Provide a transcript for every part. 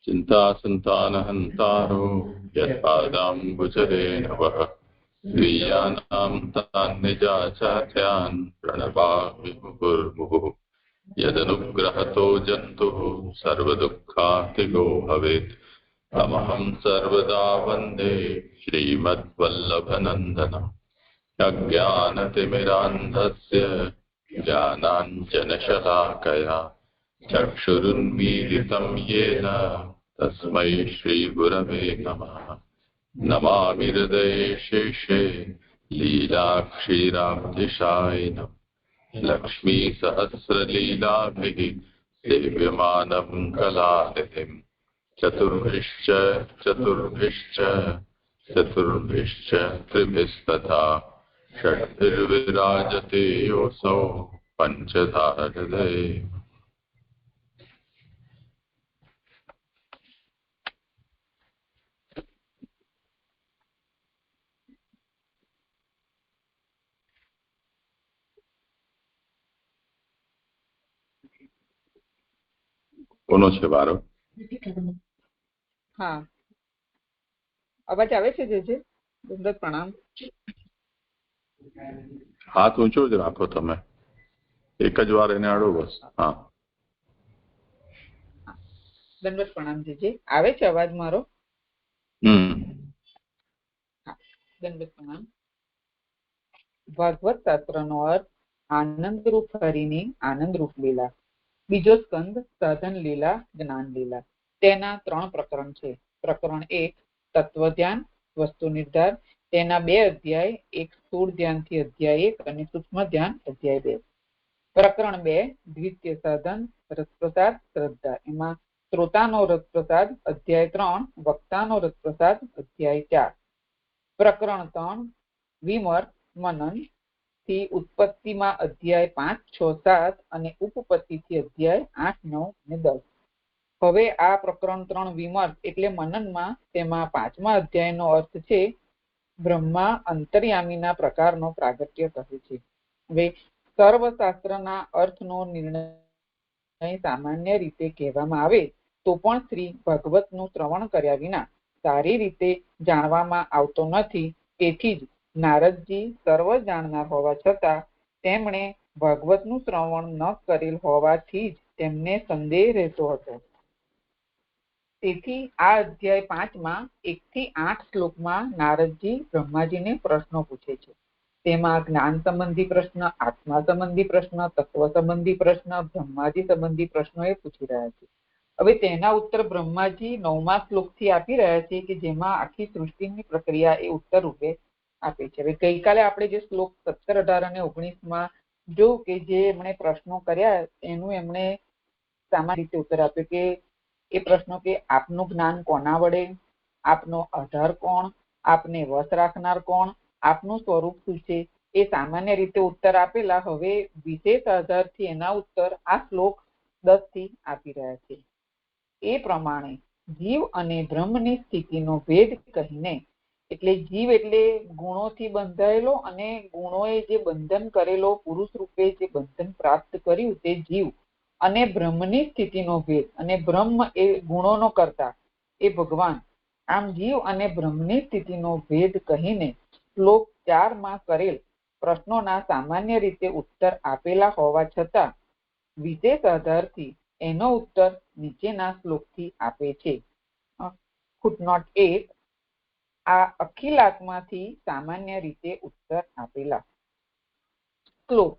चिन्तासन्तानहन्तारो यत्पादाम्बुजरेणवः स्वीयानां तान् निजाचार्यान् प्रणवामि मुहुर्मुहुः यदनुग्रहतो जन्तुः सर्वदुःखातिगो भवेत् तमहं सर्वदा वन्दे श्रीमद्वल्लभनन्दनम् अज्ञानतिमिरान्धस्य ज्ञानाञ्जनशलाकया चक्षुरुन्मीलितं येन तस्मै श्रीगुरवे नमः। नमामि हृदये शेषे लीलाक्षीराब्धिशायिनम् लक्ष्मीसहस्रलीलाभिः सेव्यमानं कलानिधिम् चतुर्भिश्च चतुर्भिश्च त्रिभिस्तथा षड्भिर्विराजते योऽसौ पञ्चधा हृदये। કોનો છે વારો? હા, અવાજ આવે છે? જે દંડવત પ્રણામ. હાથ ઊંચો જ રાખો તમે, એક જ વાર એને આડો બસ. હા, દંડવત પ્રણામ. જે આવે છે અવાજ મારો? દંડવત પ્રણામ. ભાગવત શાસ્ત્રનો અર્થ આનંદરૂપ હરિની આનંદરૂપ લીલા. બીજો સ્કંદ સાધન લીલા, જ્ઞાન લીલા. તેના 3 પ્રકરણ છે. પ્રકરણ 1 તત્વ ધ્યાન, વસ્તુ નિર્ધાર. તેના 2 અધ્યાય, એક સ્થૂળ ધ્યાનથી અધ્યાય 1 અને સૂક્ષ્મ ધ્યાન અધ્યાય 2. પ્રકરણ 2 દ્વિતીય સાધન, રસપ્રસાદ, શ્રદ્ધા. એમાં શ્રોતાનો રસપ્રસાદ અધ્યાય 3, વક્તાનો રસપ્રસાદ અધ્યાય 4. પ્રકરણ 3 વિમર્શ, મનન થી ઉત્પત્તિમાં અધ્યાય 5, 6, 7 અને ઉપપત્તિથી અધ્યાય 8, 9 અને 10. હવે આ પ્રકરણ 3 વિમર્શ એટલે મનનમાં, તેમાં 5મા અધ્યાયનો અર્થ છે બ્રહ્મા અંતર્યામીના પ્રકારનો પ્રાગટ્ય કહે છે. હવે સર્વશાસ્ત્રના અર્થનો નિર્ણય સામાન્ય રીતે કહેવામાં આવે તો પણ શ્રી ભગવતનું શ્રવણ કર્યા વિના સારી રીતે જાણવામાં આવતો નથી. તેથી જ નારદજી સર્વ જાણનાર હોવા છતાં તેમણે ભાગવતનું શ્રવણ ન કરેલ હોવાથી જ તેમને સંદેહ રહેતો હતો. તેથી આ અધ્યાય 5માં 1 થી 8 શ્લોકમાં નારદજી બ્રહ્માજીને પ્રશ્નો પૂછે છે. તેમાં જ્ઞાન સંબંધી પ્રશ્ન, આત્મા સંબંધી પ્રશ્ન, તત્વ સંબંધી પ્રશ્ન, બ્રહ્માજી સંબંધી પ્રશ્નો એ પૂછી રહ્યા છે. હવે તેના ઉત્તર બ્રહ્માજી 9મા શ્લોકથી આપી રહ્યા છે, કે જેમાં આખી સૃષ્ટિની પ્રક્રિયા એ ઉત્તર રૂપે આપે છે. હવે ગઈકાલે આપણે જે શ્લોક 17, 18 અને 19માં જોયું કે જે એમણે પ્રશ્નો કર્યા એનું એમણે સામાન્ય રીતે ઉત્તર આપ્યો. કે એ પ્રશ્નો કે આપનું જ્ઞાન કોના વડે, આપનો આધાર કોણ, આપને વશ રાખનાર કોણ, આપનું સ્વરૂપ શું છે, એ સામાન્ય રીતે ઉત્તર આપેલા. હવે વિશેષ આધારથી એના ઉત્તર આ શ્લોક 10 થી આપી રહ્યા છે. એ પ્રમાણે જીવ અને બ્રહ્મની સ્થિતિનો ભેદ કહીને, એટલે જીવ એટલે ગુણોથી બંધાયેલો અને ગુણોએ જે બંધન કરેલો, પુરુષ રૂપે જે બંધન પ્રાપ્ત કર્યું તે જીવ, અને બ્રહ્મની સ્થિતિનો ભેદ, અને બ્રહ્મ એ ગુણોનો કરતા એ ભગવાન. આમ જીવ અને બ્રહ્મની સ્થિતિનો ભેદ કહીને શ્લોક 4માં કરેલ પ્રશ્નોના સામાન્ય રીતે ઉત્તર આપેલા હોવા છતાં વિશેષ આધારથી એનો ઉત્તર નીચેના શ્લોકથી આપે છે. ફૂટનોટ 8 આ અખિલાત્માથી સામાન્ય રીતે ઉત્તર આપેલા. શ્લોક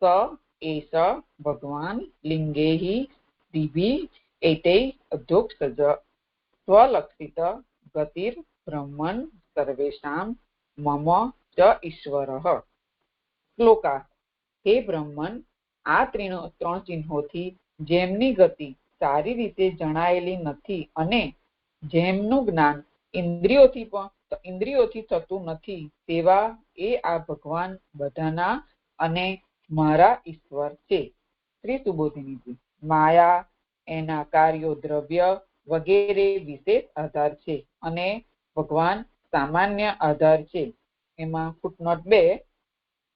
સ એષ ભગવાન લિંગેહિ દિભિ એતૈ અધોક્ષજ સ્વલક્ષિત ગતિર બ્રહ્મન સર્વેષાં મમ ચ ઈશ્વરઃ. શ્લોકા હે બ્રહ્મન, આ 3 ચિહ્નોથી જેમની ગતિ સારી રીતે જણાયેલી નથી અને જેમનું જ્ઞાન ઇન્દ્રિયોથી થતું નથી, તેવા એ આ ભગવાન બધાના અને મારા ઈશ્વર છે. શ્રી સુબોધિનીજી, માયા, એના કાર્યો, દ્રવ્ય વગેરે વિશેષ આધાર છે અને ભગવાન સામાન્ય આધાર છે. એમાં ફૂટનોટ 2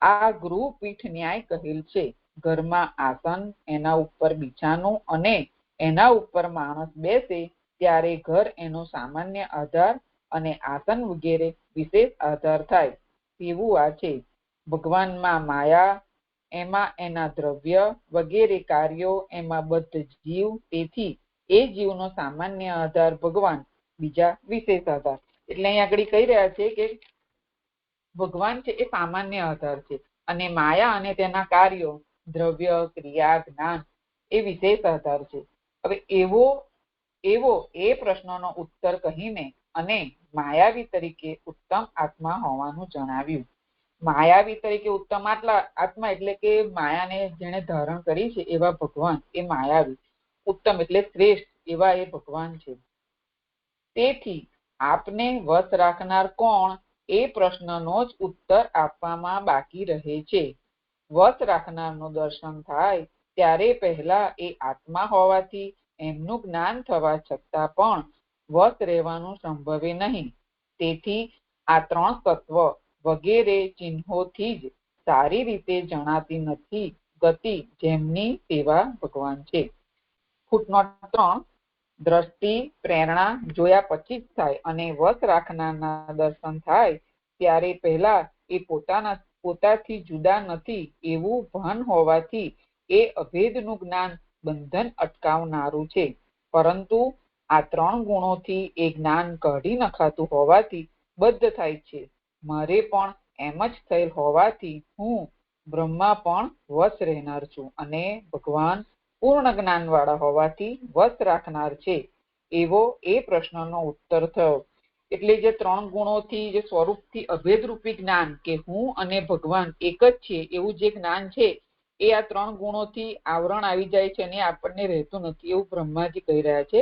આ ગૃહપીઠ ન્યાય કહેલ છે. ઘરમાં આસન, એના ઉપર બિછાનું અને એના ઉપર માણસ બેસે ત્યારે ઘર એનો સામાન્ય આધાર અને આસન વગેરે વિશેષ આધાર થાય તેવું આ છે. ભગવાનમાં માયા, એમાં એના દ્રવ્ય વગેરે કાર્યો, એમાં બદ્ધ જીવ, તેથી એ જીવનો સામાન્ય આધાર ભગવાન, બીજા વિશેષ આધાર. એટલે અહીં આગળ કહી રહ્યા છે કે ભગવાન છે એ સામાન્ય આધાર છે અને માયા અને તેના કાર્યો, દ્રવ્ય, ક્રિયા, જ્ઞાન એ વિશેષ આધાર છે. હવે એવો એ પ્રશ્નનો ઉત્તર કહીને અને માયાવી તરીકે ઉત્તમ આત્મા હોવાનું જણાવ્યું. માયાવી તરીકે ઉત્તમ આત્મા એટલે કે માયાને જેને ધારણ કરી છે એવા ભગવાન એ માયાવી, ઉત્તમ એટલે શ્રેષ્ઠ એવા એ ભગવાન છે. તેથી આપને વશ રાખનાર કોણ એ પ્રશ્નનો જ ઉત્તર આપવામાં બાકી રહે છે. વશ રાખનારનું દર્શન થાય ત્યારે પહેલા એ આત્મા હોવાથી એમનું જ્ઞાન થવા છતાં પણ વશ રહેવાનું સંભવે નહીં. તેથી આ ત્રણ તત્વ વગેરે ચિહ્નોથી જ સારી રીતે જણાતી નથી ગતિ જેમની તેવા ભગવાન છે. ફૂટનોટ 3. દ્રષ્ટિ પ્રેરણા જોયા પછી જ થાય અને વશ રાખનારના દર્શન થાય ત્યારે પહેલા એ પોતાથી જુદા નથી એવું ભાન હોવાથી એ અભેદનું જ્ઞાન બંધન અટકાવનારું છે. પરંતુ આ ત્રણ ગુણોથી એ જ્ઞાન કાઢી નખાતું હોવાથી બદ્ધ થાય છે. મારે પણ એમ જ થયેલ હોવાથી હું બ્રહ્મા પણ વશ રહેનાર છું અને ભગવાન પૂર્ણ જ્ઞાન વાળા હોવાથી વશ રાખનાર છે. એવો એ પ્રશ્નનો ઉત્તર થયો. એટલે જે ત્રણ ગુણોથી જે સ્વરૂપથી અભેદરૂપી જ્ઞાન કે હું અને ભગવાન એક જ છે એવું જે જ્ઞાન છે એ આ ત્રણ ગુણોથી આવરણ આવી જાય છે અને આપણને રહેતું નથી એવું બ્રહ્માજી કહી રહ્યા છે.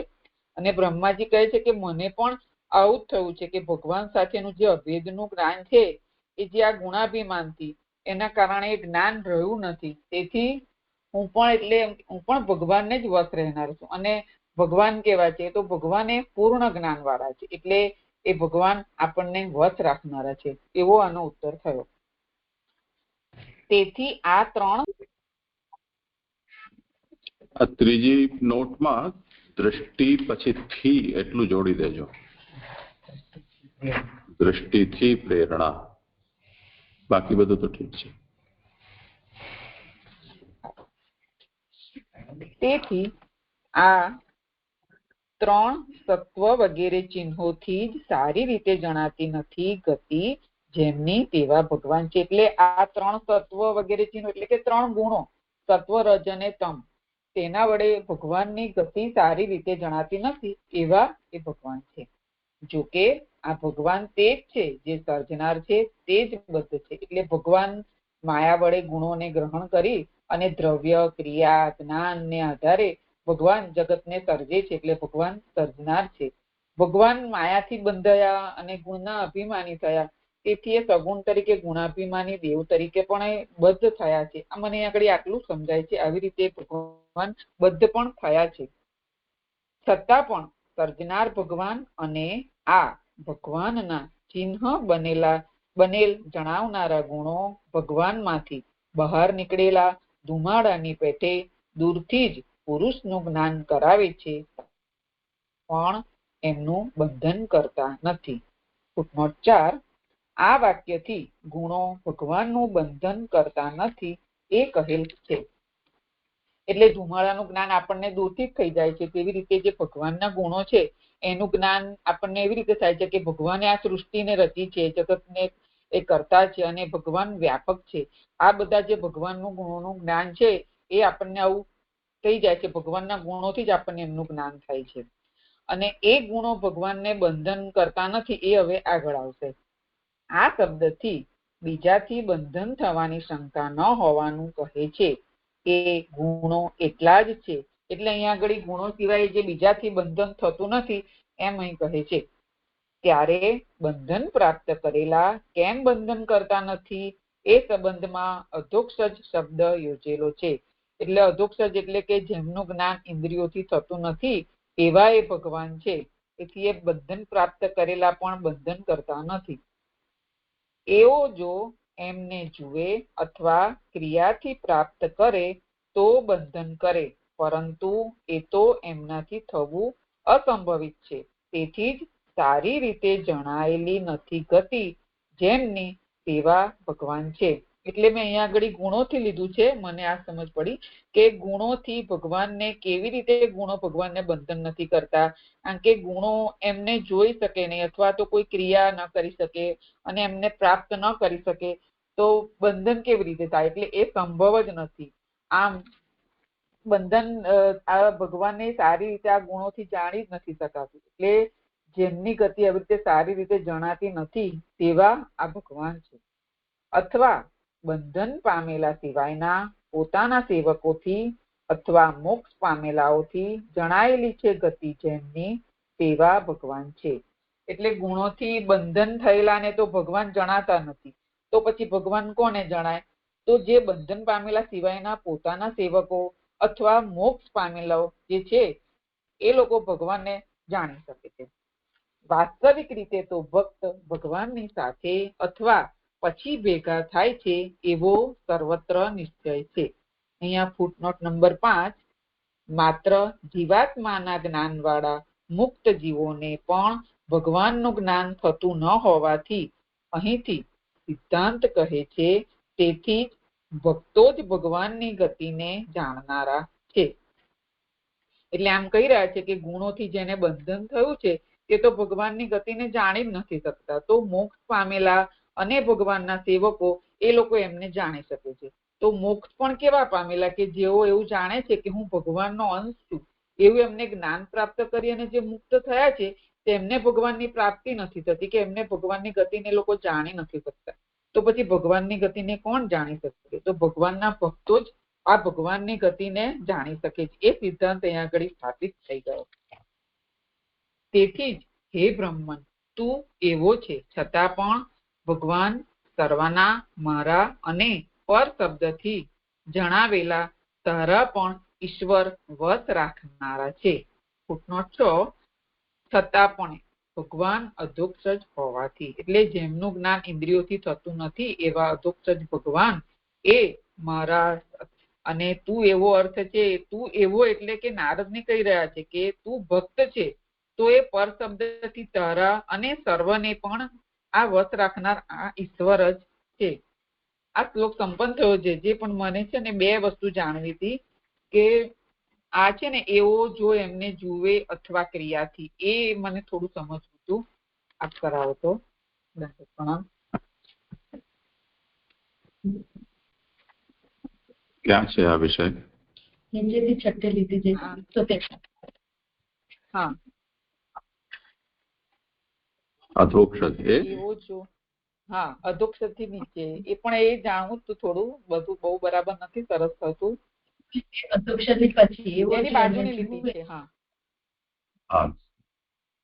અને બ્રહ્માજી કહે છે કે મને પણ આવું જ થયું છે કે ભગવાન સાથેનું જે અભેદનું જ્ઞાન છે એ જે આ ગુણાભિમાનથી એના કારણે જ્ઞાન રહ્યું નથી. તેથી હું પણ ભગવાનને જ વશ રહેનાર છું. અને ભગવાન કેવા છે તો ભગવાન એ પૂર્ણ જ્ઞાન વાળા છે એટલે એ ભગવાન આપણને વશ રાખનારા છે એવો આનો ઉત્તર થયો. તેથી આ ત્રણ આ ત્રીજી નોટમાં દ્રષ્ટિ પછી થી એટલું જોડી દેજો. દ્રષ્ટિથી પ્રેરણા, બાકી બધું તો ઠીક છે. તેથી આ ત્રણ સત્વ વગેરે ચિહ્નોથી જ સારી રીતે જણાતી નથી ગતિ જેમની તેવા ભગવાન છે. એટલે આ ત્રણ સત્વ વગેરે ચિહ્નો એટલે કે ત્રણ ગુણો સત્વ, રજ અને તમ, તેના વડે ભગવાનની ગતિ સારી રીતે જણાતી નથી એવા એ ભગવાન છે. જોકે આ ભગવાન તે જ છે જે સર્જનાર છે, તે જ બદ્ધ છે. એટલે ભગવાન માયા વડે ગુણોને ગ્રહણ કરી અને દ્રવ્ય, ક્રિયા, જ્ઞાન ને આધારે ભગવાન જગતને સર્જે છે. એટલે ભગવાન સર્જનાર છે. ભગવાન માયાથી બંધાયા અને ગુણના અભિમાની થયા, તેથી એ સગુણ તરીકે ગુણાભિમાની દેવ તરીકે પણ એ બદ્ધ થયા છે. આ મને આગળ આટલું સમજાય છે. આવી રીતે ભગવાન બદ્ધ પણ થયા છે. છતાં પણ સર્જનાર ભગવાન અને આ ભગવાનના ચિહ્ન બનેલ જણાવનારા ગુણો ભગવાનમાંથી બહાર નીકળેલા ધુમાડાની પેઠે દૂરથી જ પુરુષનું જ્ઞાન કરાવે છે પણ એમનું બંધન કરતા નથી. ફૂટનોટ 4. આ વાક્યથી ગુણો ભગવાનનું બંધન કરતા નથી એ કહેલ છે. એટલે ધુમાડાનું જ્ઞાન આપણને દૂરથી જ થઈ જાય છે તેવી રીતે જે ભગવાનના ગુણો છે એનું જ્ઞાન આપણને એવી રીતે થાય છે કે ભગવાને આ સૃષ્ટિને રચી છે, જગતને એ કરતા છે અને ભગવાન વ્યાપક છે. આ બધા જે ભગવાનનું ગુણોનું જ્ઞાન છે એ આપણને આવું થઈ જાય છે. ભગવાનના ગુણોથી જ આપણને એમનું જ્ઞાન થાય છે અને એ ગુણો ભગવાનને બંધન કરતા નથી એ હવે આગળ આવશે. આ શબ્દથી બીજાથી બંધન થવાની શંકા ન હોવાનું કહે છે. એ ગુણો એટલા જ છે. એટલે અહીંયા આગળ ગુણો સિવાય જે બીજાથી બંધન થતું નથી એમ અહીં કહે છે. ત્યારે બંધન પ્રાપ્ત કરેલા કેમ બંધન કરતા નથી એ સંબંધમાં અધોક્ષજ શબ્દ યોજેલો છે. એટલે અધોક્ષજ એટલે કે જેમનું જ્ઞાન ઇન્દ્રિયોથી થતું નથી એવા એ ભગવાન છે. તેથી એ બંધન પ્રાપ્ત કરેલા પણ બંધન કરતા નથી. એવો જો એમને જુએ અથવા ક્રિયાથી પ્રાપ્ત કરે તો બંધન કરે, પરંતુ એ તો એમનાથી થવું અસંભવિત છે. તેથી જ સારી રીતે જણાયેલી નથી ગતિ જેમની તેવા ભગવાન છે. એટલે મેં અહીંયા આગળ ગુણોથી લીધું છે. મને આ સમજ પડી કે ગુણોથી ભગવાનને કેવી રીતે ગુણો ભગવાનને બંધન નથી કરતા, કારણ કે ગુણો એમને જોઈ શકે નહીં અથવા તો કોઈ ક્રિયા ન કરી શકે અને એમને પ્રાપ્ત ન કરી શકે તો બંધન કેવી રીતે થાય? એટલે એ સંભવ જ નથી. આમ બંધન આ ભગવાનને સારી રીતે આ ગુણોથી જાણી જ નથી શકાતું. એટલે જેમની ગતિ આવી રીતે સારી રીતે જણાતી નથી તેવા આ ભગવાન છે. અથવા બંધન પામેલા સિવાયના પોતાના સેવકોથી અથવા મોક્ષ પામેલાઓથી જણાયેલી છે ગતિ જેમની તેવા ભગવાન છે. એટલે ગુણોથી બંધન થયેલાને તો ભગવાન જણાતા નથી, તો પછી ભગવાન કોને જણાય? તો જે બંધન પામેલા સિવાયના પોતાના સેવકો અથવા મોક્ષ પામેલાઓ જે છે એ લોકો ભગવાનને જાણી શકે છે. વાસ્તવિક રીતે તો ભક્ત ભગવાનની સાથે અથવા પછી ભેગા થાય છે એવો સર્વત્ર નિશ્ચય છે. અહીંયા ફૂટનોટ નંબર 5, માત્ર જીવાત્માના જ્ઞાનવાળા મુક્ત જીવોને પણ ભગવાનનું જ્ઞાન થતું ન હોવાથી અહીંથી સિદ્ધાંત કહે છે તેથી જ ભક્તો જ ભગવાનની ગતિને જાણનારા છે. એટલે આમ કહી રહ્યા છે કે ગુણોથી જેને બંધન થયું છે તે તો ભગવાનની ગતિને જાણી જ નથી શકતા. તો મોક્ષ પામેલા અને ભગવાનના સેવકો એ લોકો એમને જાણી શકે છે. તો મોક્ષ પણ કેવા પામેલા કે જેઓ એવું જાણે છે કે હું ભગવાનનો અંશ છું, એવું એમને જ્ઞાન પ્રાપ્ત કરી અને જે મુક્ત થયા છે તેમને ભગવાનની પ્રાપ્તિ નથી થતી કે એમને ભગવાનની ગતિને લોકો જાણી નથી શકતા. તો પછી ભગવાનની ગતિને કોણ જાણી શકે? તો ભગવાનના ભક્તો જ આ ભગવાનની ગતિને જાણી શકે છે. એ સિદ્ધાંત અહીંયા આગળ સ્થાપિત થઈ ગયો. તેથી જ હે બ્રહ્મન, તું એવો છે છતાં પણ ભગવાન સર્વના મારા અને પર શબ્દથી જણાવેલા તારા પણ ઈશ્વર વશ રાખનારા છે. ફૂટનોટ 6, છતાં પણ ભગવાન અધોક્ષજ હોવાથી, એટલે જેમનું જ્ઞાન ઇન્દ્રિયોથી થતું નથી એવા અધોક્ષજ ભગવાન એ મારા અને તું એવો અર્થ છે. તું એવો એટલે કે નારદને કહી રહ્યા છે કે તું ભક્ત છે તો એ પર શબ્દથી તારા અને સર્વને પણ આ વશ રાખનાર આ ઈશ્વર જ છે. આ શ્લોક સંપન્ન થયો છે. જે પણ મને છે ને 2 વસ્તુ જાણવી હતી કે આ છે ને એવો જો એમને જુએ અથવા ક્રિયાથી, એ મને થોડું સમજવું હતું. આપ કરાવો તો. પ્રણામ. ક્યાં છે આ વિષય? નીચેથી છઠ્ઠે લીધી છે. હા, અધોક્ષજ એવો જો. હા, અધોક્ષજ થી નીચે. એ પણ એ જાણવું તું થોડું, બધું બહુ બરાબર નથી સરસ થતું. અધોક્ષજની પછી એની બાજુની લીધી છે. હા હા,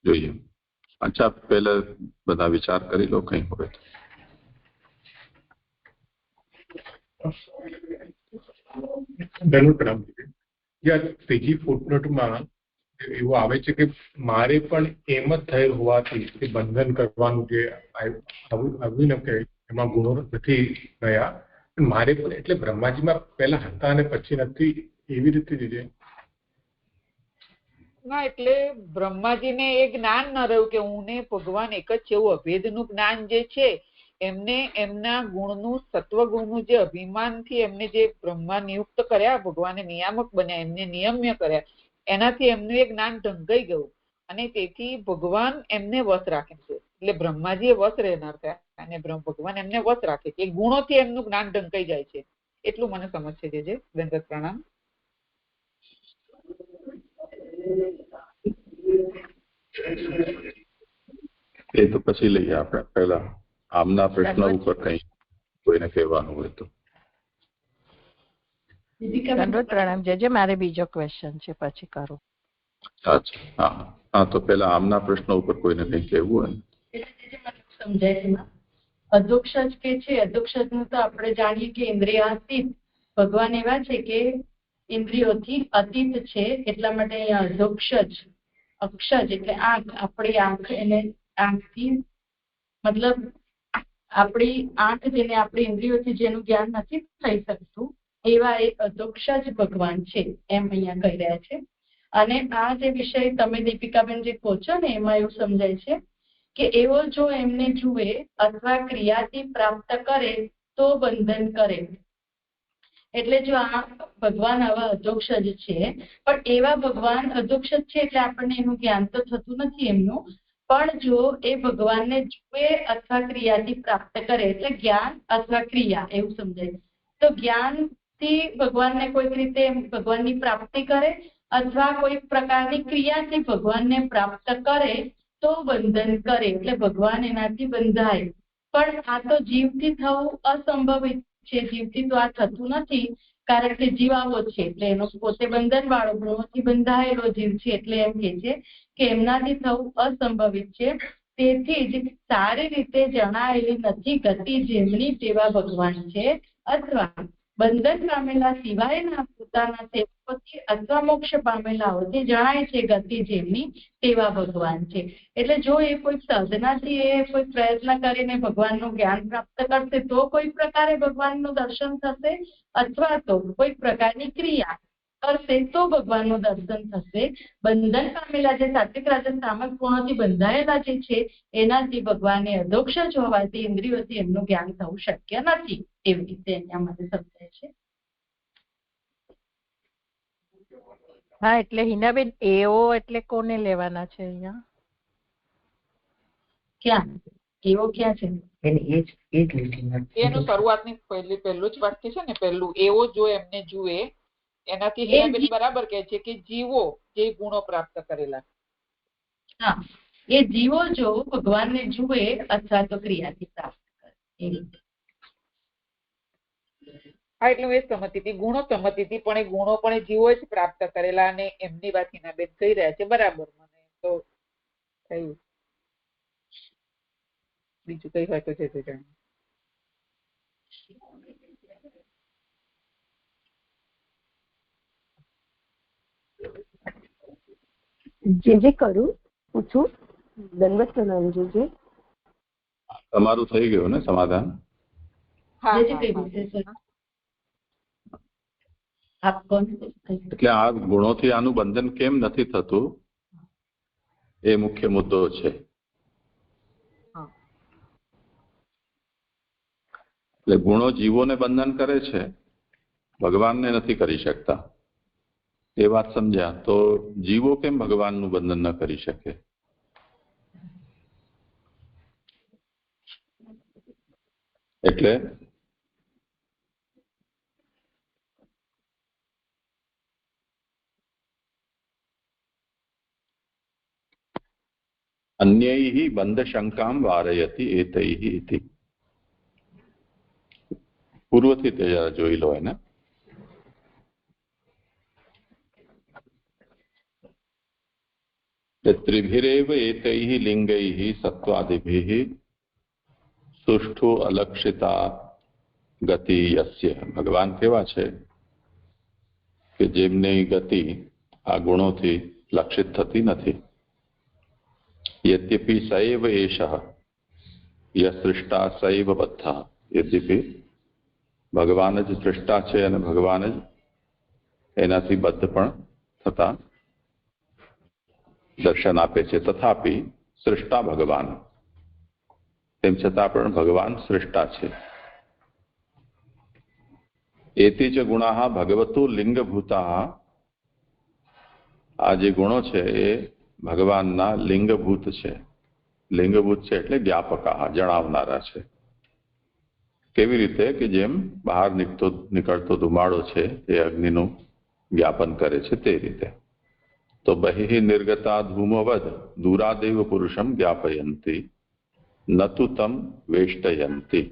જોઈએ. અચ્છા, પહેલા બધા વિચાર કરી લો કઈ હોય તો. ધનુક્રમ ત્રીજી ફૂટનોટમાં એવું આવે છે કે મારે પણ એમ જ થયેલ હોવાથી એ બંધન કરવાનું જે આવ્યું ને કે એમાં ગુણો નથી ગયા, મારે પણ એટલે બ્રહ્માજીમાં પહેલા હતા અને પછી નથી, એવી રીતે લીધે ના. એટલે બ્રહ્માજીને એ જ્ઞાન ન રહ્યું કે હું ને ભગવાન એક જ છે એવું અભેદનું જ્ઞાન જે છે એમને એમના ગુણનું સત્વગુણનું જે અભિમાનથી એમને જે બ્રહ્મા નિયુક્ત કર્યા, ભગવાને નિયામક બન્યા, એમને નિયમ્ય કર્યા, એનાથી એમનું એ જ્ઞાન ઢંકાઈ ગયું અને તેથી ભગવાન એમને વશ રાખે છે. એટલે બ્રહ્માજી એ વશ રહેનાર થયા અને ભગવાન એમને વશ રાખે છે. એ ગુણોથી એમનું જ્ઞાન ઢંકાઈ જાય છે. એટલું મને સમજ છે. જે દંડવત પ્રણામ. એ તો પછી લઈએ આપણે. પહેલા આમના પ્રશ્ન ઉપર કઈ કોઈને કહેવાનું હોય તો. દંડવત પ્રણામ જજે. મારે બીજો ક્વેશ્ચન છે, પછી કરું. અચ્છા, હા હા. તો પહેલા આમના પ્રશ્ન ઉપર કોઈને કઈ કહેવું હોય. સમજાય છે. અધોક્ષજ કે છે, અધોક્ષજ નું તો આપણે જાણીએ કે ઇન્દ્રિયાતીત ભગવાન એવા છે કે ઇન્દ્રિયોથી અતીત છે. એટલા માટે અહીંયા અધોક્ષજ, અક્ષજ એટલે આંખ, આપણી આંખ, એને આંખથી મતલબ આપણી આંખ જેને આપણી ઇન્દ્રિયોથી જેનું જ્ઞાન નથી થઈ શકતું એવા એ અધોક્ષજ ભગવાન છે એમ અહીંયા કહી રહ્યા છે. અને આ જે વિષય તમે દીપિકાબેન જે કહો છો ને એમાં એવું સમજાય છે કે એવો જો એમને જુએ અથવા ક્રિયાથી પ્રાપ્ત કરે તો બંધન કરે. એટલે જો આ ભગવાન આવા અધોક્ષજ છે, પણ એવા ભગવાન અધોક્ષજ છે એટલે આપણને એનું જ્ઞાન તો થતું નથી એમનું, પણ જો એ ભગવાનને જુએ અથવા ક્રિયાથી પ્રાપ્ત કરે એટલે જ્ઞાન અથવા ક્રિયા એવું સમજાય. તો જ્ઞાનથી ભગવાનને કોઈક રીતે ભગવાનની પ્રાપ્તિ કરે અથવા કોઈ પ્રકારની ક્રિયાથી ભગવાનને પ્રાપ્ત કરે તો બંધન કરે, એટલે ભગવાન એનાથી બંધાય. પણ આ તો જીવથી થવું અસંભવિત છે, જીવથી તો આ થતું નથી, કારણ કે જીવ આવો છે એટલે એનો પોતે બંધન વાળો ગુણોથી બંધાયેલો જીવ છે, એટલે એમ કે છે કે એમનાથી થવું અસંભવિત છે. તેથી જ સારી રીતે જણાયેલી નથી ગતિ જેમની તેવા ભગવાન છે, અથવા બંધન પામેલા સિવાયના પોતાના સેવકોથી અથવા મોક્ષ પામેલાઓથી જણાય છે ગતિ જેમની તેવા ભગવાન છે. એટલે જો એ કોઈ સાધનાથી એ કોઈ પ્રયત્ન કરીને ભગવાનનું જ્ઞાન પ્રાપ્ત કરશે તો કોઈ પ્રકારે ભગવાનનું દર્શન થશે, અથવા તો કોઈ પ્રકારની ક્રિયા કરશે તો ભગવાનનું દર્શન થશે. બંધન પામેલા જે સાત્વિક રાજસ તામસ ગુણોથી બંધાયેલા જે છે એનાથી ભગવાનને અધોક્ષજ હોવાથી ઇન્દ્રિયોથી એમનું જ્ઞાન થવું શક્ય નથી, એવી રીતે અહીંયા મને સમજાય છે. હા, એટલે હિનાબેન એવો એટલે કોને લેવાના છે અહીંયા? ક્યાં એવો ક્યાં છે? એનું શરૂઆતની પહેલું જ વાક્ય છે ને, પહેલું એવો જો એમને જુએ, એનાથી હિનાબેન બરાબર કહે છે કે જીવો જે ગુણો પ્રાપ્ત કરેલા. હા, એ જીવો જો ભગવાનને જુએ અથવા તો ક્રિયાથી પ્રાપ્ત કરે એ રીતે. હા, એટલે હું એ સમજતી હતી, ગુણો સમજતી હતી, પણ એ ગુણો પણ એ જીવો જ પ્રાપ્ત કરેલા, અને એમની વાત હિનાબેન કહી રહ્યા છે બરાબર. મને તો થયું બીજું કઈ હોય તો છે તે જાણ. જે કરું પૂછું દંડવત પ્રણામ. જે તમારું થઈ ગયું ને સમાધાન? એટલે આ ગુણોથી આનું બંધન કેમ નથી થતું એ મુખ્ય મુદ્દો છે. એટલે ગુણો જીવોને બંધન કરે છે, ભગવાનને નથી કરી શકતા. એ વાત સમજ્યા તો જીવો કેમ ભગવાનનું બંધન ન કરી શકે? એટલે અન્યૈઃ બંધ શંકામ વારયતિ એતૈઃ ઇતિ. પૂર્વથી તે જોઈ લો એને. ત્રિભિરેવ એતૈઃ લિંગૈઃ સત્વાદિભિઃ સુષ્ઠુ અલક્ષિતા ગતિ યસ્ય. ભગવાન કેવા છે કે જેમની ગતિ આ ગુણોથી લક્ષિત થતી નથી. યદ્યપિ સૈવ એષઃ યસૃષ્ટા સૈવ બદ્ધઃ. યદ્યપિ ભગવાન જ સૃષ્ટા છે અને ભગવાન જ એનાથી બદ્ધ પણ થતા દર્શન આપે છે. તથાપિ સૃષ્ટા ભગવાન, તેમ છતાં પણ ભગવાન સૃષ્ટા છે. એતિ ચ ગુણાઃ ભગવતો લિંગભૂતા. આ જે ગુણો છે એ ભગવાનના લિંગભૂત છે. લિંગભૂત છે એટલે જ્ઞાપકા, જણાવનારા છે. કેવી રીતે કે જેમ બહાર નીકળતો ધુમાડો છે એ અગ્નિનું જ્ઞાપન કરે છે તે રીતે. તો બહિઃ નિર્ગતા ધૂમવદ દૂરાદેવ પુરુષમ જ્ઞાપયંતી નતુ તમ વેષ્ટયંતી.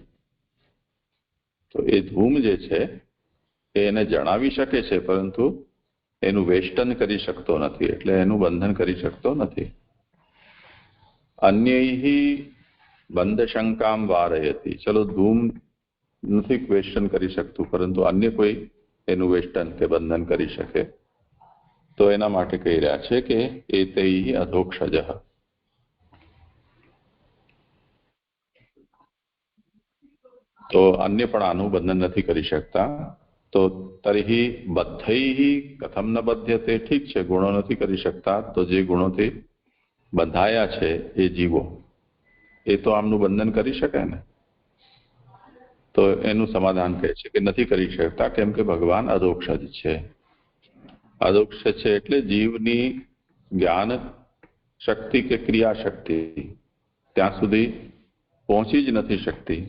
તો એ ધૂમ જે છે એને જણાવી શકે છે, પરંતુ એનું વેષ્ટન કરી શકતો નથી, એટલે એનું બંધન કરી શકતો નથી. અન્યૈઃ બંધ શંકામ વારયતિ. ચલો ધૂમ નથી વેષ્ટન કરી શકતું, પરંતુ અન્ય કોઈ એનું વેષ્ટન કે બંધન કરી શકે, તો એના માટે કહી રહ્યા છે કે એતૈઃ અધોક્ષજઃ. તો અન્ય પણ આનું બંધન નથી કરી શકતા, તો તર્હિ બદ્ધૈઃ કથમ ન બધ્યતે, ઠીક છે ગુણો નથી કરી શકતા, તો જે ગુણોથી બંધાયા છે એ જીવો, એ તો આમનું બંધન કરી શકે ને. તો એનું સમાધાન કહે છે કે નથી કરી શકતા, કેમ કે ભગવાન અધોક્ષજ છે. અધોક્ષજ છે એટલે જીવની જ્ઞાન શક્તિ કે ક્રિયા શક્તિ ત્યાં સુધી પહોંચી જ નથી શકતી.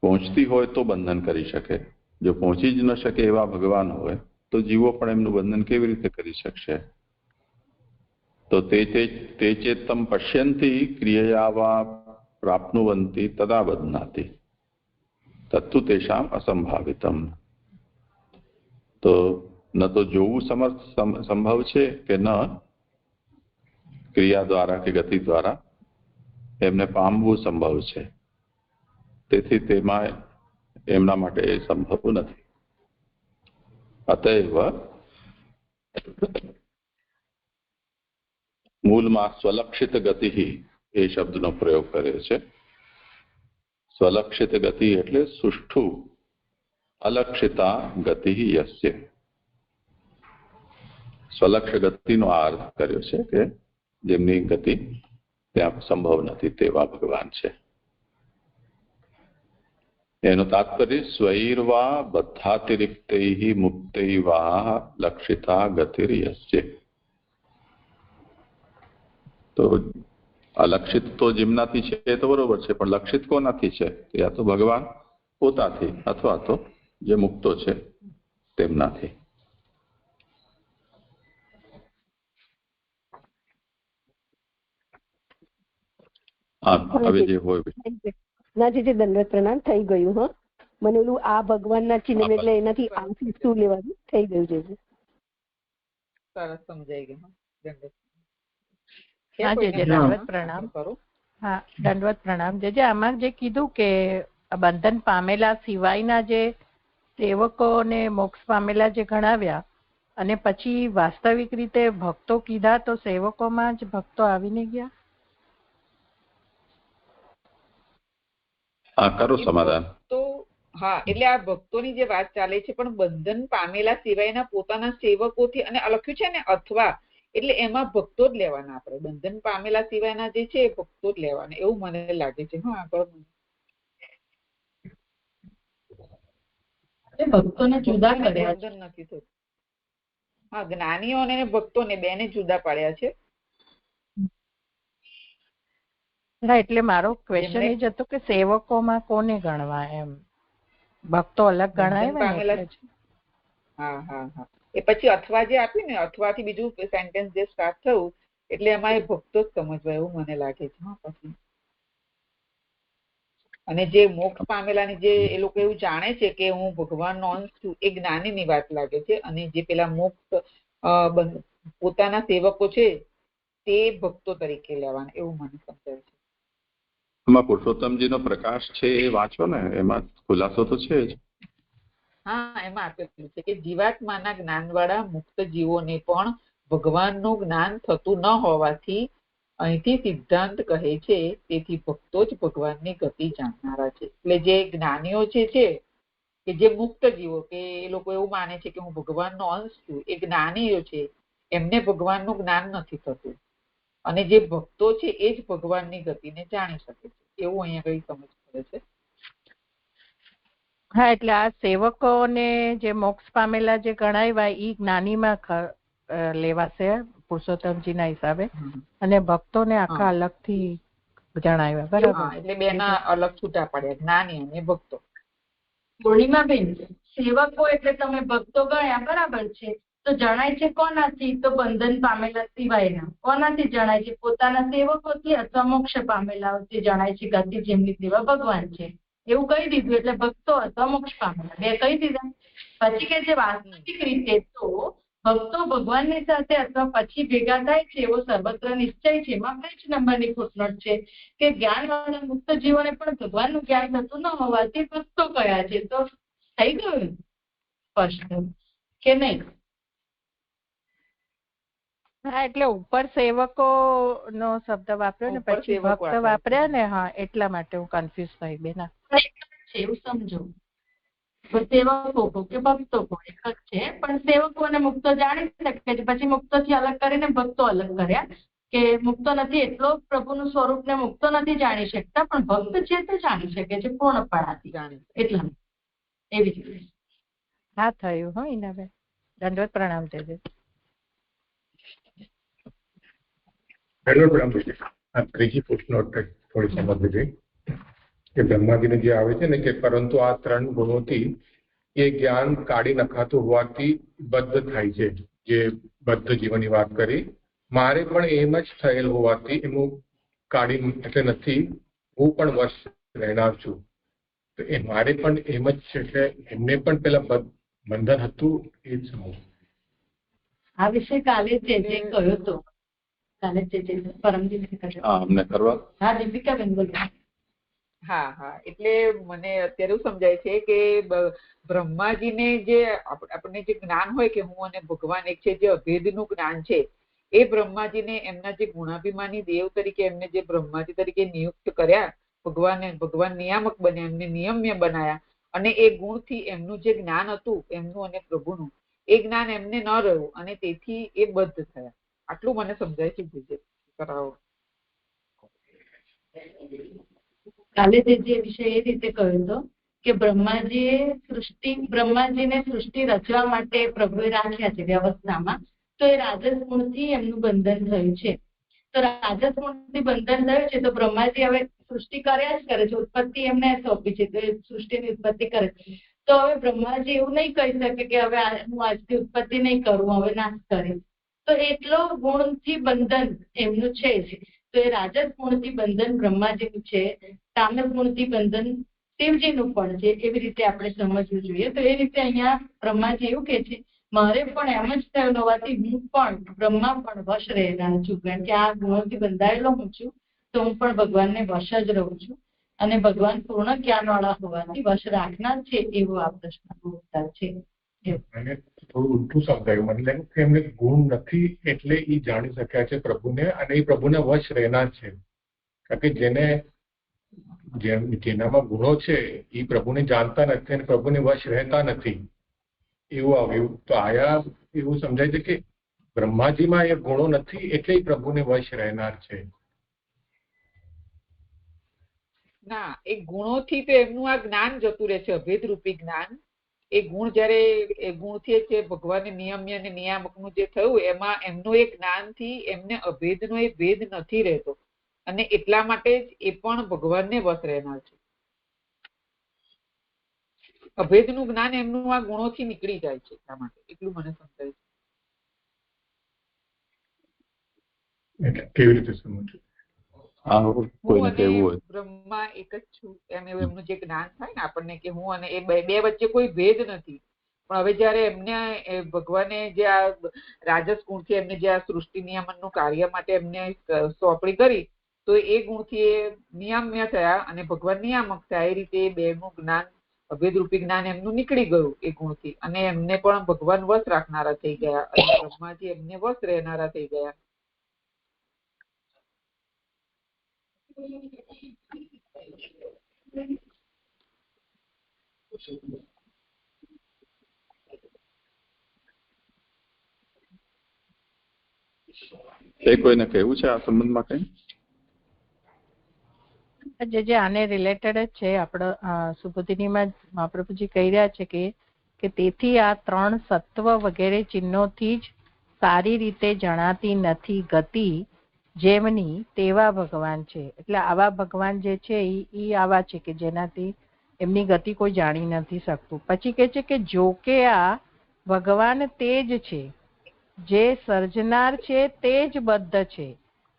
પહોંચતી હોય તો બંધન કરી શકે, જો પહોંચી જ ન શકે એવા ભગવાન હોય તો જીવો પણ એમનું બંધન કેવી રીતે કરી શકશે? તો તે ચેતમ પશ્યંતી ક્રિયયા વા પ્રાપ્નુવંતી તદા બધ્નાતિ તત્તુ તેષામ અસંભાવિતમ. તો ન તો જોવું સંભવ છે કે ન ક્રિયા દ્વારા કે ગતિ દ્વારા એમને પામવું સંભવ છે. તેથી તેમાં એમના માટે એ સંભવ નથી. અતએવ મૂળમાં સ્વલક્ષિત ગતિ એ શબ્દનો પ્રયોગ કર્યો છે. સ્વલક્ષિત ગતિ એટલે સુષ્ઠુ અલક્ષિતા ગતિ યસ્ય. સ્વલક્ષ ગતિનો અર્થ કર્યો છે કે જેમની ગતિ ત્યાં સંભવ નથી તેવા ભગવાન છે. એનું તાત્પર્ય સ્વૈર્વા બદ્ધાતિરિક્તૈઃ મુક્તૈવા લક્ષિતા ગતિર્યસ્ય. તો અલક્ષિત તો જેમનાથી છે એ તો બરોબર છે, પણ લક્ષિત કોનાથી છે? યા તો ભગવાન પોતાથી અથવા તો જે મુક્તો છે તેમનાથી. હવે જે હોય ના જે દંડવત પ્રણામ થઈ ગયું. હા, મને ઓલું આ ભગવાનના ચિહ્ન એટલે એનાથી આંખી શું લેવાનું થઈ ગયું છે. સરસ સમજાઈ ગયું. હા જે દંડવત પ્રણામ. હા દંડવત પ્રણામ. જે આમાં જે કીધું કે બંધન પામેલા સિવાયના જે સેવકોને મોક્ષ પામેલા જે ગણાવ્યા અને પછી વાસ્તવિક રીતે ભક્તો કીધા, તો સેવકોમાં જ ભક્તો આવીને ગયા. કરો સમાધાન. તો હા, એટલે આ ભક્તોની જે વાત ચાલે છે, પણ બંધન પામેલા સિવાયના પોતાના સેવકોથી, અને લખ્યું છે ને અથવા, એટલે એમાં ભક્તો જ લેવાના. આપણે બંધન પામેલા સિવાયના જે છે એ ભક્તો જ લેવાના એવું મને લાગે છે. હા, આગળ ભક્તોને જુદા કર્યા છે. બંધન નથી થતું. હા, જ્ઞાનીઓ અને ભક્તોને બેને જુદા પાડ્યા છે. ના એટલે મારો ક્વેશ્ચન એ જ હતો કે સેવકોમાં કોને ગણવા, એમ ભક્તો અલગ ગણાય. હા હા હા, એ પછી અથવા જે આપ્યું ને, અથવાથી બીજું સેન્ટેન્સ જે સ્ટાર્ટ થયું એટલે એમાં એ ભક્તો જ સમજવા એવું મને લાગે છે. હા, પછી અને જે મોક્ષ પામેલાની જે એ લોકો એવું જાણે છે કે હું ભગવાનનો અંશ છું, એ જ્ઞાનીની વાત લાગે છે. અને જે પેલા મોક્ષ પોતાના સેવકો છે તે ભક્તો તરીકે લેવાના એવું મને સમજાય છે. એમાં પુરુષોત્તમજીનો પ્રકાશ છે એ વાંચો ને, એમાં ખુલાસો તો છે જ. હા, એમાં આપેલું છે કે જીવાત્માના જ્ઞાનવાળા મુક્ત જીવોને પણ ભગવાનનું જ્ઞાન થતું ન હોવાથી અહીંથી સિદ્ધાંત કહે છે તેથી ભક્તો જ ભગવાનની ગતિ જાણનારા છે. એટલે જે જ્ઞાનીઓ છે કે જે મુક્ત જીવો, કે એ લોકો એવું માને છે કે હું ભગવાનનો અંશ છું, એ જ્ઞાનીઓ છે, એમને ભગવાનનું જ્ઞાન નથી થતું. અને જે ભક્તો છે એ જ ભગવાનની ગતિને જાણી શકે છે એવું અહીંયા કઈ સમજ પડે છે. હા, એટલે આ સેવકોને જે મોક્ષ પામેલા જે ગણાવ્યા એ જ્ઞાનીમાં લેવાશે પુરુષોત્તમજીના હિસાબે, અને ભક્તોને આખા અલગથી જણાવ્યા. બરાબર, એટલે બેના અલગ છૂટા પડ્યા, જ્ઞાની અને ભક્તો. પૂર્ણિમાબેન, સેવકો એટલે તમે ભક્તો ગણ્યા, બરાબર છે, તો જણાય છે કોનાથી? તો બંધન પામેલા સિવાયના. કોનાથી જણાય છે? પોતાના સેવકોથી અથવા મોક્ષ પામેલાઓથી જણાય છે ગતિ જેમની સેવા ભગવાન છે એવું કહી દીધું. એટલે ભક્તો અથવા મોક્ષ પામેલા બે કહી દીધા. પછી કે જે વાસ્તવિક રીતે તો ભક્તો ભગવાનની સાથે અથવા પછી ભેગા થાય છે એવો સર્વત્ર નિશ્ચય છે. એમાં 5 નંબરની ફૂટનોટ છે કે જ્ઞાન વાળા મુક્ત જીવોને પણ ભગવાનનું જ્ઞાન થતું ન હોવાથી ભક્તો કયા છે. તો થઈ ગયું સ્પષ્ટ કે નહીં? હા, એટલે ઉપર સેવકો નો શબ્દ વાપર્યો ને પછી ભક્ત વાપર્યા ને, હા એટલા માટે હું કન્ફ્યુઝ થઈ બેના. એવું સમજો. સેવકો કહો કે ભક્તો કહો એક જ છે, પણ સેવકો અને મુક્તો જાણી શકે છે. પછી મુક્તોથી અલગ કરીને ભક્તો અલગ કર્યા કે મુક્તો નથી એટલો પ્રભુનું સ્વરૂપ ને મુક્તો નથી જાણી શકતા, પણ ભક્ત છે તો જાણી શકે છે પૂર્ણપણાથી. એટલા એવી રીતે. હા થયું. હો ઈનાબેન, દંડવત પ્રણામ. જજે ત્રીજી ફૂટનોટ થોડી સમજવી જોઈએ કે બ્રહ્માજીને જે આવે છે ને કે પરંતુ આ 3 ગુણોથી એ જ્ઞાન કાઢી નખાતું હોવાથી બદ્ધ થાય છે. જે બદ્ધ જીવનની વાત કરી, મારે પણ એમ જ થયેલ હોવાથી એનું કાઢી એટલે નથી, હું પણ વશ રહેનાર છું. તો એ મારે પણ એમ જ છે એટલે એમને પણ પેલા બંધન હતું એ જ સમજ. આ વિશે કાલે જે કહ્યું હતું, કાલે જે પરમજી અમને કરવા. હા દીપિકાબેન બોલો. હા, એટલે મને અત્યારે એવું સમજાય છે કે બ્રહ્માજીને જે આપણને જે જ્ઞાન હોય કે હું અને ભગવાન એક છે, જે અભેદનું જ્ઞાન છે, એ બ્રહ્માજીને એમના જે ગુણાભિમાની દેવ તરીકે એમને જે બ્રહ્માજી તરીકે નિયુક્ત કર્યા, ભગવાન નિયામક બન્યા, એમને નિયમ્ય બનાયા, અને એ ગુણથી એમનું જે જ્ઞાન હતું એમનું અને પ્રભુનું, એ જ્ઞાન એમને ન રહ્યું અને તેથી એ બદ્ધ થયા. આટલું મને સમજાય છે. જે કરાવો કાલે જે વિષય એ રીતે કહ્યું હતો કે બ્રહ્માજીને સૃષ્ટિ રચવા માટે પ્રભુએ રાખ્યા છે વ્યવસ્થામાં, તો એ રાજસ ગુણથી એમનું બંધન થયું છે. તો રાજસ ગુણથી બંધન થયું છે તો બ્રહ્માજી હવે સૃષ્ટિ કર્યા જ કરે છે, ઉત્પત્તિ એમને સોંપી છે, તો એ સૃષ્ટિની ઉત્પત્તિ કરે છે. તો હવે બ્રહ્માજી એવું નહીં કહી શકે કે હવે હું આજથી ઉત્પત્તિ નહીં કરું, હવે નાશ કરીશ. તો એટલો ગુણથી બંધન એમનું છે જ. તો એ રાજસ ગુણથી બંધન બ્રહ્માજીનું છે, તામસ ગુણથી બંધન શિવજીનું પણ છે. એવી રીતે આપણે સમજવું જોઈએ. તો એ રીતે અહીંયા બ્રહ્માજી એવું કે છે, મારે પણ એમ જ થયું હોવાથી હું પણ બ્રહ્મા પણ વશ રહેનાર છું, કારણ કે આ ગુણોથી બંધાયેલો હું છું, તો હું પણ ભગવાનને વશ જ રહું છું, અને ભગવાન પૂર્ણ જ્ઞાન વાળા હોવાથી વશ રાખનાર છે, એવો આ પ્રશ્નનો ઉત્તર છે. મને થોડું ઉલટું સમજાયું. મને લાગ્યું કે એમને ગુણ નથી એટલે એ જાણી શક્યા છે પ્રભુને, અને એ પ્રભુને વશ રહેનાર છે. કારણ કે જેનામાં ગુણો છે એ પ્રભુને જાણતા નથી અને પ્રભુને વશ રહેતા નથી, એવું આવ્યું. તો આયા એવું સમજાય છે કે બ્રહ્માજીમાં એ ગુણો નથી એટલે એ પ્રભુને વશ રહેનાર છે. ના, એ ગુણોથી તો એમનું આ જ્ઞાન જતું રહે છે, અભેદ રૂપી જ્ઞાન. એ ગુણ જયારે એ ગુણથી જે ભગવાન નિયમ્ય અને નિયામકનું જે થયું, એમાં એમનું એ જ્ઞાનથી એમને અભેદનો એ ભેદ નથી રહેતો, અને એટલા માટે જ એ પણ ભગવાનને વશ રહેનાર છે. અભેદનું જ્ઞાન એમનું આ ગુણોથી નીકળી જાય છે, એટલા માટે. એટલું મને સમજાય છે. એટલે કેવી રીતે સમજવું? કોઈને કેવું હોય બ્રહ્મા એક જ છું એમ એમનું જે જ્ઞાન થાય ને આપણને કે હું અને એ બે વચ્ચે કોઈ ભેદ નથી. પણ હવે જયારે એમને ભગવાને જે આ રાજસ ગુણથી એમને જે આ સૃષ્ટિ નિયમનનું કાર્ય માટે એમને સોંપણી કરી, તો એ ગુણથી એ નિયામ્ય થયા અને ભગવાન નિયામક થયા. એ રીતે એ બેનું જ્ઞાન, અભેદરૂપી જ્ઞાન એમનું નીકળી ગયું એ ગુણથી, અને એમને પણ ભગવાન વશ રાખનારા થઈ ગયા, અને બ્રહ્માજી એમને વશ રહેનારા થઈ ગયા. કોઈને કહેવું છે આ સંબંધમાં કઈ? જે આને રિલેટેડ જ છે. આપણે સુબોધિનીમાં મહાપ્રભુજી કહી રહ્યા છે કે તેથી આ 3 સત્વ વગેરે ચિહ્નોથી જ સારી રીતે જણાતી નથી ગતિ જેમની તેવા ભગવાન છે. એટલે આવા ભગવાન જે છે એ આવા છે કે જેનાથી એમની ગતિ કોઈ જાણી નથી શકતું. પછી કે છે કે જો કે આ ભગવાન તે જ છે, જે સર્જનાર છે તે જ બદ્ધ છે.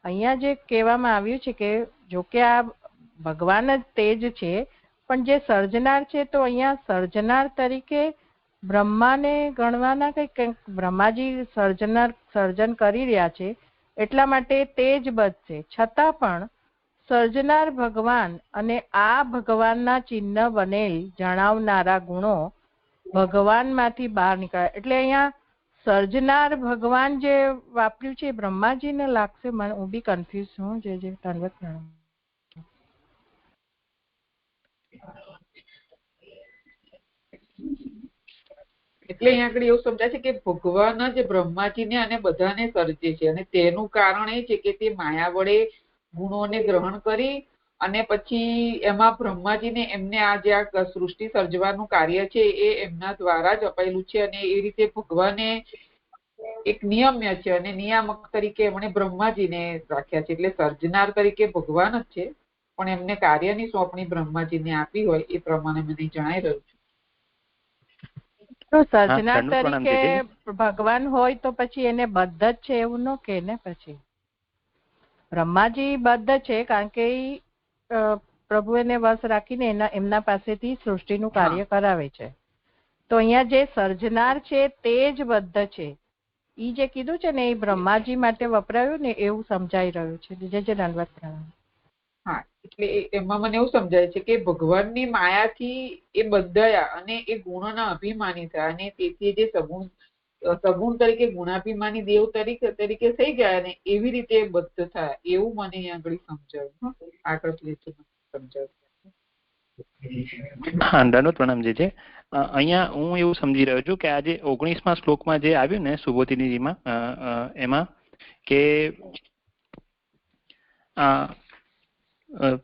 અહીંયા જે કહેવામાં આવ્યું છે કે જો કે આ ભગવાન જ તે જ છે, પણ જે સર્જનાર છે, તો અહીંયા સર્જનાર તરીકે બ્રહ્માને ગણવાના કંઈક બ્રહ્માજી સર્જન કરી રહ્યા છે, એટલા માટે તે જ બદ્ધ છે. છતાં પણ સર્જનાર ભગવાન અને આ ભગવાનના ચિહ્ન બનેલ જણાવનારા ગુણો ભગવાનમાંથી બહાર નીકળ્યા. એટલે અહીંયા સર્જનાર ભગવાન જે વાપર્યું છે એ બ્રહ્માજીને લાગશે. હું બી કન્ફ્યુઝ છું. જે ધન્યવાદ. એટલે અહીંયા આગળ એવું સમજાય છે કે ભગવાન જ બ્રહ્માજીને અને બધાને સર્જે છે અને તેનું કારણ એ છે કે તે માયા વડે ગુણોને ગ્રહણ કરી અને પછી એમાં બ્રહ્માજીને એમને આ જે આ સૃષ્ટિ સર્જવાનું કાર્ય છે એ એમના દ્વારા જ અપાયેલું છે અને એ રીતે ભગવાને એક નિયમ્ય છે અને નિયામક તરીકે એમણે બ્રહ્માજીને રાખ્યા છે. એટલે સર્જનાર તરીકે ભગવાન જ છે પણ એમને કાર્યની સોંપણી બ્રહ્માજીને આપી હોય એ પ્રમાણે મને જણાઈ રહ્યું છે. તો સર્જનાર તરીકે ભગવાન હોય તો પછી એને બદ્ધ જ છે એવું ન કે ને? પછી બ્રહ્માજી બદ્ધ છે કારણ કે પ્રભુ એને વશ રાખીને એમના પાસેથી સૃષ્ટિનું કાર્ય કરાવે છે. તો અહીંયા જે સર્જનાર છે તે જ બદ્ધ છે. ઈ જે કીધું છે ને એ બ્રહ્માજી માટે વપરાયું ને એવું સમજાઈ રહ્યું છે. જે દંડવત પ્રણામ. હા, એટલે એમાં મને એવું સમજાય છે કે ભગવાનની માયાથી એ બંધાયા અને એ ગુણોના અભિમાની થયા અને તેથી જે સગુણ તરીકે ગુણાભિમાની દેવ તરીકે થઈ ગયા ને એવી રીતે બદ્ધ થયા એવું મને અહીંયા આગળ સમજાયું. આગળ સમજાયું. હા, દંડવત પ્રણામ છે. અહીંયા હું એવું સમજી રહ્યો છું કે આજે 19મા શ્લોકમાં જે આવ્યું ને સુબોધિનીજીમાં એમાં કે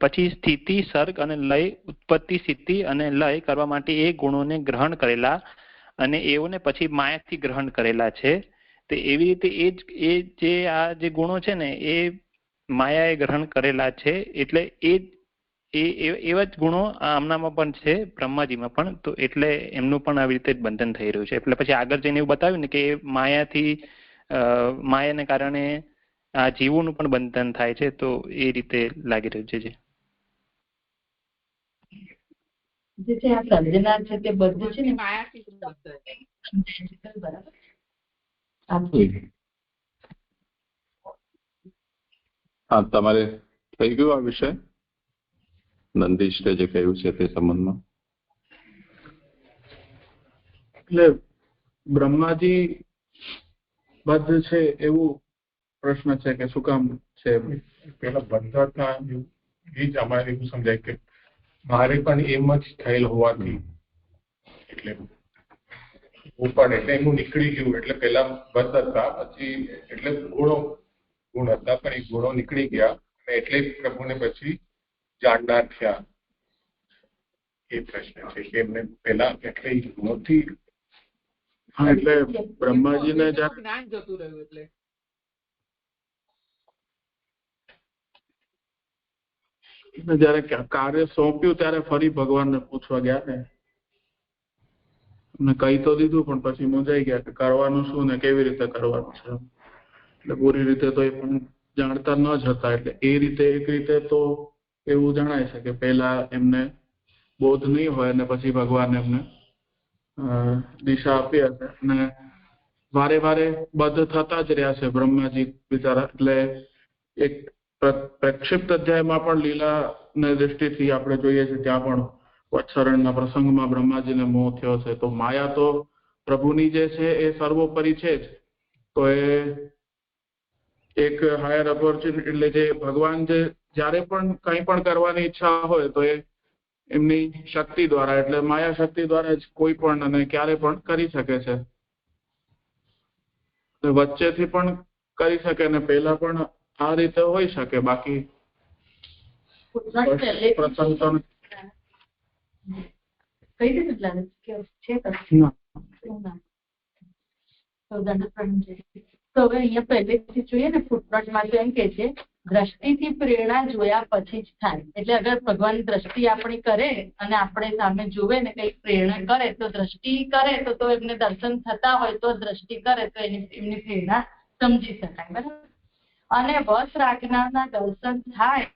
પછી સ્થિતિ, સર્ગ અને લય, ઉત્પત્તિ, સ્થિતિ અને લય કરવા માટે એ ગુણોને ગ્રહણ કરેલા અને એઓને પછી માયાથી ગ્રહણ કરેલા છે. તો એવી રીતે એ જે આ જે ગુણો છે ને એ માયાએ ગ્રહણ કરેલા છે. એટલે એવા જ ગુણો આમનામાં પણ છે, બ્રહ્માજીમાં પણ. તો એટલે એમનું પણ આવી રીતે જ બંધન થઈ રહ્યું છે. એટલે પછી આગળ જઈને એવું બતાવ્યું ને કે માયાને કારણે આ જીવોનું પણ બંધન થાય છે. તો એ રીતે લાગી રહ્યું છે. જે આ સર્જનાર છે તે બધું છે ને માયાથી બરાબર. હા, તમારે થઈ ગયું આ વિષય? નંદીશે જે કહ્યું છે તે સંબંધમાં એટલે બ્રહ્માજી બદ્ધ છે એવું પ્રશ્ન છે કે શું કામ છે? પેલા બંધનના એ જ અમારે એવું સમજાય કે મારે પણ એમ જ થયેલ હોવાથી એટલે હું પણ એટલે એનું નીકળી ગયું. એટલે પેલા બંધ હતા, પછી એટલે ગુણ હતા પણ એ ગુણો નીકળી ગયા અને એટલે પ્રભુને પછી જાણનાર થયા. એ પ્રશ્ન છે કે એમને પેલા એટલે ગુણોથી એટલે બ્રહ્માજીને જ્ઞાન જતું રહ્યું એટલે જયારે કાર્ય સોંપ્યું ત્યારે ફરી ભગવાનને પૂછવા ગયા ને એમને કહી તો દીધું પણ પછી મૂંઝાઈ ગયા કે કરવાનું શું ને કેવી રીતે કરવાનું છે. એટલે પૂરી રીતે તો એ પણ જાણતા ન જ હતા. એટલે એ રીતે એક રીતે તો એવું જણાય છે કે પહેલા એમને બોધ નહીં હોય અને પછી ભગવાન એમને દિશા આપી હશે અને વારે વારે બદ્ધ થતા જ રહ્યા છે બ્રહ્માજી બિચારા. એટલે એક પ્રક્ષિપ્ત અધ્યાયમાં પણ લીલા ની દ્રષ્ટિથી આપણે જોઈએ છીએ ત્યાં પણ વત્સરણના પ્રસંગમાં બ્રહ્માજીને મોહ થયો છે. તો માયા તો પ્રભુની જે છે એ સર્વોપરી છે જ. તો એ એક હાયર ઓપોર્ચ્યુનિટી એટલે જે ભગવાન જે જ્યારે પણ કંઈ પણ કરવાની ઈચ્છા હોય તો એ એમની શક્તિ દ્વારા એટલે માયા શક્તિ દ્વારા જ કોઈ પણ અને ક્યારે પણ કરી શકે છે. વચ્ચેથી પણ કરી શકે અને પહેલા પણ આ રીતે હોઈ શકે. બાકી પ્રસંગ તો તો હવે અહીંયા પહેલેથી જોઈએ ને ફૂટનોટમાં તો એમ કે છે દ્રષ્ટિથી પ્રેરણા જોયા પછી જ થાય. એટલે અગર ભગવાન દ્રષ્ટિ આપણી કરે અને આપણે સામે જુએ ને કઈ પ્રેરણા કરે તો દ્રષ્ટિ કરે તો એમને દર્શન થતા હોય તો દ્રષ્ટિ કરે તો એમની પ્રેરણા સમજી શકાય. બરાબર. અને વશ રાખનારના દર્શન થાય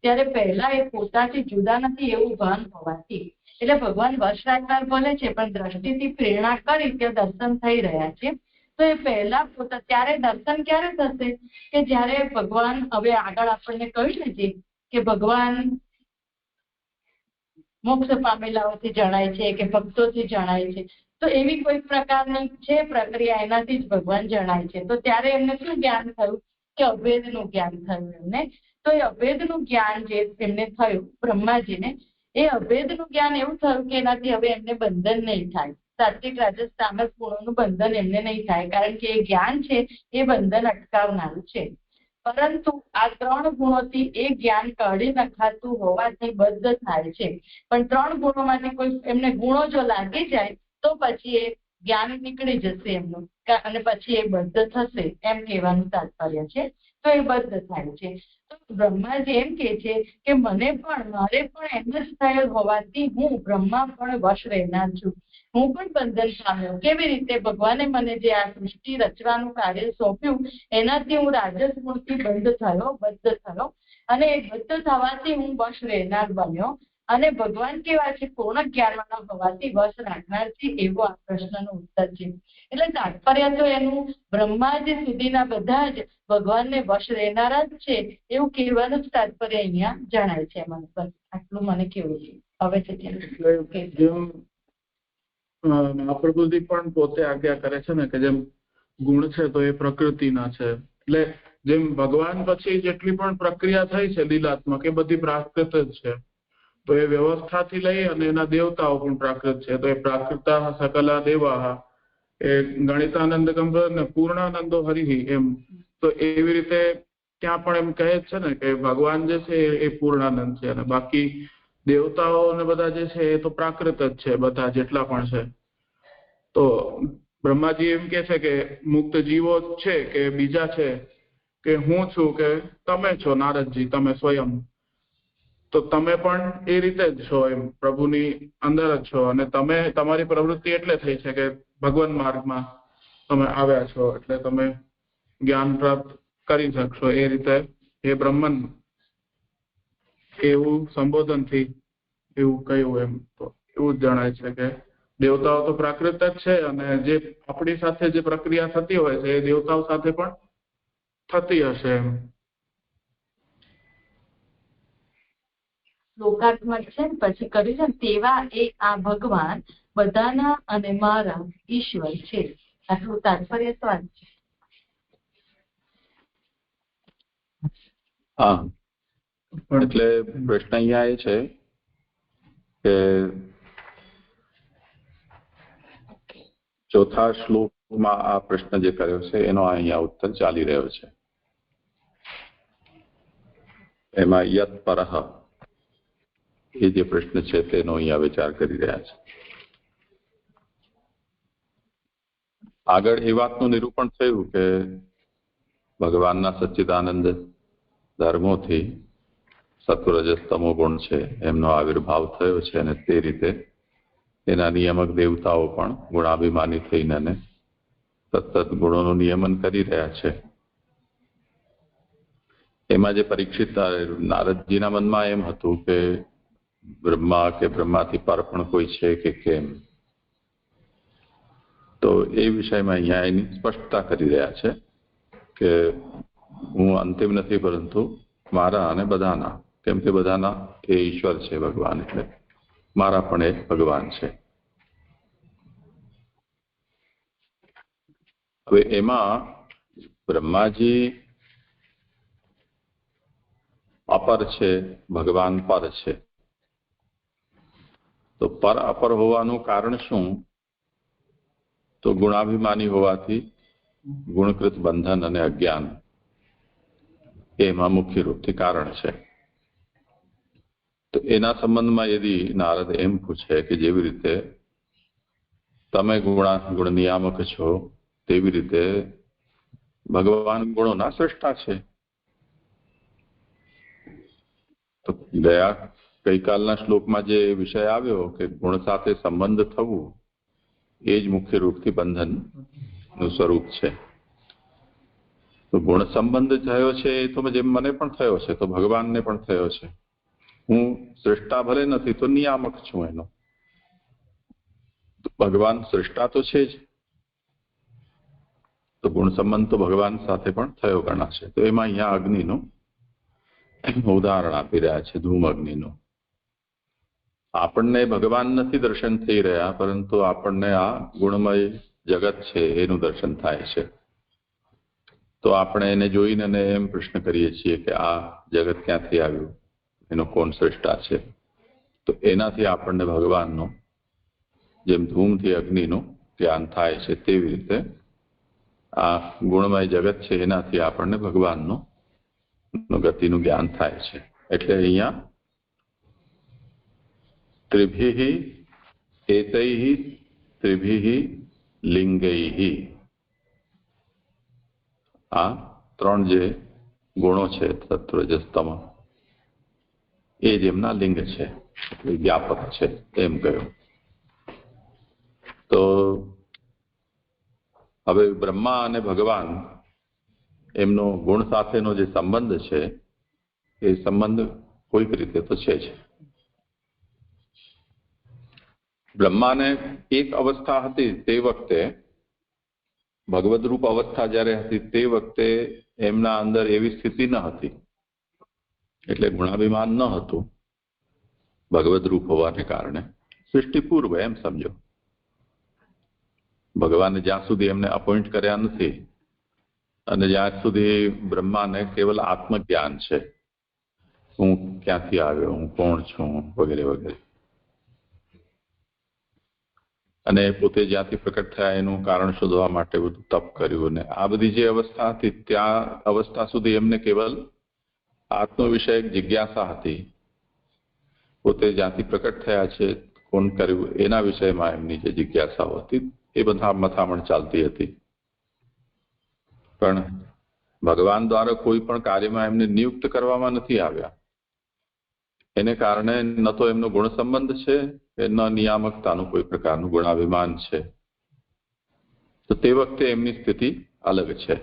ત્યારે પહેલા એ પોતાથી જુદા નથી એવું ભાન હોવાથી એટલે ભગવાન વશ રાખનાર બોલે છે પણ દ્રષ્ટિથી પ્રેરણા કરી ત્યાં દર્શન થઈ રહ્યા છે. તો એ પહેલા પોતા ત્યારે દર્શન ક્યારે થશે કે જ્યારે ભગવાન હવે આગળ આપણને કહ્યું ને જે કે ભગવાન મોક્ષ પામેલાઓથી જણાય છે કે ભક્તોથી જણાય છે. તો એવી કોઈ પ્રકારની છે પ્રક્રિયા એનાથી જ ભગવાન જણાય છે. તો ત્યારે એમને શું જ્ઞાન થયું કે અભેદનું જ્ઞાન થયું એમને. તો એ અભેદનું જ્ઞાન જે એમને થયું બ્રહ્માજીને એ અભેદનું જ્ઞાન એવું થયું કે એનાથી હવે એમને બંધન નહીં થાય. સાત્વિક રાજસ તામસ ગુણોનું બંધન એમને નહીં થાય, કારણ કે એ જ્ઞાન છે એ બંધન અટકાવનારું છે. પરંતુ આ 3 ગુણોથી એ જ્ઞાન કાઢી નખાતું હોવાથી બદ્ધ થાય છે. પણ 3 ગુણોમાંથી કોઈ એમને ગુણો જો લાગી જાય તો પછી એ જ્ઞાન નીકળી જશે એમનું, અને પછી એ બદ્ધ થશે એમ કહેવાનું તાત્પર્ય છે. તો એ બદ્ધ થાય છે. તો બ્રહ્માજી એમ કે છે કે મારે પણ એમ જ થયેલ હોવાથી હું બ્રહ્મા પણ વશ રહેનાર છું. હું પણ બંધન પામ્યો. કેવી રીતે? ભગવાને મને જે આ સૃષ્ટિ રચવાનું કાર્ય સોંપ્યું એનાથી હું રાજસ ગુણથી બદ્ધ થયો, અને એ બદ્ધ થવાથી હું વશ રહેનાર બન્યો. અને ભગવાન કેવા છે? પૂર્ણ જ્ઞાનવાળા હોવાથી વશ રાખનાર છે. એવો આ પ્રશ્નનો ઉત્તર છે. એટલે તાત્પર્ય તો એનું બ્રહ્માજી સુધીના બધા જ ભગવાનને વશ રહેનારા જ છે એવું કહેવાનું જ તાત્પર્ય અહીંયા જણાય છે. મને બસ આટલું મને કેવું છે. હવે છે જેમ મહાપ્રભુજી પણ પોતે આજ્ઞા કરે છે ને કે જેમ ગુણ છે તો એ પ્રકૃતિના છે. એટલે જેમ ભગવાન પછી જેટલી પણ પ્રક્રિયા થઈ છે લીલાત્મક એ બધી પ્રાકૃત જ છે. તો એ વ્યવસ્થાથી લઈ અને એના દેવતાઓ પણ પ્રાકૃત છે. તો એ પ્રાકૃતા સકલા દેવા એ ગણિતાનંદ ગંભીર ને પૂર્ણાનંદો હરિ એમ. તો એવી રીતે ત્યાં પણ એમ કહે છે ને કે ભગવાન જે છે એ પૂર્ણાનંદ છે, અને બાકી દેવતાઓ ને બધા જે છે એ તો પ્રાકૃત જ છે, બધા જેટલા પણ છે. તો બ્રહ્માજી એમ કે છે કે મુક્ત જીવો છે કે બીજા છે કે હું છું કે તમે છો નારદજી, તમે સ્વયં. તો તમે પણ એ રીતે જ છો, એમ પ્રભુની અંદર જ છો, અને તમે તમારી પ્રવૃત્તિ એટલે થઈ છે કે ભગવાન માર્ગમાં તમે આવ્યા છો એટલે તમે જ્ઞાન પ્રાપ્ત કરી શકશો. એ રીતે એ બ્રહ્મન એવું સંબોધનથી એવું કહ્યું. એમ તો એવું જ જણાય છે કે દેવતાઓ તો પ્રાકૃત જ છે, અને જે આપણી સાથે જે પ્રક્રિયા થતી હોય છે એ દેવતાઓ સાથે પણ થતી હશે. એમ લોકાત્મક છે ને પછી કર્યું છે ને તેવા એ આ ભગવાન બધાના અને મારા ઈશ્વર છે. આટલું તાત્પર્ય સ્વાદ છે. હા, એટલે પ્રશ્ન અહીંયા એ છે કે ચોથા શ્લોકમાં આ પ્રશ્ન જે કર્યો છે એનો અહીંયા ઉત્તર ચાલી રહ્યો છે. એમાં યત પરહ એ જે પ્રશ્ન છે તેનો અહીંયા વિચાર કરી રહ્યા છે. આગળ એ વાતનું નિરૂપણ થયું કે ભગવાનના સચ્ચિદાનંદ ધર્મોથી સત્વરજસ તમો ગુણ છે એમનો આવિર્ભાવ થયો છે, અને તે રીતે એના નિયામક દેવતાઓ પણ ગુણાભિમાની થઈને સતત ગુણોનું નિયમન કરી રહ્યા છે. એમાં જે પરીક્ષિત નારદજીના મનમાં એમ હતું કે બ્રહ્મા કે બ્રહ્માથી પર પણ કોઈ છે કે કેમ, તો એ વિષયમાં અહીંયા એની સ્પષ્ટતા કરી રહ્યા છે કે હું અંતિમ નથી, પરંતુ મારા અને બધાના, કેમ કે બધાના એ ઈશ્વર છે ભગવાન, એટલે મારા પણ એ ભગવાન છે. હવે એમાં બ્રહ્માજી અપર છે, ભગવાન પર છે. તો પર અપર હોવાનું કારણ શું? તો ગુણાભિમાની હોવાથી ગુણકૃત બંધન અને અજ્ઞાન એમાં મુખ્ય રૂપથી કારણ છે. તો એના સંબંધમાં યદી નારદ એમ પૂછે કે જેવી રીતે તમે ગુણ નિયામક છો તેવી રીતે ભગવાન ગુણોના સૃષ્ટા છે. તો ગઈકાલના શ્લોકમાં જે વિષય આવ્યો કે ગુણ સાથે સંબંધ થવું એ જ મુખ્ય રૂપથી બંધનનું સ્વરૂપ છે. તો ગુણ સંબંધ થયો છે એ તો જેમ મને પણ થયો છે તો ભગવાનને પણ થયો છે. હું સૃષ્ટા ભલે નથી તો નિયામક છું એનો. ભગવાન સૃષ્ટા તો છે જ, તો ગુણ સંબંધ તો ભગવાન સાથે પણ થયો ગણાશે. તો એમાં અહીંયા અગ્નિનું ઉદાહરણ આપી રહ્યા છે, ધૂમ અગ્નિનું. આપણને ભગવાન નથી દર્શન થઈ રહ્યા, પરંતુ આપણને આ ગુણમય જગત છે એનું દર્શન થાય છે. તો આપણે એને જોઈને એમ પ્રશ્ન કરીએ છીએ કે આ જગત ક્યાંથી આવ્યું, એનો કોણ સૃષ્ટા છે? તો એનાથી આપણને ભગવાનનો જેમ ધૂમથી અગ્નિનું જ્ઞાન થાય છે તેવી રીતે આ ગુણમય જગત છે એનાથી આપણને ભગવાનનું ગતિનું જ્ઞાન થાય છે. એટલે અહીંયા ત્રિભિ એતૈ ત્રિભિ લિંગૈ, આ ત્રણ જે ગુણો છે સત્વ રજસ તમ, એ જેમના લિંગ છે, વ્યાપક છે એમ કહ્યું. તો હવે બ્રહ્મા અને ભગવાન એમનો ગુણ સાથેનો જે સંબંધ છે એ સંબંધ કોઈક રીતે તો છે જ. બ્રહ્માને એક અવસ્થા હતી તે વખતે, ભગવદ રૂપ અવસ્થા જ્યારે હતી તે વખતે એમના અંદર એવી સ્થિતિ ન હતી, એટલે ગુણાભિમાન ન હતું ભગવદ રૂપ હોવાને કારણે. સૃષ્ટિ પૂર્વ એમ સમજો. ભગવાને જ્યાં સુધી એમને અપોઇન્ટ કર્યા નથી અને જ્યાં સુધી બ્રહ્માને કેવલ આત્મજ્ઞાન છે, હું ક્યાંથી આવ્યો, હું કોણ છું, વગેરે વગેરે, અને પોતે જ્યાંથી પ્રકટ થયા એનું કારણ શોધવા માટે બધું તપ કર્યું. અને આ બધી જે અવસ્થા હતી ત્યાં અવસ્થા સુધી એમને કેવલ આત્મવિષયક જિજ્ઞાસા હતી. પોતે જ્યાંથી પ્રકટ થયા છે, કોણ કર્યું એના વિષયમાં એમની જે જિજ્ઞાસાઓ હતી એ બધા મથામણ ચાલતી હતી. પણ ભગવાન દ્વારા કોઈ પણ કાર્યમાં એમને નિયુક્ત કરવામાં નથી આવ્યા. એને કારણે ન તો એમનો ગુણ સંબંધ છે કે ન નિયામકતાનું કોઈ પ્રકારનું ગુણાભિમાન છે. તો તે વખતે એમની સ્થિતિ અલગ છે.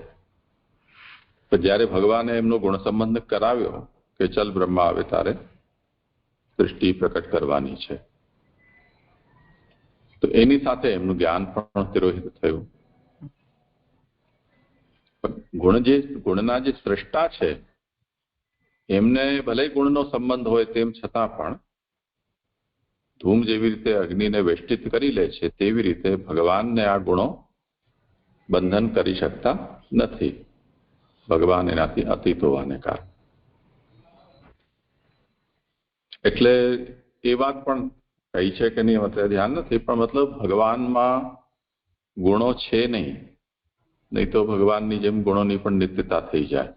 તો જ્યારે ભગવાને એમનો ગુણ સંબંધ કરાવ્યો કે ચલ બ્રહ્મા આવે તારે સૃષ્ટિ પ્રકટ કરવાની છે, તો એની સાથે એમનું જ્ઞાન પણ તિરોહિત થયું. ગુણના જે સ્રષ્ટા છે એમને ભલે ગુણનો સંબંધ હોય તેમ છતાં પણ ધૂમ જેવી રીતે અગ્નિને વેષ્ટિત કરી લે છે તેવી રીતે ભગવાનને આ ગુણો બંધન કરી શકતા નથી, ભગવાન એનાથી અતીત હોવાને કારણે. એટલે એ વાત પણ કહી છે કે નહીં અત્યારે ધ્યાન નથી, પણ મતલબ ભગવાનમાં ગુણો છે નહીં તો ભગવાનની જેમ ગુણોની પણ નિત્યતા થઈ જાય.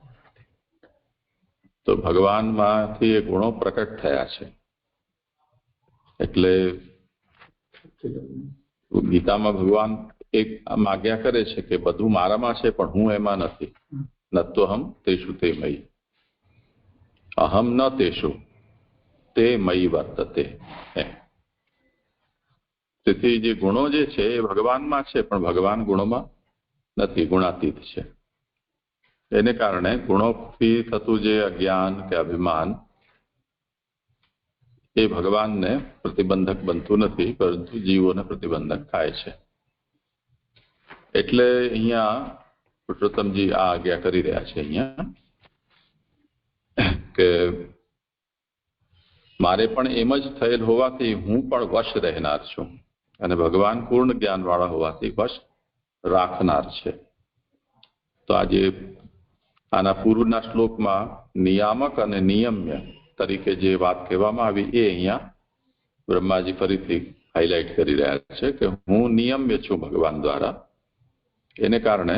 તો ભગવાનમાંથી એ ગુણો પ્રકટ થયા છે. એટલે ગીતામાં ભગવાન એક આજ્ઞા કરે છે કે બધું મારામાં છે પણ હું એમાં નથી. નત્વહમ તેષુ તે મયી, અહમ ન તેષુ તે મયી વર્તતે. તેથી જે ગુણો જે છે એ ભગવાનમાં છે પણ ભગવાન ગુણોમાં નથી, ગુણાતીત છે. એને કારણે ગુણોથી થતું જે અજ્ઞાન કે અભિમાન એ ભગવાનને પ્રતિબંધક બનતું નથી, પરંતુ જીવોને પ્રતિબંધક થાય છે. એટલે અહીંયા પુરુષોત્તમજી આ આજ્ઞા કરી રહ્યા છે અહીંયા કે મારે પણ એમ જ થયેલ હોવાથી હું પણ વશ રહેનાર છું, અને ભગવાન પૂર્ણ જ્ઞાનવાળા હોવાથી વશ રાખનાર છે. તો આજે આના પૂર્વના શ્લોકમાં નિયામક અને નિયમ્ય તરીકે જે વાત કહેવામાં આવી એ અહીંયા બ્રહ્માજી ફરીથી હાઇલાઇટ કરી રહ્યા છે કે હું નિયમ્ય છું ભગવાન દ્વારા. એને કારણે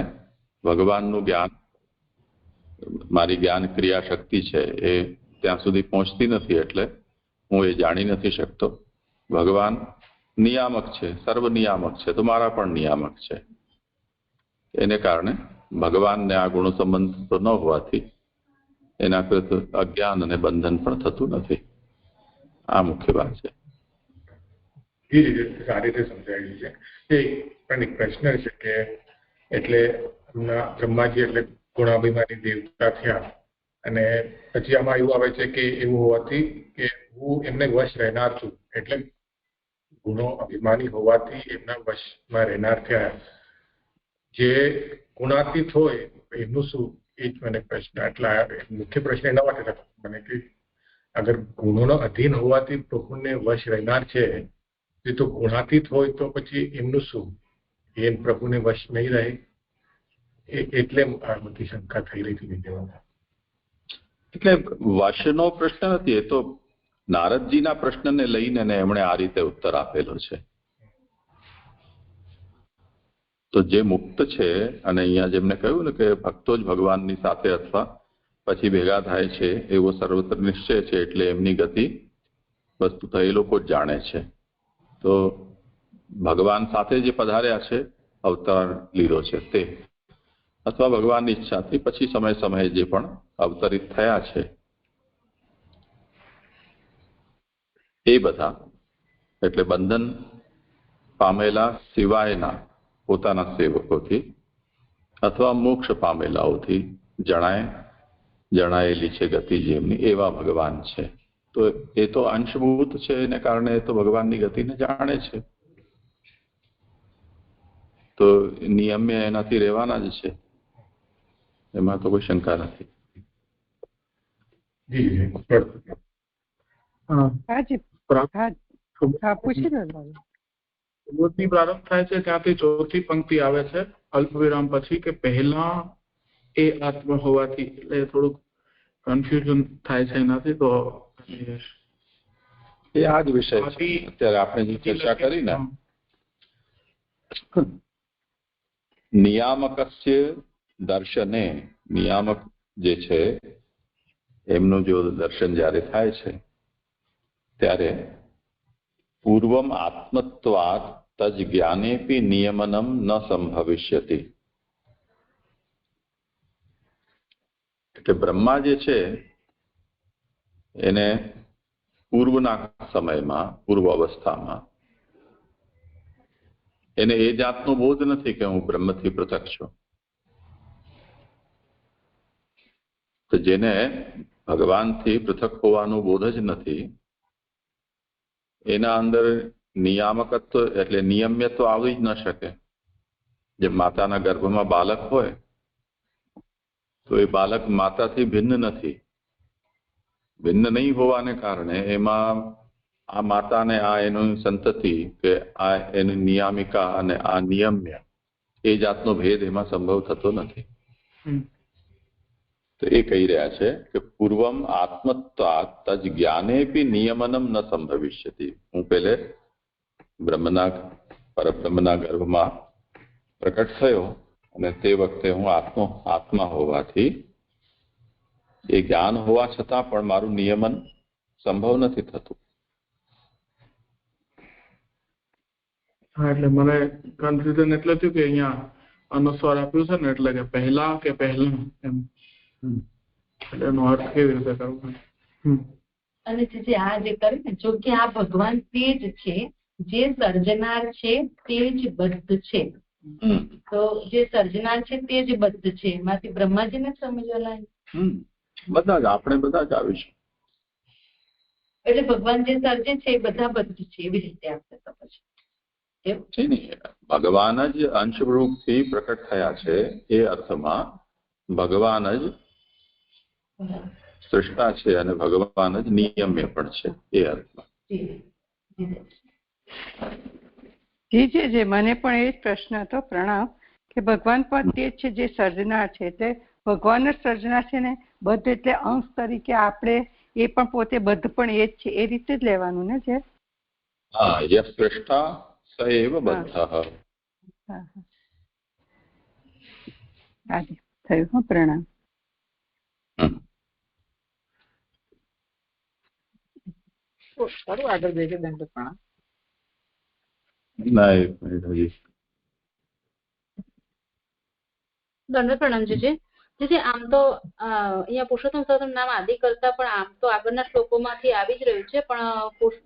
ભગવાનનું જ્ઞાન, મારી જ્ઞાન ક્રિયા શક્તિ છે એ ત્યાં સુધી પહોંચતી નથી, એટલે હું એ જાણી નથી શકતો. ભગવાન નિયામક છે, સર્વ નિયામક છે, તો મારા પણ નિયામક છે. એને કારણે ભગવાનને આ ગુણો સંબંધ તો ન હોવાથી એના કૃત અજ્ઞાન અને બંધન પણ થતું નથી. આ મુખ્ય વાત છે. એ રીતે સારી રીતે સમજાયેલું છે. એ પણ એક પ્રશ્ન છે કે એટલે બ્રહ્માજી એટલે ગુણાભિમાની દેવતા થયા, અને પછી આમાં એવું આવે છે કે એવું હોવાથી કે હું એમને વશ રહેનાર છું, એટલે ગુણો અભિમાની હોવાથી એમના વશમાં રહેનાર થયા. જે ગુણાતીત હોય એમનું શું, એ જ મને પ્રશ્ન, એટલા મુખ્ય પ્રશ્ન એના માટે મને કે અગર ગુણોનો અધીન હોવાથી પ્રભુને વશ રહેનાર છે, એ તો ગુણાતીત હોય તો પછી એમનું શું, એ પ્રભુને વશ નહીં રહે? એટલે આ બધી શંકા થઈ રહી હતી વિદ્યામાં. એટલે વશનો પ્રશ્ન નથી, એ તો નારદજીના પ્રશ્નને લઈને એમણે આ રીતે ઉત્તર આપેલો છે તો જે મુક્ત છે, અને અહીંયા જેમને કહ્યું ને કે ભક્તો જ ભગવાનની સાથે અથવા પછી ભેગા થાય છે એવો સર્વત્ર નિશ્ચય છે, એટલે એમની ગતિ વસ્તુ તો એ લોકો જ જાણે છે. તો ભગવાન સાથે જે પધાર્યા છે, અવતાર લીધો છે તે, અથવા ભગવાનની ઈચ્છાથી પછી સમય સમયે જે પણ અવતરિત થયા છે એ બધા, એટલે બંધન પામેલા સિવાયના પોતાના સેવકોથી અથવા મોક્ષ પામેલાઓથી જણાયેલી છે ગતિ જેમની, એવા ભગવાન છે. તો એ તો અંશભૂત છે, એને કારણે એ તો ભગવાનની ગતિને જાણે છે, તો નિયમ્ય એનાથી રહેવાના જ છે, એમાં તો કોઈ શંકા નથી. પ્રબોધની પ્રારંભ થાય છે ત્યાંથી ચોથી પંક્તિ આવે છે અલ્પ વિરામ પછી, કે પહેલા એ આત્મા હોવાથી, એટલે થોડુંક કન્ફ્યુઝન થાય છે એનાથી. તો એ આ જ વિષય છે અત્યારે આપણે જે ચર્ચા કરી ને, નિયામકસ્ય દર્શને, નિયામક જે છે એમનું જો દર્શન જ્યારે થાય છે ત્યારે પૂર્વમ આત્મત્વાત તજ જ્ઞાનેપી નિયમનમ ન સંભવિષ્યતિ. એટલે બ્રહ્મા જે છે એને પૂર્વના સમયમાં, પૂર્વ અવસ્થામાં એને એ જાતનો બોધ નથી કે હું બ્રહ્મથી પૃથક છું. તો જેને ભગવાનથી પૃથક હોવાનો બોધ જ નથી, એના અંદર નિયામકત્વ એટલે નિયમ્યત્વ આવી જ ન શકે. જેમ માતાના ગર્ભમાં બાળક હોય તો એ બાળક માતાથી ભિન્ન નથી. ભિન્ન નહીં હોવાને કારણે એમાં આ માતાને આ એનું સંતતિ કે આ એની નિયામિકા અને આ નિયમ્ય એ જાતનો ભેદ એમાં સંભવ થતો નથી. તો એ કહી રહ્યા છે કે પૂર્વમ આત્મત્વાત તજ જ્ઞાનેપી નિયમનમ ન સંભવિષ્યતિ. હું પહેલે પરબ્રહ્મના ગર્ભમાં પ્રકટ થયો અને તે વખતે હું આત્મા હોવાથી એ જ્ઞાન હોવા છતાં પણ મારું નિયમન સંભવ નથી થતું. હા, એટલે મને કન્ફ્યુઝન એટલે થયું કે અહીંયા અનુસ્વાર આપ્યું છે ને, એટલે કે પહેલા કે પહેલા એમ, એટલે એનો અર્થ કેવી રીતે કરવો. અને જે આ જે કરે ને, જો કે આ ભગવાન તે જ છે, જે સર્જનાર છે તે જ બદ્ધ છે. તો જે સર્જનાર છે તે જ બદ્ધ છે, એમાંથી બ્રહ્માજીને સમજવાના બધા જ, આપણે બધા જ આવીશું. એટલે ભગવાન જે સર્જે છે એ બધા બદ્ધ છે, એવી રીતે આપણે સમજ. ભગવાન જ અંશરૂપથી પ્રકટ થયા છે એ અર્થમાં ભગવાન જ સૃષ્ટા છે અને ભગવાન જ નિયમ્ય પણ છે એ અર્થમાં. જી મને પણ એ જ પ્રશ્ન હતો પ્રણામ, કે ભગવાન પણ તે છે જે સર્જનાર છે, એટલે ભગવાન જ સર્જનાર છે ને, બદ્ધ એટલે અંશ તરીકે આપણે એ પણ પોતે બદ્ધ પણ એ જ છે, એ રીતે જ લેવાનું ને છે. હા, યહ સૃષ્ટા સ એવ બદ્ધઃ. થયું. પ્રણામ. સારું, આગળ જઈએ. દંડ પ્રણામ. ના, એક મિનિટ હજી. દંડ પ્રણામ જીજી. આમ તો અહીંયા પુરુષોત્તમ સહસ્ત્રનું નામ આદિ કરતા પણ આમ તો આગળના શ્લોકોમાંથી આવી જ રહ્યું છે, પણ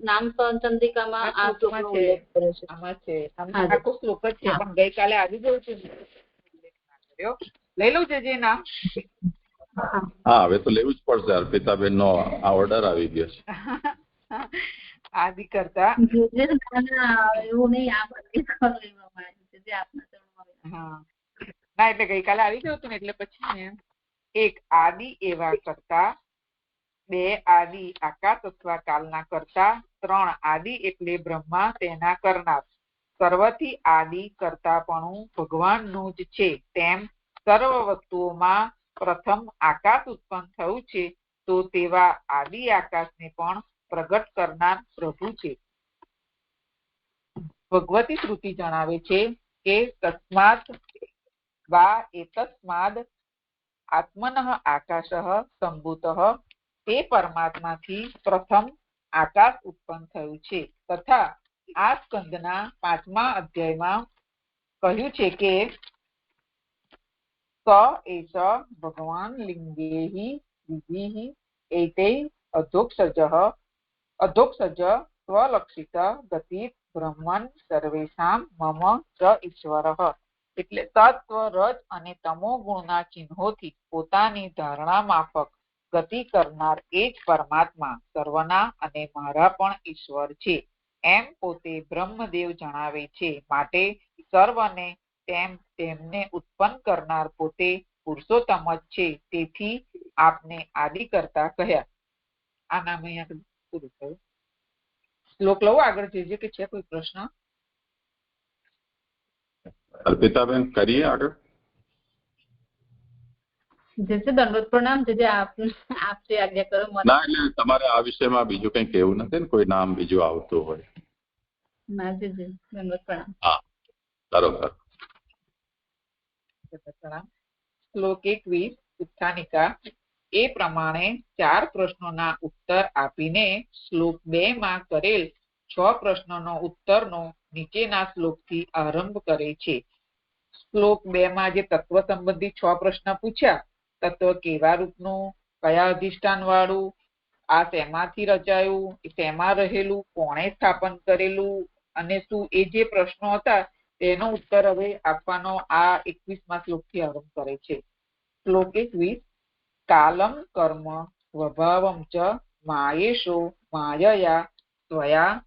નામ ચંદ્રિકામાં આ શ્લોકનો ઉલ્લેખ કર્યો છે. આમાં છે, આખો શ્લોક જ છે, પણ ગઈકાલે આવી ગયું છે. લઈ લઉં છે નામ. હા, હવે તો લેવું જ પડશે. અર્પિતાબેન નો આ ઓર્ડર આવી ગયો છે. આદિ કરતા એવું નહીં, ના, એટલે ગઈકાલે આવી ગયું હતું ને, એટલે પછી એક આદિ એવા કરતા, બે આદિ આકાશ અથવા કાલના કરતા, ત્રણ આદિ એટલે બ્રહ્મા તેના કરનાર, સર્વથી આદિ કરતાપણું ભગવાનનું જ છે, તેમ સર્વ વસ્તુઓમાં પ્રથમ આકાશ ઉત્પન્ન થયું છે, તો તેવા આદિ આકાશને પણ પ્રગટ કરનાર પ્રભુ છે. ભગવતી શ્રુતિ જણાવે છે કે તસ્માત વા એતસ્માદ આત્મનઃ આકાશઃ સંભૂતઃ, તે પરમાત્માથી પ્રથમ આકાશ ઉત્પન્ન થયું છે. તથા આ સ્કંદના 5મા અધ્યાયમાં કહ્યું છે કે સ એષ ભગવાન લિંગેહિ વિધિઃ એતૈ અધોક્ષજ સ્વલક્ષિત ગતિત બ્રહ્મન સર્વેષાં મમ ચ ઈશ્વરઃ. એટલે તત્વ, રજ અને તમો ગુણના ચિહ્નોથી પોતાની ધારણા માફક ગતિ કરનાર એ જ પરમાત્મા સર્વના અને મારા પણ ઈશ્વર છે એમ પોતે બ્રહ્મદેવ જણાવે છે. માટે સર્વને તેમને ઉત્પન્ન કરનાર પોતે પુરુષોત્તમ જ છે. તેથી આપને આદિ કરતા કહ્યા. આ નામ અહીંયા પૂરું થયું. શ્લોક લઉં આગળ જઈએ કે છે કોઈ પ્રશ્ન? અર્પિતાબેન કરીએ આગળ. જશે દંડવત પ્રણામ. જજે આપ જે આજ્ઞા કરો. ના, એટલે તમારે આ વિષયમાં બીજું કંઈ કહેવું નથી ને? કોઈ નામ બીજું આવતું હોય? ના જજે દંડવત પ્રણામ. હા, બરોબર. શ્લોક 21 ઉત્થાનિકા. એ પ્રમાણે 4 પ્રશ્નોના ઉત્તર આપીને શ્લોક 2 માં કરેલ 6 પ્રશ્નોનો ઉત્તરનો નીચેના શ્લોકથી આરંભ કરે છે. શ્લોક 2 માં જે તત્વ સંબંધી 6 પ્રશ્ન પૂછ્યા, તત્વ કેવા રૂપનું, કયા અધિષ્ઠાન વાળું, આ શેમાંથી રચાયું, શેમાં રહેલું, કોણે સ્થાપન કરેલું અને શું, એ જે પ્રશ્નો હતા તેનો ઉત્તર હવે આપવાનો આ 21મા શ્લોકથી આરંભ કરે છે. શ્લોક 21 કાલમ કર્મ સ્વભાવમ ચ માયેશો માયયા સ્વયા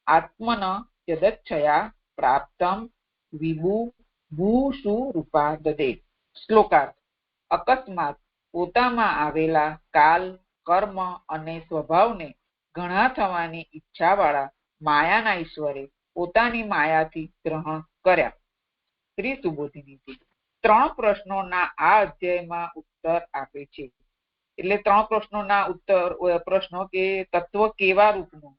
આત્મન યદચ્છયા પ્રાપ્તમ વિભુ ભૂષુ રૂપા દદે. શ્લોકાર્થ. અકસ્માત પોતામાં આવેલા કાલ, કર્મ અને સ્વભાવને ઘણા થવાની ઈચ્છાવાળા માયાના ઈશ્વરે પોતાની માયાથી ગ્રહણ કર્યા. શ્રી સુબોધિનીતિ 3 પ્રશ્નોના આ અધ્યાયમાં ઉત્તર આપે છે. એટલે 3 પ્રશ્નોના પ્રશ્નો કે તત્વ કેવા રૂપનું,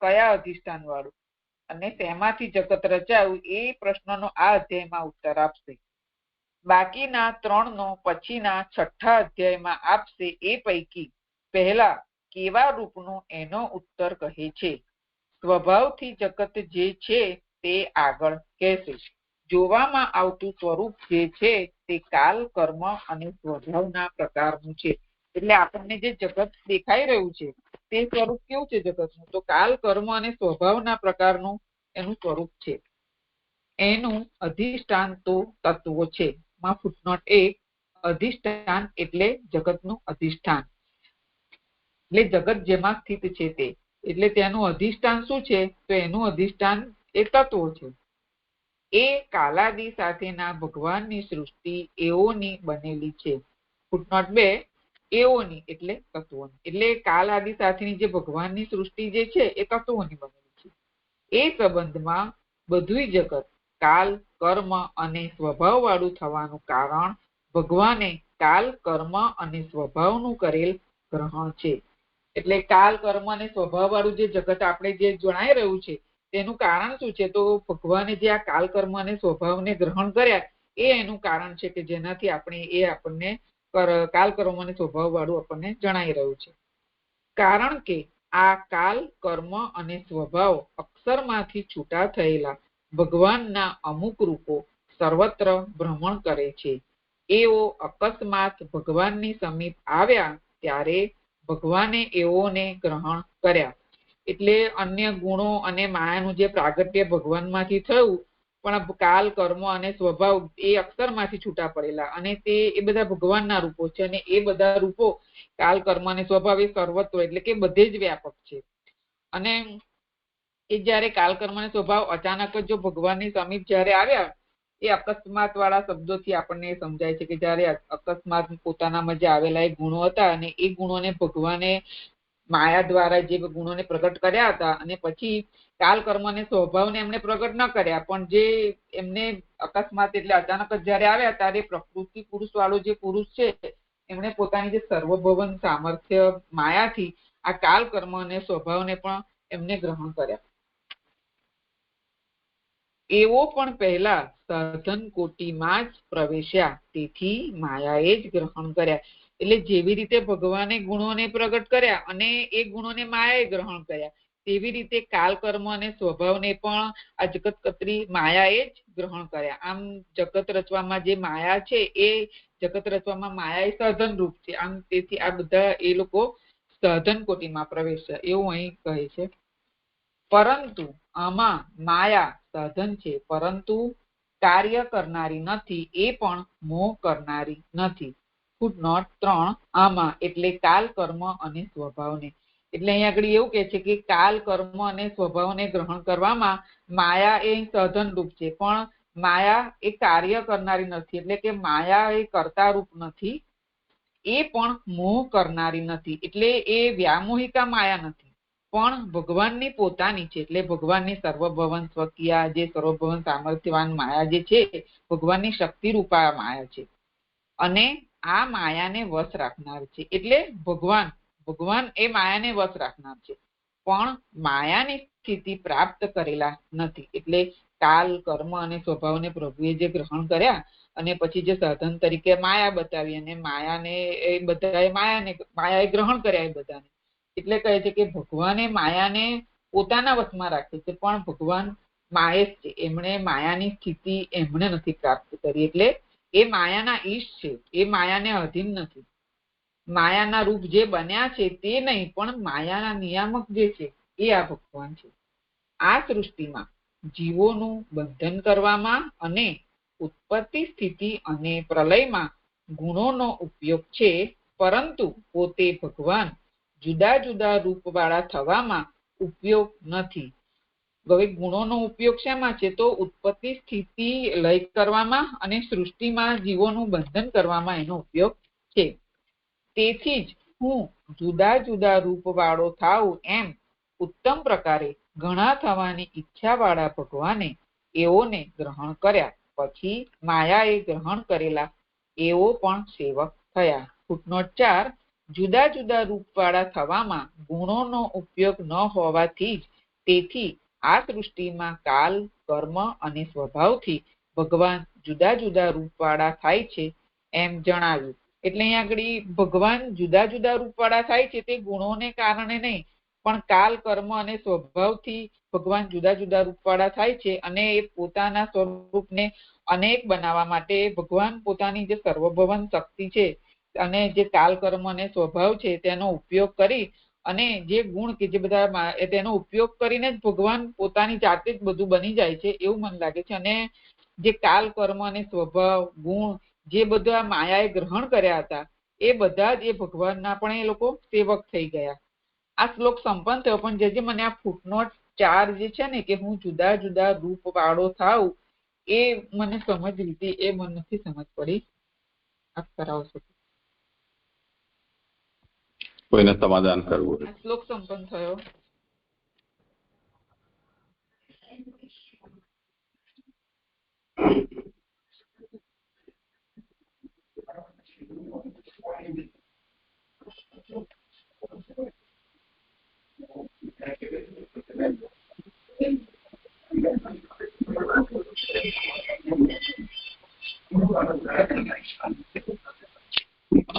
કયા અધિષ્ઠાન વાળું અને તેમાંથી જગત રચાયું, એ પ્રશ્નનો આ અધ્યાયમાં ઉત્તર આપશે. બાકીના 3નો પછીના 6થા અધ્યાયમાં આપશે. એ પૈકી પહેલા કેવા રૂપનું એનો ઉત્તર કહે છે. સ્વભાવથી જગત જે છે તે આગળ કહેશે. જોવામાં આવતું સ્વરૂપ જે છે તે કાલ, કર્મ અને સ્વભાવના પ્રકારનું છે. એટલે આપણને જે જગત દેખાઈ રહ્યું છે તે સ્વરૂપ કેવું છે જગતનું? તો કાલ, કર્મ અને સ્વભાવના પ્રકારનું એનું સ્વરૂપ છે. એનું અધિષ્ઠાન તો તત્વો છે. માં ફૂટનોટ 1 અધિષ્ઠાન એટલે જગતનું અધિષ્ઠાન, એટલે જગત જેમાં સ્થિત છે તે. એટલે તેનું અધિષ્ઠાન શું છે? તો એનું અધિષ્ઠાન એ તત્વો છે. એ કાલાદિ સાથેના ભગવાનની સૃષ્ટિ એઓની બનેલી છે. ફૂટનોટ 2 એઓની એટલે તત્વોની. એટલે કાલ આદિ સાથેની જે ભગવાનની સૃષ્ટિ જે છે એ તત્વોની બનેલી છે. એ સંબંધમાં બધું જગત કાલ, કર્મ અને સ્વભાવ વાળું થવાનું કારણ ભગવાને કાલ, કર્મ અને સ્વભાવનું કરેલ ગ્રહણ છે. એટલે કાલ, કર્મ અને સ્વભાવ વાળું જે જગત આપણે જે જણાઈ રહ્યું છે તેનું કારણ શું છે? તો ભગવાને જે આ કાલ, કર્મ અને સ્વભાવને ગ્રહણ કર્યા એ એનું કારણ છે કે જેનાથી આપણને કાલ, કર્મ અને સ્વભાવ વાળું આપણને જણાઈ રહ્યું છે. કારણ કે આ કાલ, કર્મ અને સ્વભાવ અક્ષરમાંથી છૂટા થયેલા ભગવાનના અમુક રૂપો સર્વત્ર ભ્રમણ કરે છે. એઓ અકસ્માત ભગવાનની સમીપ આવ્યા ત્યારે ભગવાને એઓને ગ્રહણ કર્યા. એટલે અન્ય ગુણો અને માયાનું જે પ્રાગટ્ય ભગવાનમાંથી થયું, પણ કાલ, કર્મ અને સ્વભાવ એ અક્ષરમાંથી છૂટા પડેલા અને એ બધા ભગવાનના રૂપો છે. અને એ બધા રૂપો કાલ, કર્મ અને સ્વભાવ એ સર્વત્ર એટલે કે બધે જ વ્યાપક છે. અને એ જયારે કાલ, કર્મ અને સ્વભાવ અચાનક જ જો ભગવાનની સમીપ જયારે આવ્યા, એ અકસ્માત વાળા શબ્દોથી આપણને સમજાય છે કે જયારે અકસ્માત પોતાનામાં જે આવેલા એ ગુણો હતા અને એ ગુણોને ભગવાને માયા દ્વારા જે ગુણોને પ્રગટ કર્યા હતા અને પછી કાલ, કર્મ અને સ્વભાવને એમને પ્રગટ ન કર્યા, પણ જે એમને અકસ્માત એટલે અચાનક જ જયારે આવ્યા ત્યારે પ્રકૃતિ પુરુષ વાળો જે પુરુષ છે એમણે પોતાની જે સર્વભવન સામર્થ્ય માયાથી આ કાલ, કર્મ અને સ્વભાવને પણ એમને ગ્રહણ કર્યા. એવો પણ પહેલા સાધન કોટીમાં જ પ્રવેશ્યા, તેથી માયાએ જ ગ્રહણ કર્યા. એટલે જેવી રીતે ભગવાને ગુણોને પ્રગટ કર્યા અને એ ગુણોને માયાએ ગ્રહણ કર્યા, તેવી રીતે કાલ કર્મ અને સ્વભાવને પણ આ જગત કતરી માયાએ જ ગ્રહણ કર્યા. આમ જગત રચવામાં જે માયા છે એ જગત રચવામાં માયા એ સાધન રૂપ છે. આમ તેથી આ બધા એ લોકો સાધન કોટીમાં પ્રવેશ્યા એવું અહીં કહે છે. પરંતુ આમાં માયા સાધન છે, પરંતુ કાર્ય કરનારી નથી, એ પણ મોહ કરનારી નથી. ફૂટનોટ 3 આમાં એટલે કાલ કર્મ અને સ્વભાવને. એટલે અહીંયા આગળ એવું કે છે કે કાલ કર્મ અને સ્વભાવને ગ્રહણ કરવામાં માયા એ સાધન રૂપ છે, પણ માયા એ કાર્ય કરનારી નથી. એટલે કે માયા એ કર્તા રૂપ નથી, એ પણ મોહ કરનારી નથી. એટલે એ વ્યામોહિકા માયા નથી, પણ ભગવાનની પોતાની છે. એટલે ભગવાનની સર્વભવન સ્વકીયા જે સર્વભવન સામર્થ્યવાન માયા જે છે, ભગવાનની શક્તિ રૂપા માયા છે અને આ માયાને વશ રાખનાર છે. એટલે ભગવાન એ માયાને વશ રાખનાર છે, પણ માયાની સ્થિતિ પ્રાપ્ત કરેલા નથી. એટલે કાલ કર્મ અને સ્વભાવને પ્રભુએ જે ગ્રહણ કર્યા અને પછી જે સાધન તરીકે માયા બતાવી અને માયાને એ બધાએ માયાએ ગ્રહણ કર્યા એ બધાને. એટલે કહે છે કે ભગવાને માયાને પોતાના વશમાં રાખી છે, પણ ભગવાન માયા જ છે. એમણે માયાની સ્થિતિ એમણે નથી પ્રાપ્ત કરી. એટલે એ માયાના ઈશ છે, એ માયાને અધીન નથી. માયાના રૂપ જે બન્યા છે તે નહીં, પણ માયાના નિયામક જે છે એ આ ભગવાન છે. આ સૃષ્ટિમાં જીવોનું બંધન કરવામાં અને ઉત્પત્તિ સ્થિતિ અને પ્રલયમાં ગુણોનો ઉપયોગ છે, પરંતુ પોતે ભગવાન જુદા જુદા રૂપવાળા થવામાં ઉપયોગ નથી. હવે ગુણોનો ઉપયોગ શેમાં છે? તો ઉત્પત્તિ સ્થિતિ લય કરવામાં અને સૃષ્ટિમાં જીવોનું બંધન કરવામાં એનો ઉપયોગ છે. તેથી જ હું જુદા જુદા રૂપવાળો થાઉં એમ ઉત્તમ પ્રકારે ઘણા થવાની ઈચ્છાવાળા ભગવાને એઓને ગ્રહણ કર્યા, પછી માયાએ ગ્રહણ કરેલા એઓ પણ સેવક થયા. ફૂટનોટ 4 જુદા જુદા રૂપવાળા થવામાં ગુણોનો ઉપયોગ ન હોવાથી જ તેથી આ સૃષ્ટિમાં કાલ કર્મ અને સ્વભાવથી ભગવાન જુદા જુદા રૂપવાળા થાય છે એમ જણાવ્યું. એટલે અહીંયા આગળ ભગવાન જુદા જુદા રૂપવાળા થાય છે તે ગુણોને કારણે નહીં, પણ કાલ કર્મ અને સ્વભાવથી ભગવાન જુદા જુદા રૂપવાળા થાય છે અને એ પોતાના સ્વરૂપને અનેક બનાવવા માટે ભગવાન પોતાની જે સર્વભવન શક્તિ છે અને જે કાલ કર્મ અને સ્વભાવ છે તેનો ઉપયોગ કરી અને જે ગુણ કે જે બધા તેનો ઉપયોગ કરીને જ ભગવાન પોતાની જાતે જ બધું બની જાય છે એવું મને લાગે છે. અને જે કાલ કર્મ અને સ્વભાવ ગુણ જે બધા માયાએ ગ્રહણ કર્યા હતા એ બધા જ એ ભગવાનના પણ એ લોકો સેવક થઈ ગયા. આ શ્લોક સંપન્ન થયો, પણ જે મને આ ફૂટનોટ 4 જે છે ને કે હું જુદા જુદા રૂપ વાળો થાઉં એ મને સમજ રીતે એ મને નથી સમજ પડી. આપ કરાવશો? કોઈને સમાધાન કરવું? આ શ્લોક સંપન્ન થયો.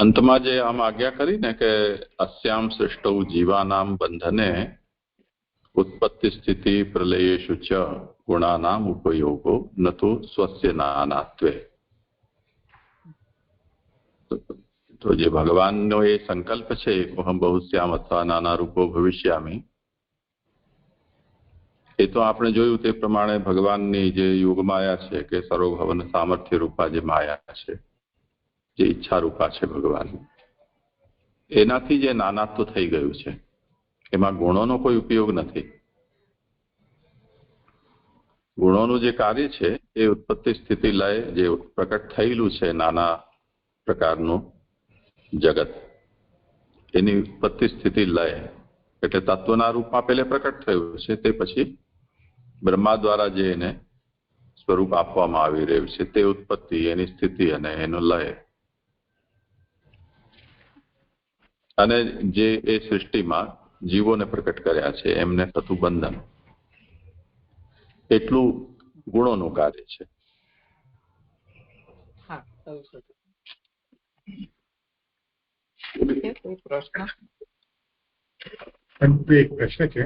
અંતમાં જે આમ આજ્ઞા કરી ને કે અસ્યામ સૃષ્ટૌ જીવાનામ બંધને ઉત્પત્તિ સ્થિતિ પ્રલયેષુ ચ ગુણાનામ ઉપયોગો ન તો સ્વસ્ય નાનાત્વે. તો જે ભગવાનનો એ સંકલ્પ છે અહમ બહુશ્યામ અથવા નાના રૂપો ભવિષ્યામી, એ તો આપણે જોયું તે પ્રમાણે ભગવાનની જે યોગ માયા છે કે સર્વભવન સામર્થ્ય રૂપા જે માયા છે, જે ઈચ્છા રૂપા છે ભગવાન, એનાથી જે નાનાત્વ થઈ ગયું છે, એમાં ગુણોનો કોઈ ઉપયોગ નથી. ગુણોનું જે કાર્ય છે એ ઉત્પત્તિ સ્થિતિ લય જે પ્રકટ થયેલું છે નાના પ્રકારનું જગત, એની ઉત્પત્તિ સ્થિતિ લય એટલે તત્વના રૂપમાં પહેલે પ્રકટ થયું છે, તે પછી બ્રહ્મા દ્વારા જે એને સ્વરૂપ આપવામાં આવી રહ્યું છે તે ઉત્પત્તિ, એની સ્થિતિ અને એનો લય, અને જે એ સૃષ્ટિમાં જીવોને પ્રકટ કર્યા છે એમને થતું બંધન, એટલું ગુણોનું કાર્ય છે. હા, કોઈ પ્રશ્ન? એક પ્રશ્ન છે,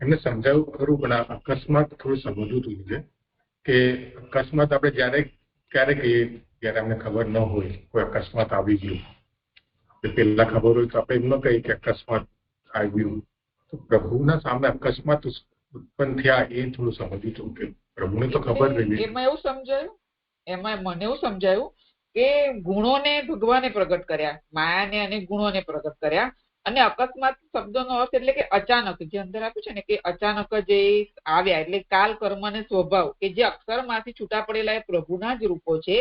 એમને સમજાવ્યું ખરું પણ આ અકસ્માત થોડું સમજવું જોઈએ કે અકસ્માત આપણે ક્યારે કહીએ જયારે અમને ખબર ન હોય કોઈ અકસ્માત આવી ગયું. પેલા ખબર હોય તો આપણે એમ ન કહીએ કે અકસ્માત આવ્યું. તો પ્રભુના સામે અકસ્માત ઉત્પન્ન થયા એ થોડું સમજવું હતું કે પ્રભુને તો ખબર રહી. એમાં મને એવું સમજાયું કે ગુણોને ભગવાને પ્રગટ કર્યા, માયાને અને ગુણોને પ્રગટ કર્યા. અને અકસ્માત શબ્દનો અર્થ એટલે કે અચાનક, જે અંદર આપ્યું છે ને કે અચાનક જે આવ્યા, એટલે કાલ કર્મ અને સ્વભાવ કે જે અક્ષરમાંથી છૂટા પડેલા એ પ્રભુના જ રૂપો છે,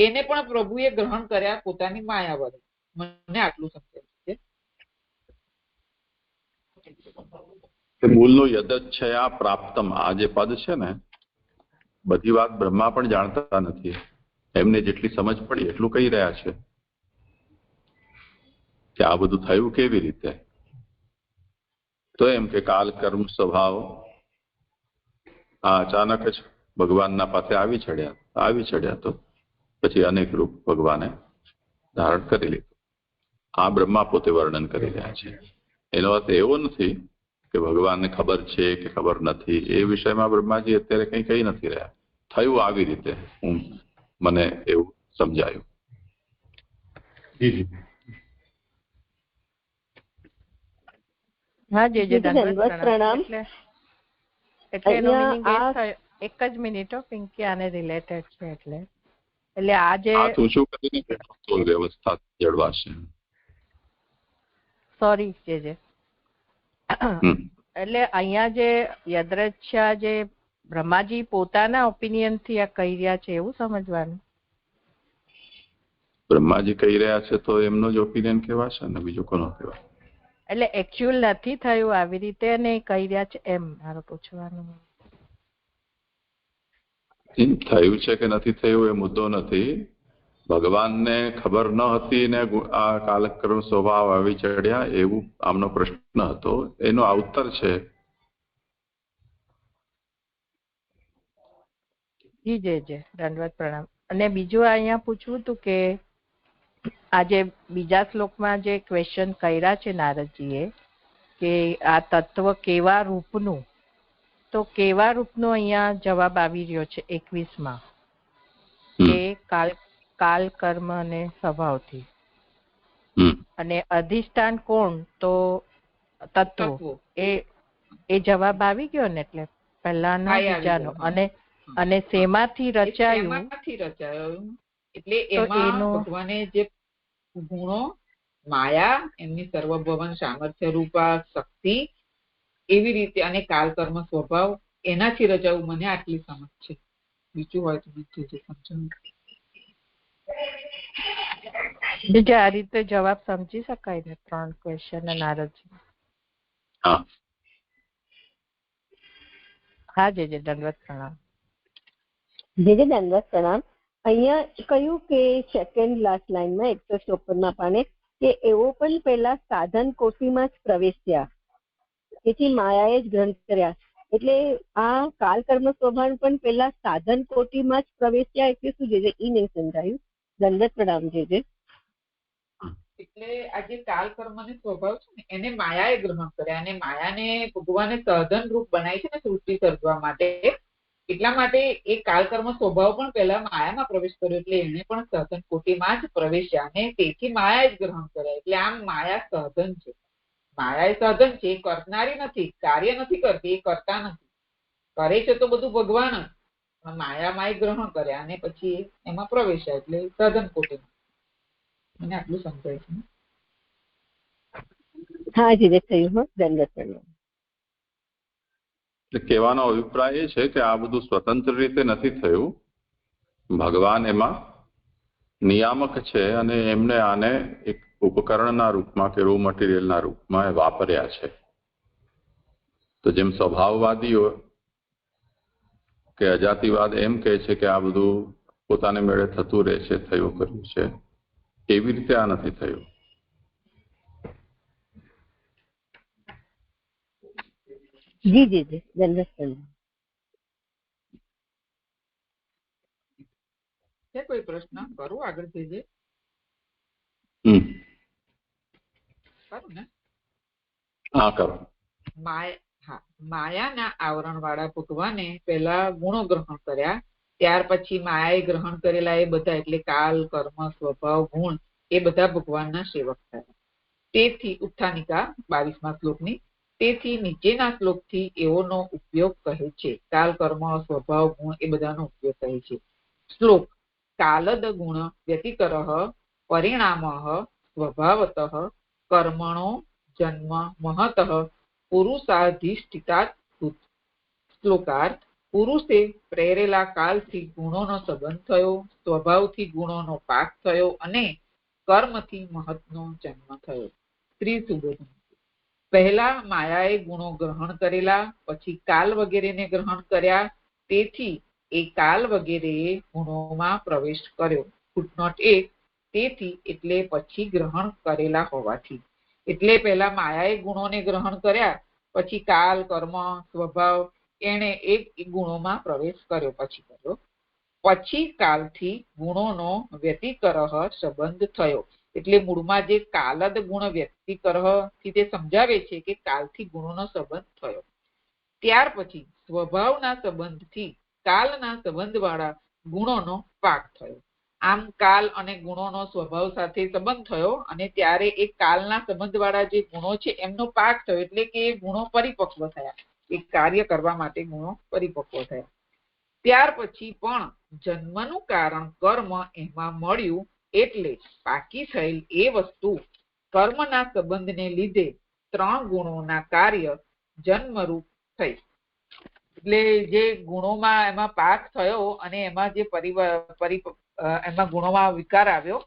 એને પણ પ્રભુએ ગ્રહણ કર્યા પોતાની માયા વડે. મને આટલું સમજાયું છે. મૂળનું યદચ્છયા પ્રાપ્તમ આ જે પદ છે ને, બધી વાત બ્રહ્મા પણ જાણતા નથી. એમને જેટલી સમજ પડી એટલું કહી રહ્યા છે કે આ બધું થયું કેવી રીતે. તો એમ કે કાલ કર્મ સ્વભાવ આ અચાનક જ ભગવાનના પાસે આવી ચડ્યા તો પછી અનેક રૂપ ભગવાને ધારણ કરી લીધું. આ બ્રહ્મા પોતે વર્ણન કરી રહ્યા છે. એનો અર્થ એવો નથી કે ભગવાનને ખબર છે કે ખબર નથી. એ વિષયમાં બ્રહ્માજી અત્યારે કંઈ કહી નથી રહ્યા. થયું આવી રીતે મને એવું સમજાયું. હા જી દંડવત પ્રણામ. એટલે એનો મીનિંગ એક જ મિનિટ પિંકી આને રિલેટેડ છે. એટલે આજે શું કરીને વ્યવસ્થા જળવાશે. સોરી જે એટલે અહીંયા જે યદ્રચ્છા જે બ્રહ્માજી પોતાના ઓપિનિયન થી આ કહી રહ્યા છે એવું સમજવાનું. બ્રહ્માજી કહી રહ્યા છે તો એમનો જ ઓપિનિયન કહેવાશે ને, બીજો કોનો કહેવાય? એટલે એકચ્યુઅલ નથી થયું આવી રીતે ને કહી રહ્યા છે એમ મારું પૂછવાનું. થયું છે કે નથી થયું એ મુદ્દો નથી. ભગવાનને ખબર ન હતી ને આ કાલક્રમ સ્વભાવ આવી ચડ્યા એવું આમનો પ્રશ્ન હતો. એનો આ ઉત્તર છે. જી દંડવત પ્રણામ. અને બીજું અહીંયા પૂછવું હતું કે આજે બીજા શ્લોકમાં જે ક્વેશ્ચન કર્યા છે નારદજીએ કે આ તત્વ કેવા રૂપનું, તો કેવા રૂપનો અહીંયા જવાબ આવી રહ્યો છે 21માં કે કાલ કર્મ અને સ્વભાવથી. અને અધિષ્ઠાન કોણ? તો તત્વો. એ જવાબ આવી ગયો ને, એટલે પહેલાનો બીજાનો. અને શેમાંથી રચાયું? એટલે એમાં ભગવાને જે ગુણો, માયા, એમની સર્વભવન સામર્થ્ય રૂપા શક્તિ, એવી રીતે અને કાલ કર્મ સ્વભાવ એનાથી રચાયું. મને આટલી સમજ છે. બીજું હોય તો બીજું સમજાવું. બીજા આ રીતે જવાબ સમજી શકાય ને 3 ક્વેશ્ચન નારદજી. હા જે દંડવત પ્રણામ. જે દંડવત પ્રણામ. અહીંયા કહ્યું કે સેકન્ડ લાસ્ટ લાઈનમાં 154 પાને કે એવો પણ પહેલા સાધન કોટીમાં જ પ્રવેશ્યા, તેથી માયાએ જ ગ્રહણ કર્યા. એટલે આ કાલ કર્મ સ્વભાવ પણ પહેલા સાધન કોટીમાં જ પ્રવેશ્યા એટલે શું છે એ નહીં સમજાયું. દંડવત પ્રણામ જે એટલે આ જે કાલ કર્મ અને સ્વભાવ છે ને એને માયાએ ગ્રહણ કર્યા. અને માયાને ભગવાને સાધન રૂપ બનાવી છે ને સૃષ્ટિ સર્જવા માટે. એટલા માટે એ કાલ કર્મ સ્વભાવ પણ પહેલા માયામાં પ્રવેશ કર્યો, એટલે એને પણ સાધન કોટીમાં જ પ્રવેશ્યા અને તેથી માયાએ જ ગ્રહણ કર્યા. એટલે આમ માયા સાધન છે. માયા એ સાધન છે, એ કરનારી નથી, કાર્ય નથી કરતી, એ કરતા નથી. કરે છે તો બધું ભગવાન જ. માયામાં એ ગ્રહણ કર્યા અને પછી એમાં પ્રવેશ્યા એટલે સાધન કોટીમાં. મને આટલું સમજાય છે. હા જી થયું. દંડવત પ્રણામ. કહેવાનો અભિપ્રાય એ છે કે આ બધું સ્વતંત્ર રીતે નથી થયું. ભગવાન એમાં નિયામક છે અને એમને આને એક ઉપકરણના રૂપમાં કે રો મટીરિયલના રૂપમાં વાપર્યા છે. તો જેમ સ્વભાવવાદીઓ કે અજાતિવાદ એમ કહે છે કે આ બધું પોતાને મેળે થતું રહે છે, થયું કર્યું છે, એવી રીતે આ નથી થયું. જી દંડવત પ્રણામ. પ્રશ્ન કરું આગળ જઈએ. કરું ને? હા કરો. માયાના આવરણ વાળા ભગવાને પહેલા ગુણો ગ્રહણ કર્યા, ત્યાર પછી માયાએ ગ્રહણ કરેલા એ બધા એટલે કાલ, કર્મ, સ્વભાવ, ગુણ એ બધા ભગવાનના સેવક થયા. તેથી ઉત્થાનિકા 22મા શ્લોકની, તેથી નીચેના શ્લોકથી એઓનો ઉપયોગ કહે છે. કાલ, કર્મ, સ્વભાવ, ગુણ એ બધાનો ઉપયોગ કહે છે. શ્લોક કાલદ ગુણ વ્યતિકરઃ પરિણામઃ સ્વભાવતઃ કર્મણો જન્મ મહતઃ પુરુષાધિષ્ઠિતાત ભૂત. શ્લોકાર્થ પુરુષે પ્રેરેલા કાલથી ગુણોનો સંબંધ થયો, સ્વભાવથી ગુણોનો પાક થયો અને કર્મથી મહતનો જન્મ થયો. સ્ત્રી સુબોધન. પહેલા માયાએ ગુણો ગ્રહણ કરેલા, પછી કાલ વગેરેને ગ્રહણ કર્યા, તેથી એ કાલ વગેરેએ ગુણોમાં પ્રવેશ કર્યો. ફૂટનોટ 1. તેથી એટલે પછી ગ્રહણ કરેલા હોવાથી. એટલે પહેલા માયાએ ગુણોને ગ્રહણ કર્યા, પછી કાલ, કર્મ, સ્વભાવ એને એક ગુણોમાં પ્રવેશ કર્યો, પછી કાલથી ગુણોનો વ્યતિકરહ સંબંધ થયો. એટલે મૂળમાં જે કાલદ ગુણ વ્યતિકરહ થી તે સમજાવે છે કે કાલથી ગુણોનો સંબંધ થયો. ત્યાર પછી સ્વભાવના સંબંધથી કાલના સંબંધ વાળા ગુણોનો પાક થયો. આમ કાલ અને ગુણોનો સ્વભાવ સાથે સંબંધ થયો અને ત્યારે એ કાલના સંબંધ વાળા જે ગુણો છે એમનો પાક થયો, એટલે કે એ ગુણો પરિપક્વ થયા, એક કાર્ય કરવા માટે ગુણો પરિપક્વ થયા. ત્યાર પછી પણ જન્મનું કારણ કર્મ એમાં મળ્યું, એટલે પાકી થયેલ એ વસ્તુ કર્મના સંબંધને લીધે 3 ગુણોના કાર્ય જન્મરૂપ થઈ. એટલે જે ગુણોમાં એમાં પાક થયો અને એમાં જે એમાં ગુણોમાં વિકાર આવ્યો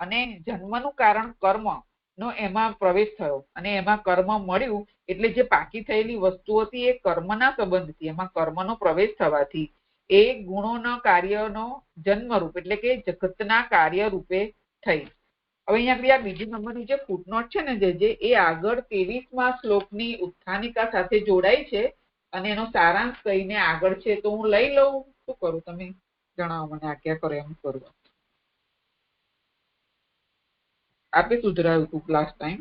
અને જન્મનું કારણ કર્મ નો એમાં પ્રવેશ થયો અને એમાં કર્મ મળ્યું, એટલે જે પાકી થયેલી વસ્તુ હતી એ કર્મના સંબંધથી એમાં કર્મનો પ્રવેશ થવાથી એ ગુણોના કાર્યનો જન્મરૂપ એટલે કે જગતના કાર્ય રૂપે થઈ. હવે અહીંયા આ બીજી નંબરનું જે ફૂટનોટ છે ને જે એ આગળ 23મા શ્લોકની ઉત્થાનિકા સાથે જોડાય છે અને એનો સારાંશ કહીને આગળ છે, તો હું લઈ લઉં. શું કરું તમે જણાવો, મને આજ્ઞા કરો એમ કરું. આપે સુધરાયું હતું લાસ્ટ ટાઈમ.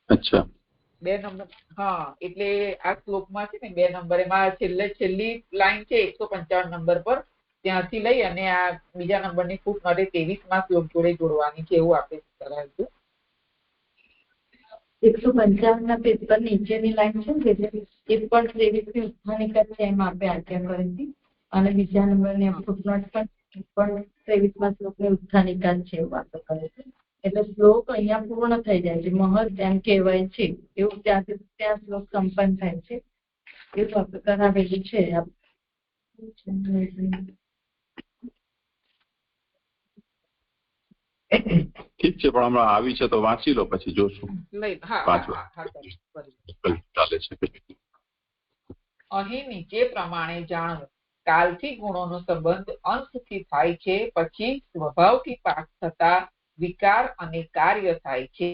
અચ્છા 2 નંબર. હા, એટલે આ શ્લોકમાં છે ને 2 નંબર એમાં છેલ્લી લાઈન છે 155 નંબર પર, ત્યાંથી લઈ અને આ બીજા નંબરની ફૂટનોટ 23મા શ્લોક જોડે જોડવાની છે એવું આપણે કરાયું હતું. 155ના પેજ પર નીચેની લાઈન છે ને જે એ પણ 23ની ઉત્થાનિકા છે એમાં આપણે આજ્ઞા કરી હતી અને બીજા નંબરની ફૂટનોટ પણ 23મા શ્લોકની ઉત્થાનિકા છે એવું આપણે કરીએ છીએ. એટલે શ્લોક અહીંયા પૂર્ણ થઈ જાય છે, મહદ એમ કહેવાય છે એવું ત્યાંથી ત્યાં શ્લોક સંપન્ન થાય છે એવું આપણે કરાવેલું છે. ઠીક છે, પણ હમણાં આવી છે તો વાંચી લો પછી જોશું. ચાલે છે. અહીં નીચે પ્રમાણે જાણવું. કાલથી ગુણોનો સંબંધ અંશથી થાય છે, પછી સ્વભાવથી પાક થતા વિકાર અને કાર્ય થાય છે.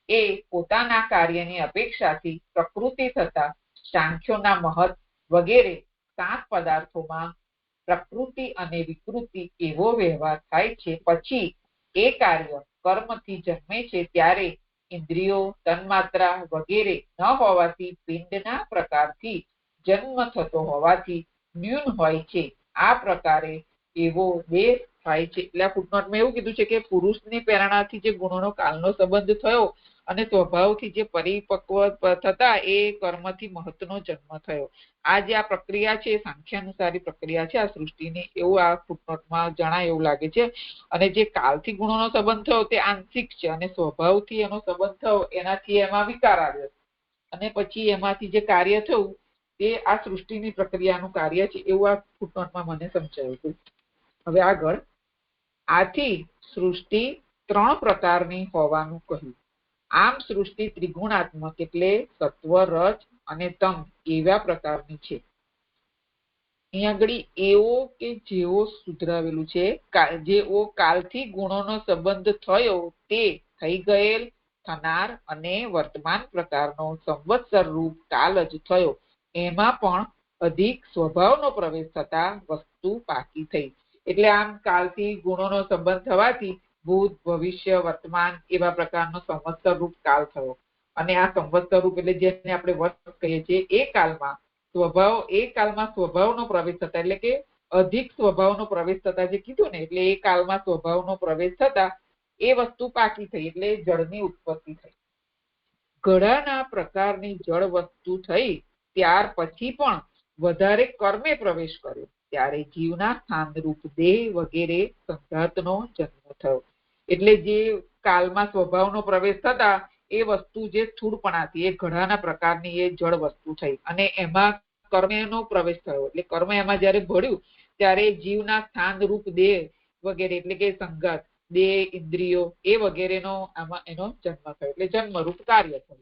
એ પોતાના કાર્યની અપેક્ષાથી પ્રકૃતિ થતા સાંખ્યોના મહત વગેરે 7 પદાર્થોમાં પ્રકૃતિ અને વિકૃતિ એવો વ્યવહાર થાય છે. પછી એ કાર્ય કર્મથી જન્મે છે, ત્યારે ઇન્દ્રિયો, તન્માત્રા વગેરે ન હોવાથી પિંડના પ્રકારથી જન્મ થતો હોવાથી ન્યૂન હોય છે. આ પ્રકારે એવો દેહ થાય છે. એટલે ફૂટનોટમાં એવું કીધું છે કે પુરુષની પ્રેરણાથી જે ગુણોનો કાલનો સંબંધ થયો અને સ્વભાવથી જે પરિપક્વ થતા એ કર્મથી મહત્વનો જન્મ થયો. આ જે આ પ્રક્રિયા છે એ સાંખ્યાનુસારી પ્રક્રિયા છે આ સૃષ્ટિની, એવું આ ફૂટનોટમાં જણાય એવું લાગે છે. અને જે કાલથી ગુણોનો સંબંધ થયો તે આંશિક છે અને સ્વભાવથી એનો સંબંધ થયો એનાથી એમાં વિકાર આવ્યો અને પછી એમાંથી જે કાર્ય થયું તે આ સૃષ્ટિની પ્રક્રિયાનું કાર્ય છે એવું આ ફૂટનોટમાં મને સમજાયું હતું. હવે આગળ, આથી સૃષ્ટિ 3 પ્રકારની હોવાનું કહ્યું. આમ સૃષ્ટિ ત્રિગુણાત્મક એટલે સત્વ, રજ અને તમ એવા પ્રકારની છે. અહીંયા આગળ એવો કે જેવો સુધરાવેલું છે, જેવો કાલથી ગુણોનો સંબંધ થયો તે થઈ ગયેલ, થનાર અને વર્તમાન પ્રકારનો સંવત્સર રૂપ કાલ જ થયો. એમાં પણ અધિક સ્વભાવનો પ્રવેશ થતા વસ્તુ પાકી થઈ. એટલે આમ કાલથી ગુણોનો સંબંધ થવાથી ભૂત, ભવિષ્ય, વર્તમાન એવા પ્રકારનો સંવત્સર રૂપ કાલ થયો. અને આ સંવત્સર રૂપ એટલે જેને આપણે વર્ષ કહીએ છીએ એ કાલમાં સ્વભાવનો પ્રવેશ થતા, એટલે કે અધિક સ્વભાવનો પ્રવેશ થતા જે કીધું ને, એટલે એ કાલમાં સ્વભાવનો પ્રવેશ થતા એ વસ્તુ પાકી થઈ, એટલે જળની ઉત્પત્તિ થઈ. ઘડાના પ્રકારની જળ વસ્તુ થઈ ત્યાર પછી પણ વધારે કર્મે પ્રવેશ કર્યો, ત્યારે જીવના સ્થાનરૂપ દેહ વગેરે સંઘાતનો જન્મ થયો. એટલે જે કાલમાં સ્વભાવનો પ્રવેશ થતા એ વસ્તુ જે સ્થૂળપણાથી, એ ઘડાના પ્રકારની એ જળ વસ્તુ થઈ અને એમાં કર્મનો પ્રવેશ થયો. એટલે કર્મ એમાં જયારે ભળ્યું ત્યારે જીવના સ્થાનરૂપ દેહ વગેરે, એટલે કે સંઘાત, દેહ, ઇન્દ્રિયો એ વગેરેનો આમાં એનો જન્મ થયો, એટલે જન્મરૂપ કાર્ય થયું.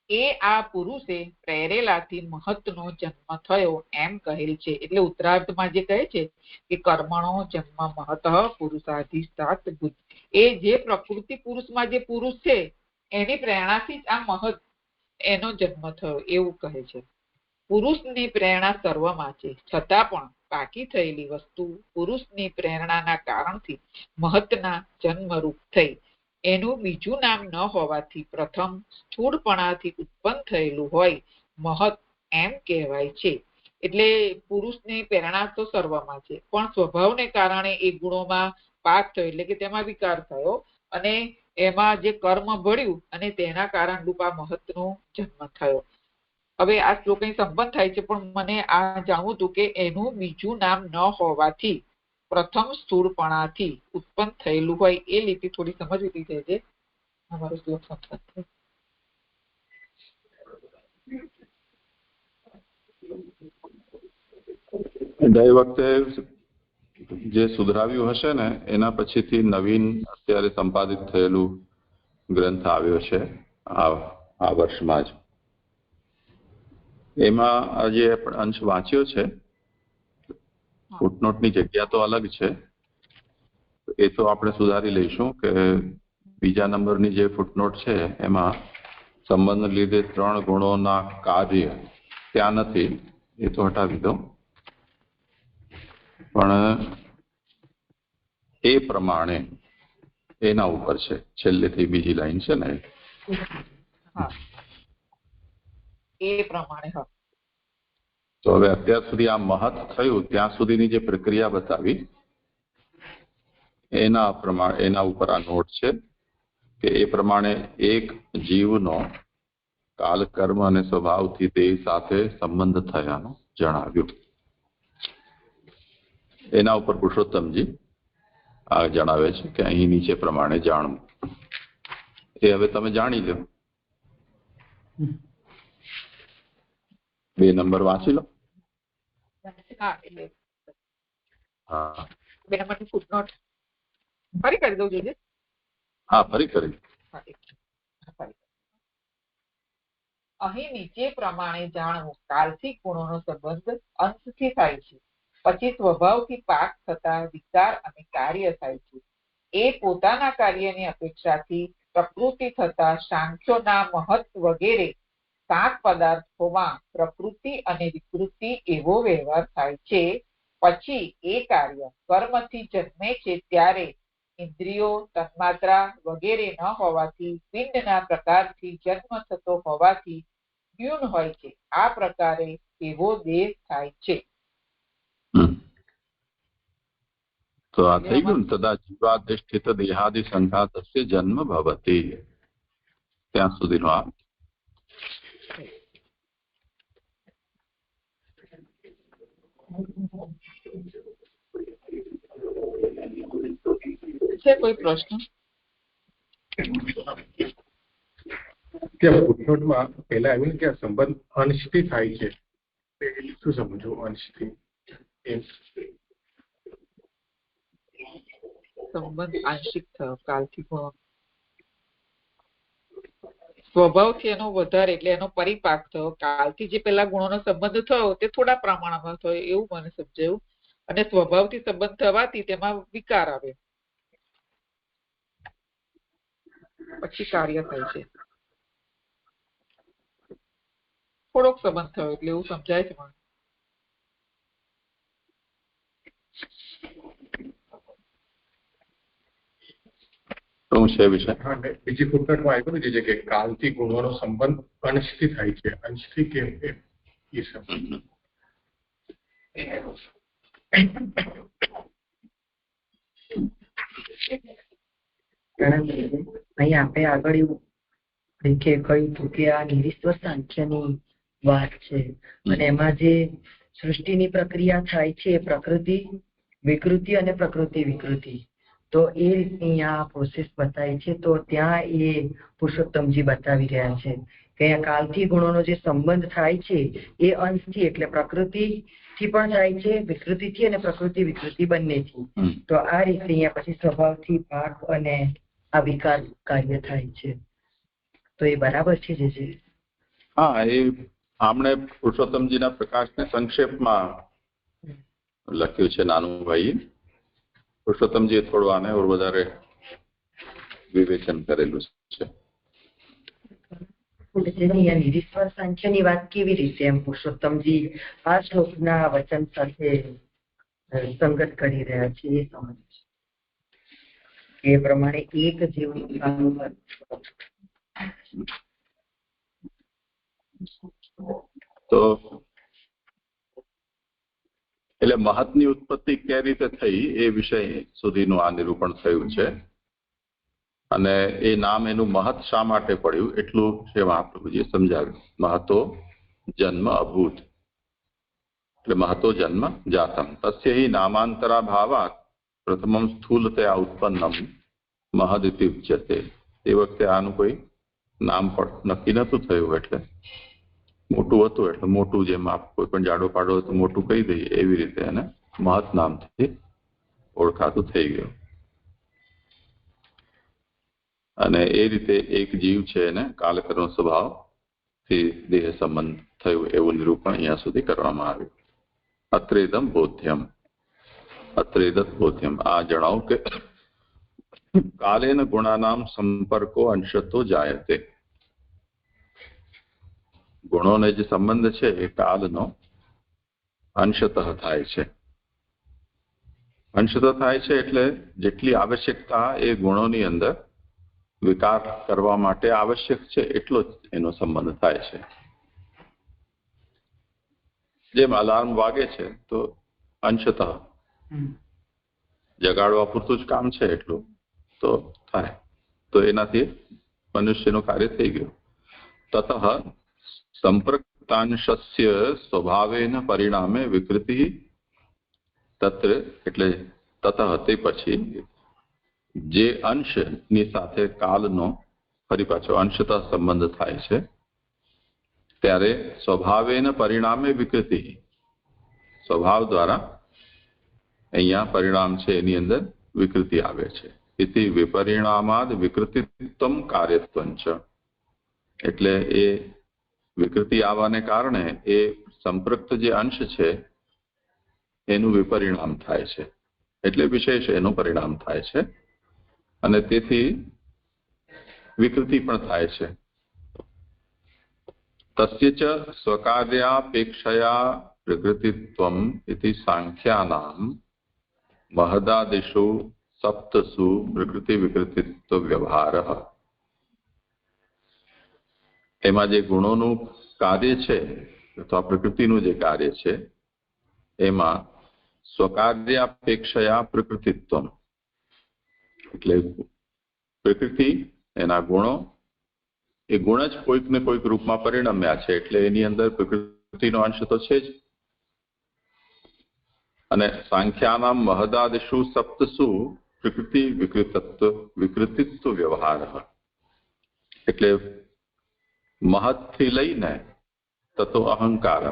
એ આ પુરુષે પ્રેરેલાથી મહતનો જન્મ થયો એમ કહેલ છે. એટલે ઉત્તરાર્ધમાં જે કહે છે કે કર્મણો જન્મ મહત પુરુષાધિષ્ઠાત બુદ્ધિ, એ જે પ્રકૃતિ પુરુષમાં જે પુરુષ છે એની પ્રેરણાથી જ આ મહત એનો જન્મ થયો એવું કહે છે. પુરુષની પ્રેરણા સર્વમાં છે, છતાં પણ પાકી થયેલી વસ્તુ પુરુષની પ્રેરણાના કારણથી મહતના જન્મરૂપ થઈ. એનું બીજું નામ ન હોવાથી પ્રથમ સ્થૂળપણાથી ઉત્પન્ન થયેલું હોય મહત એમ કહેવાય છે. એટલે પુરુષની પ્રેરણા તો સર્વમાં છે, પણ સ્વભાવને કારણે એ ગુણોમાં પાક થયો, એટલે કે તેમાં વિકાર થયો અને એમાં જે કર્મ ભળ્યું અને તેના કારણ રૂપ આ મહતનો જન્મ થયો. હવે આ શ્લોકની સંબંધ થાય છે, પણ મને આ જાણવું હતું કે એનું બીજું નામ ન હોવાથી પ્રથમ સ્થૂળપણાથી ઉત્પન્ન થયેલું હોય એ લીટી થોડી સમજવી છે જે અમારો શ્લોક સંબંધ છે. ગઈ વખતે જે સુધરાવ્યું હશે ને એના પછીથી નવીન અત્યારે સંપાદિત થયેલું ગ્રંથ આવ્યો છે આ વર્ષમાં જ. એમાં જે અંશ વાંચ્યો છે, ફૂટનોટની જગ્યા તો અલગ છે, એ તો આપણે સુધારી લઈશું કે બીજા નંબરની જે ફૂટનોટ છે એમાં સંબંધ લીધે 3 ગુણોના કાર્ય ત્યાં નથી, એ તો હટાવી દો. પણ એ પ્રમાણે એના ઉપર છે, છેલ્લેથી બીજી લાઈન છે ને એ પ્રમાણે. તો હવે અત્યાર સુધી આ મહત થયું ત્યાં સુધીની જે પ્રક્રિયા બતાવી એના ઉપર આ નોટ છે કે એ પ્રમાણે એક જીવનો કાલ, કર્મ અને સ્વભાવથી દેહ સાથે સંબંધ થયાનું જણાવ્યું. એના ઉપર પુરુષોત્તમજી આ જણાવે છે કે અહીં નીચે પ્રમાણે જાણવું. એ હવે તમે જાણી લો. 2 નંબર વાંચી લો. હા, 2 નંબરની ફૂટનોટ ફરી કરી દઉં જોઈએ. હા, ફરી કરી. અહીં નીચે પ્રમાણે જાણવું. કાલથી ગુણોનો સંબંધ અંશથી થાય છે, પછી સ્વભાવથી પાક થતા વિકાર અને કાર્ય થાય છે. એ પોતાના કાર્યની અપેક્ષાથી પ્રકૃતિ થતા સાંખ્યોના મહત્વ વગેરે 7 પદાર્થોમાં પ્રકૃતિ અને વિકૃતિ એવો વ્યવહાર થાય છે. પછી એ કાર્ય કર્મથી જન્મે છે, ત્યારે ઇન્દ્રિયો, તન્માત્રા વગેરે ન હોવાથી પિંડના પ્રકારથી જન્મ થતો હોવાથી દ્યુન હોય છે. આ પ્રકારે એવો દેહ થાય છે. તો આ થઈ ગયું ને, તદા જીવાધિષ્ઠિત દેહાદિ સંઘાતસ્ય જન્મ ભવતિ. ત્યાં સુધીનો આ છે. કોઈ પ્રશ્ન? ફૂટનોટમાં પહેલા આવ્યું ને કે સંબંધ અંશથી થાય છે, શું સમજો અંશથી? સંબંધ આંશિક થયો કાલથી ગુણો, સ્વભાવથી એનો વધારે એટલે એનો પરિપાક થયો. કાલથી જે પેલા ગુણોનો સંબંધ થયો તે થોડા પ્રમાણમાં થયો એવું મને સમજાયું, અને સ્વભાવથી સંબંધ થવાથી તેમાં વિકાર આવે, પછી કાર્ય થાય છે. થોડોક સંબંધ થયો એટલે એવું સમજાય છે મને. શું છે વિષય? હા, બીજી ફૂટનોટમાં આવ્યું છે કે કાલથી ગુણોનો સંબંધ અંશથી થાય છે. અંશથી કેમ એ સમજ. અહીં આપણે આગળ એવું કહ્યું હતું કે આ નિરીશ્વર સાંખ્યની વાત છે અને એમાં જે સૃષ્ટિની પ્રક્રિયા થાય છે પ્રકૃતિ વિકૃતિ અને પ્રકૃતિ વિકૃતિ, તો એ રીતની આ પ્રોસેસ બતાવી છે. તો ત્યાં એ પુરુષોત્તમજી બતાવી રહ્યા છે કે અહીંયા કાલથી ગુણોનો જે સંબંધ થાય છે એ અંશથી, એટલે પ્રકૃતિ થી પણ થાય છે, વિકૃતિથી અને પ્રકૃતિ વિકૃતિ બંનેથી. તો આ રીતે અહીંયા પછી સ્વભાવથી પાક અને આ વિકાર કાર્ય થાય છે. તો એ બરાબર છે જે હા, એ આમણે પુરુષોત્તમજીના પ્રકાશને સંક્ષેપમાં લખ્યું છે નાનું ભાઈ. પુરુષોત્તમજીએ થોડું આને વધારે વિવેચન કરેલું છે. નિરીશ્વર સાંખ્યની વાત કેવી રીતે એમ પુરુષોત્તમજી આ શ્લોકના વચન સાથે સંગત કરી રહ્યા છે એ સમજ એ પ્રમાણે એક જેવું તો એટલે મહતની ઉત્પત્તિ કઈ રીતે થઈ એ વિષય સુધીનું આ નિરૂપણ થયું છે. અને એ નામ એનું મહત શા માટે પડ્યું એટલું છે મહાપ્રભુજીએ સમજાવ્યું. મહતો જન્મ અભૂત એટલે મહતો જન્મ જાતમ તસ્ય હિ નામાંતરા ભાવાત પ્રથમમ સ્થૂલતયા ઉત્પન્નમ મહદિતિ ઉચ્યતે. તે વખતે આનું કોઈ નામ પણ નક્કી નતું થયું, એટલે મોટું હતું એટલે મોટું, જેમ આપ કોઈ પણ જાડો પાડો તો મોટું કહી દઈએ એવી રીતે એને મહત નામથી ઓળખાતું થઈ ગયું. અને એ રીતે એક જીવ છે એને કાલકર્મ સ્વભાવથી દેહ સંબંધ થયું એવું નિરૂપણ અહીંયા સુધી કરવામાં આવ્યું. અત્રેદમ બોધ્યમ, અત્રેદત બોધ્યમ. આ જણાવું કે કાલેન ગુણાનામ સંપર્કો અંશતો જાયતે. ગુણોને જે સંબંધ છે એ કાલનો અંશતઃ થાય છે. અંશતઃ થાય છે એટલે જેટલી આવશ્યકતા એ ગુણોની અંદર વિકાર કરવા માટે આવશ્યક છે એટલો જ એનો સંબંધ થાય છે. જેમ અલાર્મ વાગે છે તો અંશતઃ જગાડવા પૂરતું જ કામ છે એટલું તો થાય, તો એનાથી મનુષ્યનું કાર્ય થઈ ગયું. તતઃ સંપર્કતાંશસ્ય સ્વભાવેન પરિણામે વિકૃતિ તત્ર, એટલે તતઃ તે પછી જે અંશની સાથે કાલનો ફરી પાછો અંશતઃ સંબંધ થાય છે ત્યારે સ્વભાવેન પરિણામે વિકૃતિ, સ્વભાવ દ્વારા અહીંયા પરિણામ છે એની અંદર વિકૃતિ આવે છે. ઇતિ વિપરિણામાદ વિકૃતિત્વમ કાર્યત્વં ચ. એટલે એ વિકૃતિ આવવાને કારણે એ સંપૃક્ત જે અંશ છે એનું વિપરિણામ થાય છે, એટલે વિશેષ એનું પરિણામ થાય છે અને તેથી વિકૃતિ પણ થાય છે. તસ્ય ચ સ્વકાર્યાપેક્ષયા પ્રકૃતિત્વમ ઇતિ સાંખ્યાનામ મહદાદિષુ સપ્તસુ પ્રકૃતિ વિકૃતિત્વ વ્યવહારઃ. એમાં જે ગુણોનું કાર્ય છે અથવા પ્રકૃતિનું જે કાર્ય છે એમાં સ્વકાર્યાપેક્ષયા પ્રકૃતિત્વમ, એટલે પ્રકૃતિ એના ગુણો, એ ગુણ જ કોઈક ને કોઈક રૂપમાં પરિણમ્યા છે એટલે એની અંદર પ્રકૃતિનો અંશ તો છે જ. અને સાંખ્યાનામ મહદાદિષુ સપ્તસુ પ્રકૃતિ વિકૃતિત્વ વ્યવહાર, એટલે મહતથી લઈને તતો અહંકાર,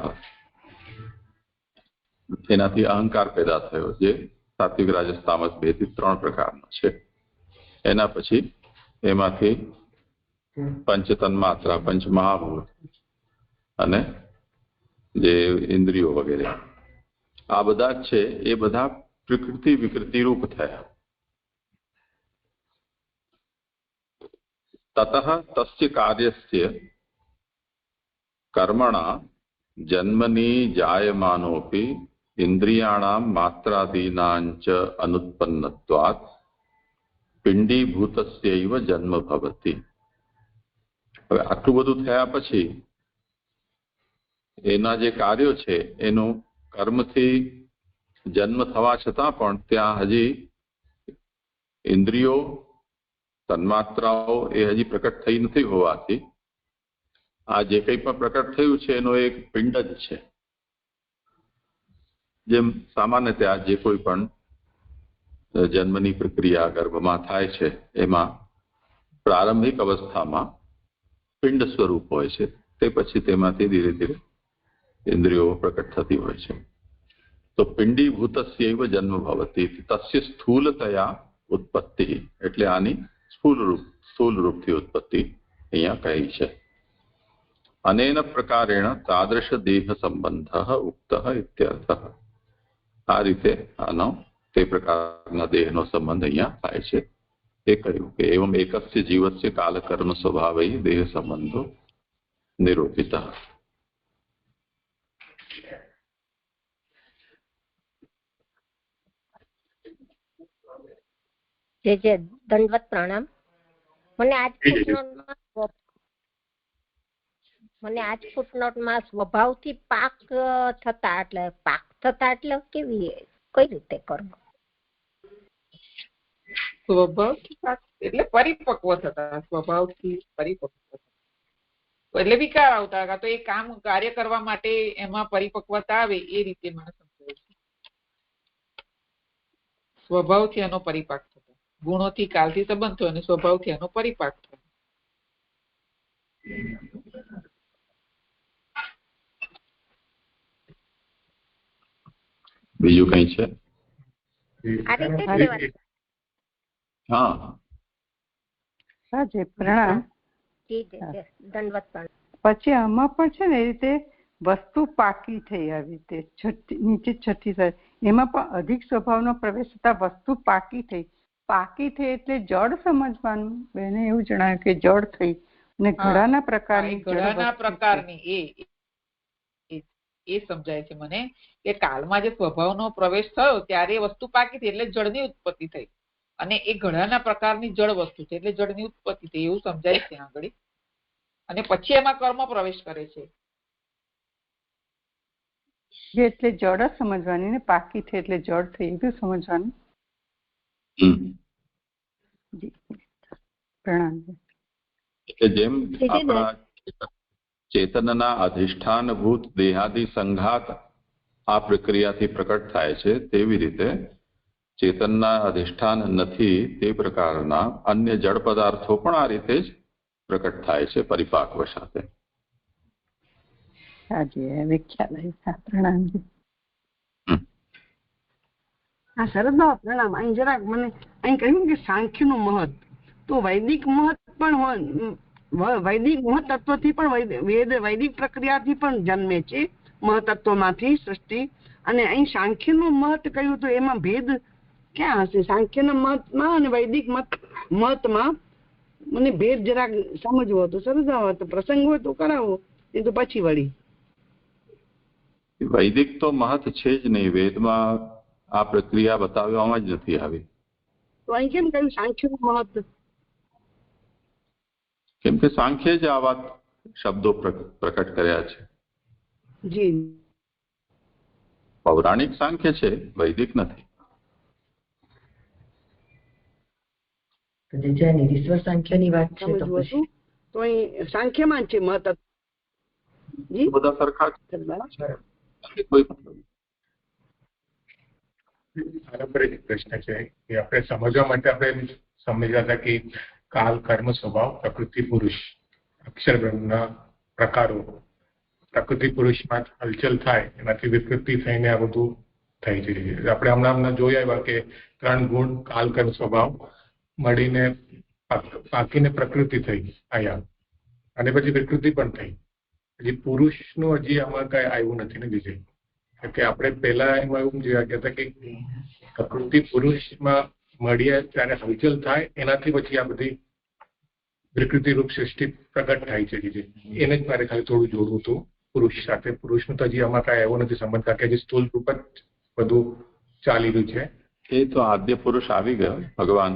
એનાથી અહંકાર પેદા થયો જે સાત્વિક રાજસ તામસ બેથી 3 પ્રકારનો છે. એના પછી એમાંથી પંચતન્માત્રા, પંચમહાભૂત અને જે ઇન્દ્રિયો વગેરે આ બધા છે એ બધા પ્રકૃતિ વિકૃતિ રૂપ થયા. તતઃ તસ્ય કાર્યસ્ય કર્મણા જન્મની જાયમાનોપી ઇન્દ્રિયાણામ માત્રાદીનાં ચ અનુત્પન્નત્વાत् પિંડીભૂતસ્યૈવ જન્મ ભવતિ. હવે આટલું બધું થયા પછી એના જે કાર્યો છે એનું કર્મથી જન્મ થવા છતાં પણ ત્યાં હજી ઇન્દ્રિયો તન્માત્રાઓ એ હજી પ્રકટ થઈ નથી હોવાથી આ જે કંઈ પણ પ્રકટ થયું છે એનો એક પિંડ જ છે. જેમ સામાન્યતયા જે કોઈ પણ જન્મની પ્રક્રિયા ગર્ભમાં થાય છે એમાં પ્રારંભિક અવસ્થામાં પિંડ સ્વરૂપ હોય છે, તે પછી તેમાંથી ધીરે ધીરે ઇન્દ્રિયો પ્રકટ થતી હોય છે. તો પિંડીભૂતસ્યૈવ જન્મ ભવતિ તસ્ય સ્થૂલતયા ઉત્પત્તિ, એટલે આની સ્થૂલ રૂપથી ઉત્પત્તિ અહીંયા કહી છે. અનેન પ્રકારેણ તાદૃશ દેહ સંબંધ ઉક્ત ઇત્યર્થઃ. આ રીતે આનો તે પ્રકારના દેહનો સંબંધ અહીંયા થાય છે. એ કહ્યું કે એવમ એકસ્ય જીવસ્ય કાલકર્મ સ્વભાવૈ દેહ સંબંધો નિરૂપિતઃ. જે દંડવત પ્રણામ. મને આજ ફૂટનોટમાં સ્વભાવથી પાક થતા એટલે કેવી કઈ રીતે કરવું? સ્વભાવથી એટલે પરિપક્વ થતા, સ્વભાવથી પરિપક્વ એટલે વિકાર આવતા, તો એ કામ કાર્ય કરવા માટે એમાં પરિપક્વતા આવે એ રીતે મને સમજાય છે. સ્વભાવથી એનો પરિપાક થતો, ગુણોથી કાલથી સંબંધ થયો અને સ્વભાવથી એનો પરિપાક થયો. બીજું કઈ છે? પ્રણામ. પછી આમાં પણ છે ને એ રીતે વસ્તુ પાકી થઈ, આવી રીતે નીચે છઠ્ઠી થાય એમાં પણ અધિક સ્વભાવનો પ્રવેશ થતા વસ્તુ પાકી થઈ એટલે જળ સમજવાનું. એને એવું જણાવ્યું કે જળ થઈ અને ઘડાના પ્રકારની એ સમજાય છે મને કે કાળમાં જે સ્વભાવનો પ્રવેશ થયો ત્યારે વસ્તુ પાકી થઈ એટલે જળની ઉત્પત્તિ થઈ, અને એ ઘડાના પ્રકારની જળ વસ્તુ છે એટલે જળની ઉત્પત્તિ થઈ એવું સમજાય છે આગળ. અને પછી એમાં કર્મ પ્રવેશ કરે છે એટલે જળ જ સમજવાની ને પાકી થઈ એટલે જળ થઈ એવું સમજવાનું. પ્રણામ. એટલે જેમ આપણા ચેતનના અધિષ્ઠાનભૂત દેહાદિ સંઘાત આ પ્રક્રિયાથી પ્રકટ થાય છે, તેવી રીતે ચેતનના અધિષ્ઠાન નથી તે પ્રકારના અન્ય જળ પદાર્થો પણ આ રીતે જ પ્રકટ થાય છે પરિપાક્વ સાથે. પ્રણામ. અહીં જરાક મને અહીં કહ્યું કે સાંખ્યનું મહત્વ, તો વૈદિક મહત્વ પણ વૈદિક મહતત્વથી પણ વૈદિક પ્રક્રિયાથી પણ જન્મે છે, મહતત્વમાંથી સૃષ્ટિ. અને અહીં સાંખ્યનું મહત્વ કહ્યું તો એમાં ભેદ ક્યાં હશે? સાંખ્યના મતમાં અને વૈદિક મતમાં મને ભેદ જરાક સમજવો હતો, સમજાવો તો પ્રસંગ હોય તો કરાવો, એ તો પછી વળી. વૈદિક તો મહત છે જ નહીં, વેદમાં આ પ્રક્રિયા બતાવવામાં જ નથી આવી. તો અહીં કેમ કહ્યું સાંખ્યનું મહત્વ? કેમ કે સાંખ્ય જ આ વાત શબ્દો પ્રકટ કર્યા છે. જી, પૌરાણિક સાંખ્ય છે, વૈદિક નથી. નિરીશ્વર સાંખ્યની વાત છે તો અહીં સાંખ્યમાં જ છે મહત્વ. જી, બધા સરખા છે, કોઈ મતલબ. આના પર એક પ્રશ્ન છે કે આપણે સમજવા માટે આપણે સમજ્યા હતા કે કાલ, કર્મ, સ્વભાવ, પ્રકૃતિ, પુરુષ, અક્ષર બ્રહ્મના પ્રકારો. પ્રકૃતિ પુરુષમાં હલચલ થાય એનાથી વિકૃતિ થઈને આ બધું થઈ જાય છે. આપણે હમણાં જોઈ આવ્યા કે 3 ગુણ કાલ, કર્મ, સ્વભાવ મળીને પાકીને પ્રકૃતિ થઈ અહીંયા, અને પછી વિકૃતિ પણ થઈ. હજી પુરુષનું હજી આમાં કઈ આવ્યું નથી ને વિજય. કે આપણે પહેલા એમાં એવું જોયા હતા કે પ્રકૃતિ પુરુષમાં મળીએ ત્યારે હલચલ થાય, એનાથી પછી આ બધી વિકૃતિ રૂપ સૃષ્ટિ પ્રગટ થાય છે. એને જ મારે ખાલી થોડું જોડવું હતું પુરુષ સાથે. પુરુષનું તો હજી આમાં કઈ એવું નથી સંબંધ, કારણ કે હજી સ્થૂલ રૂપ જ બધું ચાલી રહ્યું છે. એ તો આદ્ય પુરુષ આવી ગયો ભગવાન,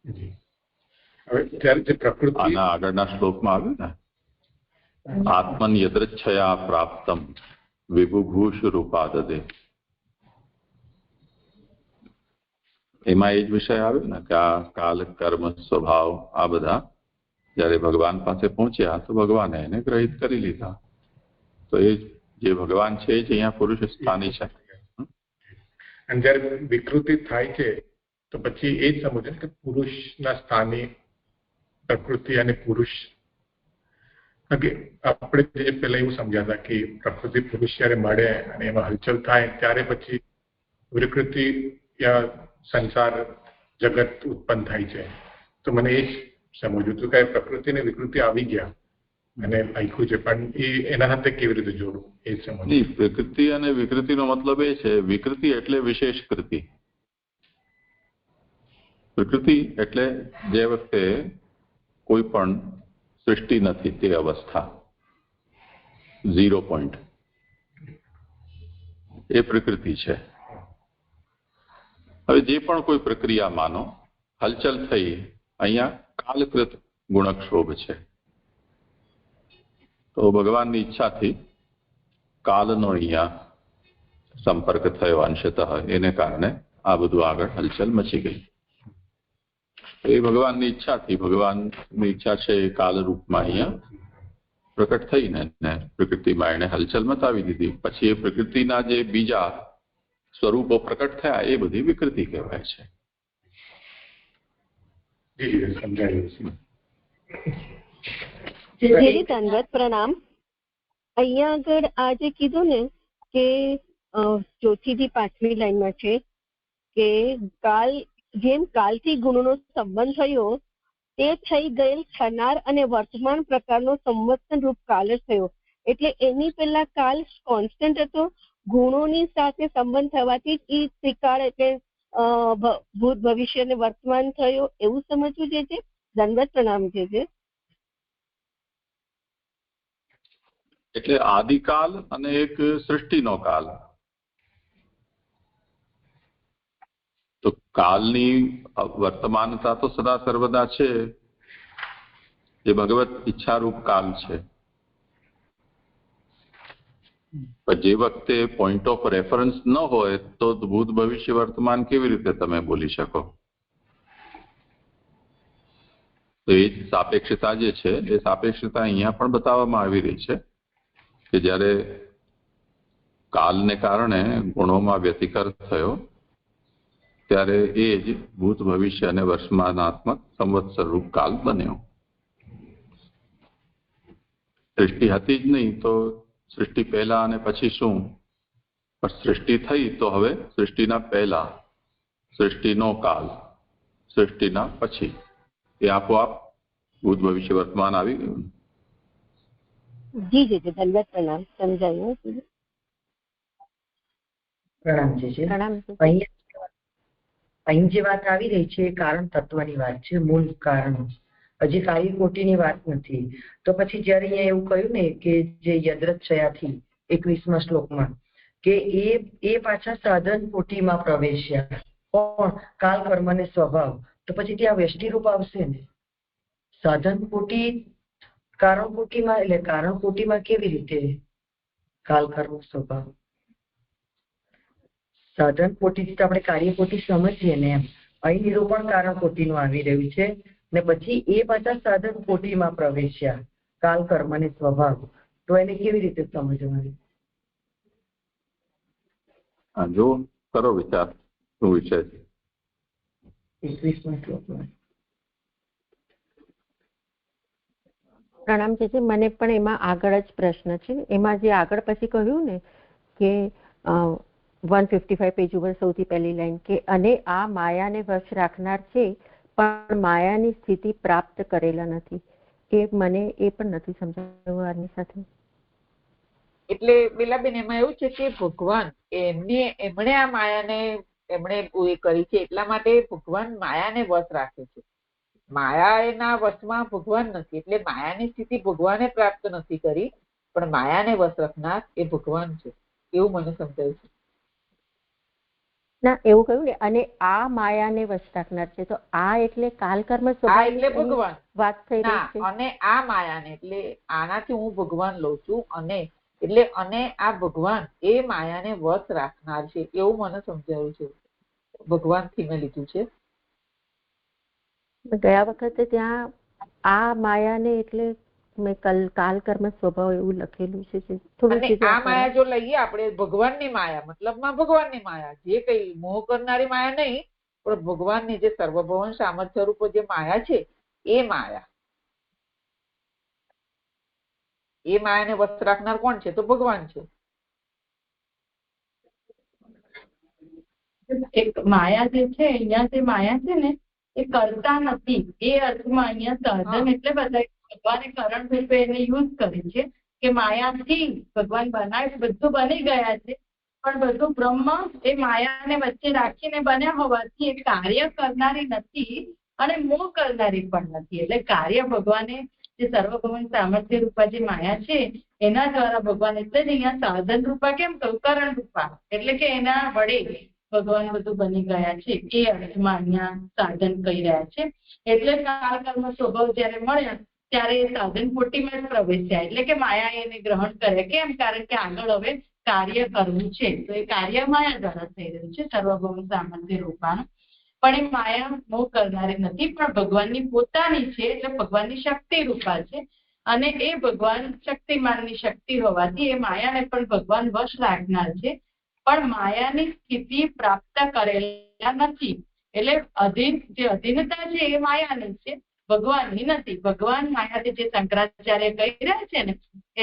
હવે ત્યારે જે પ્રકૃતિ આના આગળના શ્લોકમાં આવ્યું ને, આત્મન યદ્રચ્છયા પ્રાપ્તમ વિભુભૂષ રૂપાદદે, એમાં એ જ વિષય આવ્યો ને કે આ કાલ કર્મ સ્વભાવ આ બધા જયારે ભગવાન પાસે પહોંચ્યા તો ભગવાને એને ગ્રહિત કરી લીધા. તો એ જે ભગવાન છે એ જ અહીંયા પુરુષ સ્થાની છે. અને જયારે વિકૃતિ થાય છે તો પછી એ જ સમજે કે પુરુષના સ્થાને પ્રકૃતિ અને પુરુષ, કે આપણે જે પેલા એવું સમજ્યા હતા કે પ્રકૃતિ પુરુષ જયારે મળે અને એમાં હલચલ થાય ત્યારે પછી વિકૃતિ યા સંસાર જગત ઉત્પન્ન થાય છે. તો મને એ જ સમજવું હતું કે પ્રકૃતિ ને વિકૃતિ આવી ગયા અને લખ્યું છે, પણ એ એના સાથે કેવી રીતે જોડવું એ જ સમજ. પ્રકૃતિ અને વિકૃતિનો મતલબ એ છે, વિકૃતિ એટલે વિશેષ કૃતિ. વિકૃતિ એટલે જે વખતે કોઈ પણ સૃષ્ટિ નથી તે અવસ્થા, 0 પોઈન્ટ, એ પ્રકૃતિ છે. હવે જે પણ કોઈ પ્રક્રિયા માનો હલચલ થઈ, અહીંયા કાલકૃત ગુણક્ષોભ છે. તો ભગવાનની ઈચ્છાથી કાલનો અહીંયા સંપર્ક થયો અંશતઃ, એને કારણે આ બધું આગળ હલચલ મચી ગઈ. એ ભગવાનની ઈચ્છાથી, ભગવાનની ઈચ્છા છે એ કાલ રૂપમાં અહીંયા પ્રકટ થઈને પ્રકૃતિમાં એને હલચલ મચાવી દીધી. પછી એ પ્રકૃતિના જે બીજા સ્વરૂપો પ્રકટ થયા એ બધી વિકૃતિ કહેવાય છે. દંડવત પ્રણામ. અહીંયા આગળ આ જે કીધું ને કે 4થી થી 5મી લાઈનમાં છે કે કાલ, જેમ કાલથી ગુણનો સંબંધ થયો તે થઈ ગયેલ થનાર અને વર્તમાન પ્રકારનો સંવત્સર રૂપ કાલ જ થયો. એટલે એની પહેલા કાલ કોન્સ્ટન્ટ હતો, ગુણોની સાથે સંબંધ થવાથી જ એ ત્રિકાળ એટલે ભૂત ભવિષ્ય અને વર્તમાન થયો, એવું સમજવું જે છે. દંડવત પ્રણામ જે છે. એટલે આદિકાલ અને એક સૃષ્ટિનો કાલ. તો કાલની વર્તમાનતા તો સદા સર્વદા છે, એ ભગવત ઈચ્છારૂપ કાલ છે. પણ જે વખતે પોઈન્ટ ઓફ રેફરન્સ ન હોય તો ભૂત ભવિષ્ય વર્તમાન કેવી રીતે તમે બોલી શકો? તો એ સાપેક્ષતા જે છે એ સાપેક્ષતા અહીંયા પણ બતાવવામાં આવી રહી છે કે જ્યારે કાલને કારણે ગુણોમાં વ્યતિકર થયો ત્યારે એ જ ભૂત ભવિષ્ય અને વર્તમાનાત્મક સંવત્સર રૂપ કાલ બન્યો. સૃષ્ટિ હતી જ નહીં તો સૃષ્ટિ પહેલા અને પછી શું? પણ સૃષ્ટિ થઈ તો હવે સૃષ્ટિના પહેલા, સૃષ્ટિનો કાલ, સૃષ્ટિના પછી, એ આપોઆપ ભૂત ભવિષ્ય વર્તમાન આવી ગયું. જી જી જી, ધન્યવાદ. પ્રણામ, સમજાયું. પ્રણામ જી. અહીં જે વાત આવી રહી છે એ કારણ તત્વની વાત છે, મૂળ કારણ, હજી કાર્ય કોટીની વાત નથી. તો પછી જયારે અહીંયા એવું કહ્યું ને કે જે યદ્રચ્છયાથી 21મા શ્લોકમાં કે એ પાછા સાધન કોટીમાં પ્રવેશ્યા, પણ કાલ કર્મ ને સ્વભાવ, તો પછી ત્યાં વ્યષ્ટિ રૂપ આવશે ને. સાધન કોટી કારણ કોટીમાં, એટલે કારણ કોટીમાં કેવી રીતે કાલ કર્મ સ્વભાવ? સાધન કોટીથી તો આપણે કાર્ય કોટી સમજીએ ને, એમ અહીં નિરૂપણ કારણ કોટીનું આવી રહ્યું છે ને પછી એ પાછા સાધન કોટીમાં પ્રવેશ્યા, કાલ કર્મ ને સ્વભાવ, તો એને કેવી રીતે સમજવાનું? જો કરો વિચાર શું વિષય છે. 21મા શ્લોકમાં પ્રણામ છે. મને પણ એમાં આગળ જ પ્રશ્ન છે. એમાં જે આગળ પછી કહ્યું ને કે 155 પેજ ઉપર સૌથી પહેલી લાઈન કે અને આ માયાને વશ રાખનાર છે પણ માયાની સ્થિતિ પ્રાપ્ત કરેલા નથી. એ મને એ પણ નથી સમજાયું આની સાથે. એટલે બેલાબેન એમાં એવું છે કે ભગવાન એમણે આ માયાને એમણે એ કરી છે, એટલા માટે ભગવાન માયાને વશ રાખે છે. માયાના વશમાં ભગવાન નથી, એટલે માયાની સ્થિતિ ભગવાને પ્રાપ્ત નથી કરી, પણ માયાને વશ રાખનાર એ ભગવાન છે, એવું મને સમજાય છે. ના એવું કહ્યું ને, અને આ માયાને વશ રાખનાર છે, તો આ એટલે કાલ કર્મ સ્વભાવ એટલે ભગવાન વાત થઈ રહી છે. અને આ માયાને એટલે આનાથી હું ભગવાન લઉં છું, અને એટલે અને આ ભગવાન એ માયાને વશ રાખનાર છે એવું મને સમજાયું છે. ભગવાન થી મેં લીધું છે. ગયા વખતે ત્યાં આ માયાને એટલે મેં કાલ કર્મ સ્વભાવ એવું લખેલું છે. અને આ માયા જો લઈએ આપણે ભગવાનની માયા, મતલબમાં ભગવાનની માયા, જે કઈ મોહ કરનારી માયા નહીં, પણ ભગવાનની જે સર્વભવન સામર્થ્ય રૂપ જે માયા છે એ માયા, એ માયાને વસ્ત રાખનાર કોણ છે? તો ભગવાન છે. એક માયા જે છે, અહીંયા જે માયા છે ને એ કરતા નથી, એ અર્થમાં અહીંયા સાધન એટલે બધા ભગવાને કરણ રૂપે એને યુઝ કરી છે કે માયાથી ભગવાન બનાવે, બધું બની ગયા છે, પણ બધું બ્રહ્મ એ માયાને વચ્ચે રાખીને બન્યા હોવાથી એ કાર્ય કરનારી નથી અને મોહ કરનારી પણ નથી. એટલે કાર્ય ભગવાને જે સર્વભવન સામર્થ્ય રૂપા જે માયા છે એના દ્વારા ભગવાન, એટલે જ અહીંયા સાધન રૂપા કેમ કહ્યું? કરણ રૂપા, એટલે કે એના વડે ભગવાન બધું બની ગયા છે એ અર્થમાં અહીંયા સાધન કહી રહ્યા છે. એટલે કાળ કર્મ સ્વભાવ જયારે મળ્યા ત્યારે એ સાધન કોટીમાં જ પ્રવેશ્યા, એટલે કે માયા એને ગ્રહણ કરે. કેમ? કારણ કે આગળ હવે કાર્ય કરવું છે, તો એ કાર્ય માયા દ્વારા થઈ રહ્યું છે સર્વભૌમ સામર્થ્ય રૂપાનું. પણ એ માયા મોહ કરનારી નથી, પણ ભગવાનની પોતાની છે, એટલે ભગવાનની શક્તિ રૂપા છે, અને એ ભગવાન શક્તિમાનની શક્તિ હોવાથી એ માયાને પણ ભગવાન વશ રાખનાર છે, પણ માયાની સ્થિતિ પ્રાપ્ત કરેલા નથી. એટલે જે અધીનતા છે એ માયાની છે, ભગવાનની નથી. ભગવાન માયાથી જે શંકરાચાર્ય કહી રહ્યા છે ને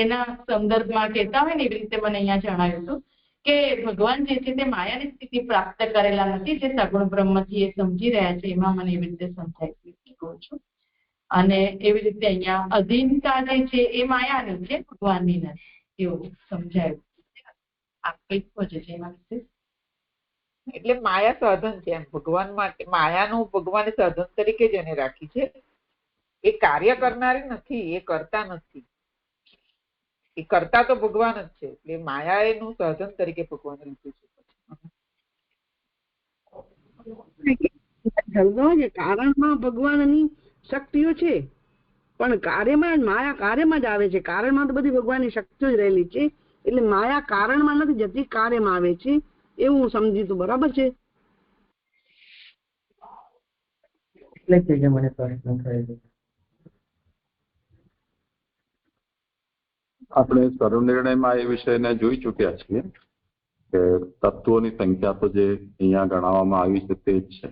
એના સંદર્ભમાં કહેતા હોય ને એવી રીતે મને અહીંયા જણાવ્યું હતું કે ભગવાન જે છે તે માયાની સ્થિતિ પ્રાપ્ત કરેલા નથી, જે સગુણ બ્રહ્મથી એ સમજી રહ્યા છે. એમાં મને એવી રીતે સમજાવી કહું છું. અને એવી રીતે અહીંયા અધીનતા જે છે એ માયાની છે, ભગવાનની નથી, એવું સમજાયું. આપ કઈ કહો છો એમાં વિશે? એટલે માયા સાધન છે એમ, ભગવાન માટે માયાનું ભગવાને સાધન તરીકે જ એને રાખી છે. એ કાર્ય કરનારી નથી, એ કરતા નથી. એ કરતા તો ભગવાન જ છે, એટલે માયા એનું સાધન તરીકે ભગવાને લીધું છે. કારણમાં ભગવાનની શક્તિઓ છે, પણ કાર્યમાં માયા કાર્યમાં જ આવે છે. કારણમાં તો બધી ભગવાનની શક્તિઓ જ રહેલી છે, એટલે માયા કારણમાં નથી જતી, કાર્યમાં આવે છે, એવું હું સમજી તો બરાબર છે. એટલે મને પ્રશ્ન થયેલો. આપણે સર્વનિર્ણયમાં એ વિષયને જોઈ ચૂક્યા છીએ કે તત્વોની સંખ્યા તો જે અહીંયા ગણાવવામાં આવી છે તે જ છે.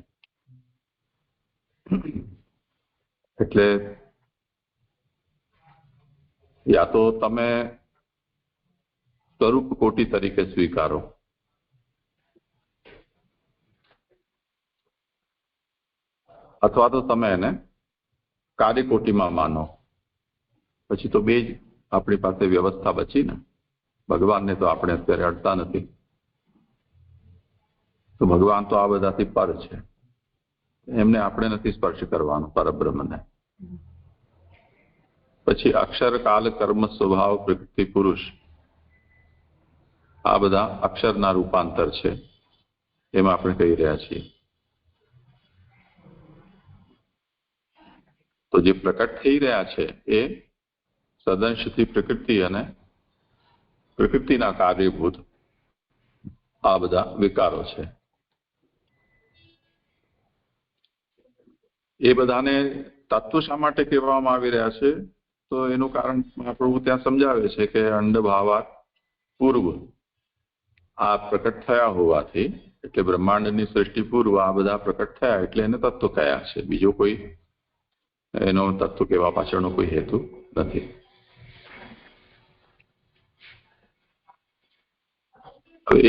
એટલે યા તો તમે સ્વરૂપ કોટી તરીકે સ્વીકારો, અથવા તો તમે એને કાર્યકોટીમાં માનો. પછી તો બે જ આપણી પાસે વ્યવસ્થા બચી ને. ભગવાનને તો આપણે અત્યારે અડતા નથી, તો ભગવાન તો આ બધાથી પર છે, એમને આપણે નથી સ્પર્શ કરવાનો, પરબ્રહ્મને. પછી અક્ષર, કાલ, કર્મ, સ્વભાવ, પ્રકૃતિ, પુરુષ, આ બધા અક્ષરના રૂપાંતર છે, એમાં આપણે કહી રહ્યા છીએ. તો જે પ્રકટ થઈ રહ્યા છે એ સદંશથી પ્રકૃતિ અને પ્રકૃતિના કાર્યભૂત આ બધા વિકારો છે. એ બધાને તત્વ શા માટે કહેવામાં આવી રહ્યા છે? તો એનું કારણ મહાપ્રભુ ત્યાં સમજાવે છે કે અંડભાવાત પૂર્વ આ પ્રકટ થયા હોવાથી, એટલે બ્રહ્માંડની સૃષ્ટિ પૂર્વ આ બધા પ્રકટ થયા એટલે એને તત્વ કયા છે. બીજો કોઈ એનો તત્વ કહેવા પાછળનો કોઈ હેતુ નથી.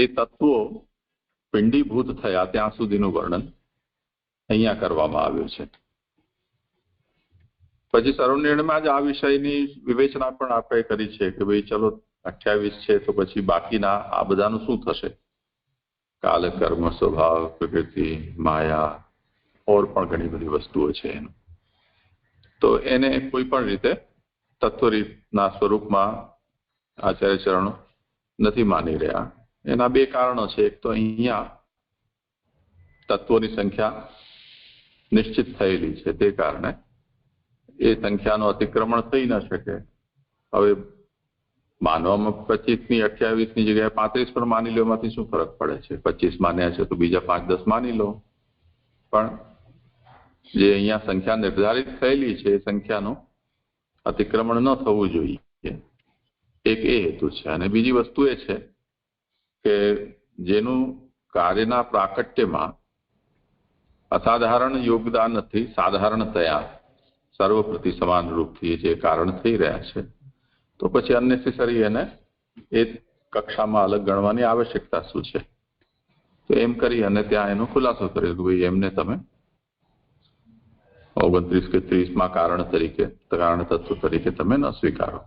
એ તત્વો પિંડીભૂત થયા ત્યાં સુધીનું વર્ણન અહીંયા કરવામાં આવ્યું છે. પછી સર્વનિર્ણયમાં જ આ વિષયની વિવેચના પણ આપણે કરી છે કે ભાઈ ચલો 28 છે, તો પછી બાકીના આ બધાનું શું થશે? કાલ, કર્મ, સ્વભાવ, પ્રકૃતિ, માયા, ઓર પણ ઘણી બધી વસ્તુઓ છે એનું. તો એને કોઈ પણ રીતે તત્વરીતના સ્વરૂપમાં આચાર્ય ચરણો નથી માની રહ્યા. એના બે કારણો છે. એક તો અહીંયા તત્વોની સંખ્યા નિશ્ચિત થયેલી છે, તે કારણે એ સંખ્યાનું અતિક્રમણ થઈ ન શકે. હવે માનવામાં 25 ની 28 ની જગ્યાએ 35 પણ માની લો, એમાંથી શું ફરક પડે છે? 25 માન્યા છે તો બીજા 5-10 માની લો, પણ જે અહીંયા સંખ્યા નિર્ધારિત થયેલી છે એ સંખ્યાનું અતિક્રમણ ન થવું જોઈએ. એક એ હેતુ છે. અને બીજી વસ્તુ એ છે કે જેનું કાર્યના પ્રાકટ્યમાં અસાધારણ યોગદાન નથી, સાધારણતયા સર્વ પ્રતિ સમાન રૂપથી જે કારણ થઈ રહ્યા છે, તો પછી અનનેસેસરી એને એ કક્ષામાં અલગ ગણવાની આવશ્યકતા શું છે? તો એમ કરી અને ત્યાં એનો ખુલાસો કર્યો કે ભાઈ એમને તમે 29 કે 30 કારણ તત્વ તરીકે તમે ન સ્વીકારો.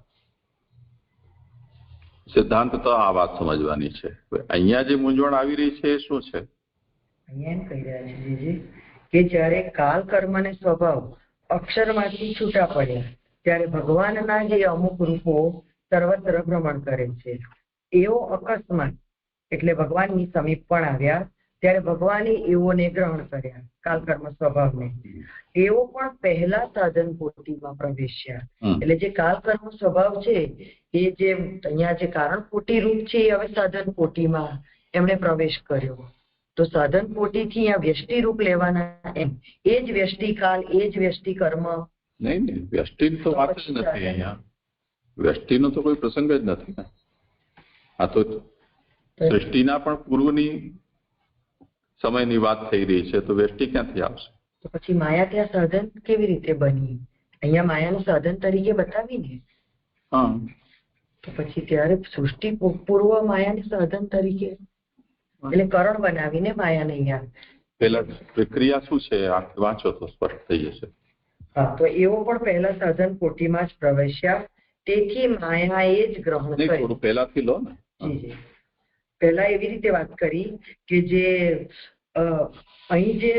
સિદ્ધાંત તો આ વાત સમજવાની છે. અહીંયા જે મૂંઝવણ આવી રહી છે એ શું છે? અહીંયા એમ કહી રહ્યા છે જીજી કે જ્યારે કાલ કર્મ અને સ્વભાવ અક્ષરમાંથી છૂટા પડ્યા ત્યારે ભગવાનના જે અમુક રૂપો સર્વત્ર ભ્રમણ કરે છે, એવો અકસ્માત એટલે ભગવાનની સમીપ પણ આવ્યા ત્યારે ભગવાને એવોને ગ્રહણ કર્યા, કાલ કર્મ સ્વભાવને. એવો પણ પહેલા સાધન કોટીમાં પ્રવેશ્યા. એટલે જે કાલ કર્મ સ્વભાવ છે એ જે અહીંયા જે કારણ કોટી રૂપ છે એ હવે સાધન કોટીમાં એમણે પ્રવેશ કર્યો. તો સાધન કોટીથી અહીંયા વ્યષ્ટિ રૂપ લેવાના, એમ એ જ વ્યષ્ટિ કાલ, એ જ વ્યષ્ટિ કર્મ. નહીં, વ્યષ્ટિની તો વાત જ નથી અહીંયા. વ્યષ્ટિનો તો કોઈ પ્રસંગ જ નથી ને. આ તો સૃષ્ટિના પણ પૂર્વની સમયની વાત થઈ રહી છે, તો વ્યષ્ટિ ક્યાંથી આવશે? તો પછી માયા ત્યાં સાધન કેવી રીતે બની? અહીંયા માયાનું સાધન તરીકે બતાવીને. હા, તો પછી ત્યારે સૃષ્ટિ પૂર્વ માયાની સાધન તરીકે, એટલે કરણ બનાવીને માયાને અહીંયા પેલા પ્રક્રિયા શું છે વાંચો તો સ્પષ્ટ થઈ જશે. હા, તો એવો પણ પહેલા સાધન કોટીમાં જ પ્રવેશ્યા, તેથી માયાએ જ ગ્રહણ કર્યું. પહેલાથી લો ને. પહેલા એવી રીતે વાત કરી કે જે અહીં જે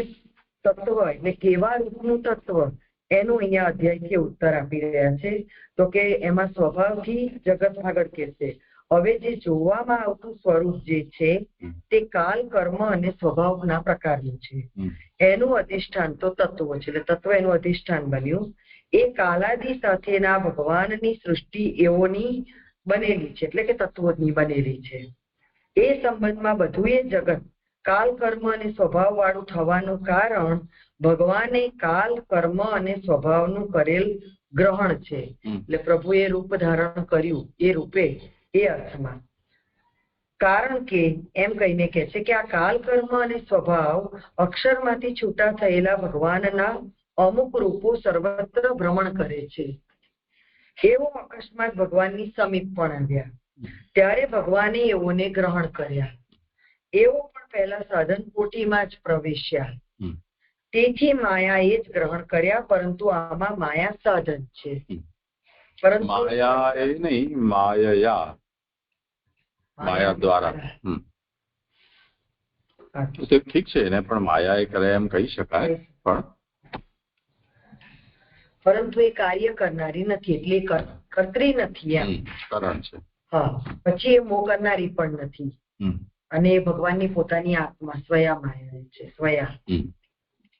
તત્વ એટલે કેવા રૂપનું તત્વ એનું અહીંયા અધ્યાય ઉત્તર આપી રહ્યા છે. તો કે એમાં સ્વભાવથી જગત આગળ કે છે. હવે જે જોવામાં આવતું સ્વરૂપ જે છે તે કાલ કર્મ અને સ્વભાવના પ્રકારનું છે. એનું અધિષ્ઠાન તો તત્વો છે, એટલે તત્વ એનું અધિષ્ઠાન બન્યું. એ કાલાદિ સાથેના ભગવાનની સૃષ્ટિ એવોની બનેલી છે, એટલે કે તત્વોની બનેલી છે. એ સંબંધમાં બધું એ જગત કાલ કર્મ અને સ્વભાવ વાળું થવાનું કારણ ભગવાને કાલ કર્મ અને સ્વભાવનું કરેલ ગ્રહણ છે. એટલે પ્રભુએ રૂપ ધારણ કર્યું એ રૂપે, એ અર્થમાં. કારણ કે એમ કહીને કે છે કે આ કાલ કર્મ અને સ્વભાવ અક્ષરમાંથી છૂટા થયેલા ભગવાનના અમુક રૂપો સર્વત્ર ભ્રમણ કરે છે. એવો અકસ્માત ભગવાનની સમીપ પણ આવ્યા ત્યારે ભગવાને એવોને ગ્રહણ કર્યા. એવો પણ પહેલા સાધન કોટીમાં જ પ્રવેશ્યા, તેથી માયાએ જ ગ્રહણ કર્યા. પરંતુ આમાં માયા સાધન છે. પરંતુ માયા એ નહીં, માયા દ્વારા. ઠીક છે, એને પણ માયા એ કરે એમ કહી શકાય, પણ પરંતુ એ કાર્ય કરનારી નથી, એટલે કર્ત્રી નથી એમ. કારણ છે. હા, પછી એ મોહ કરનારી પણ નથી. અને એ ભગવાનની પોતાની આત્મા સ્વયા માયા છે, સ્વયા.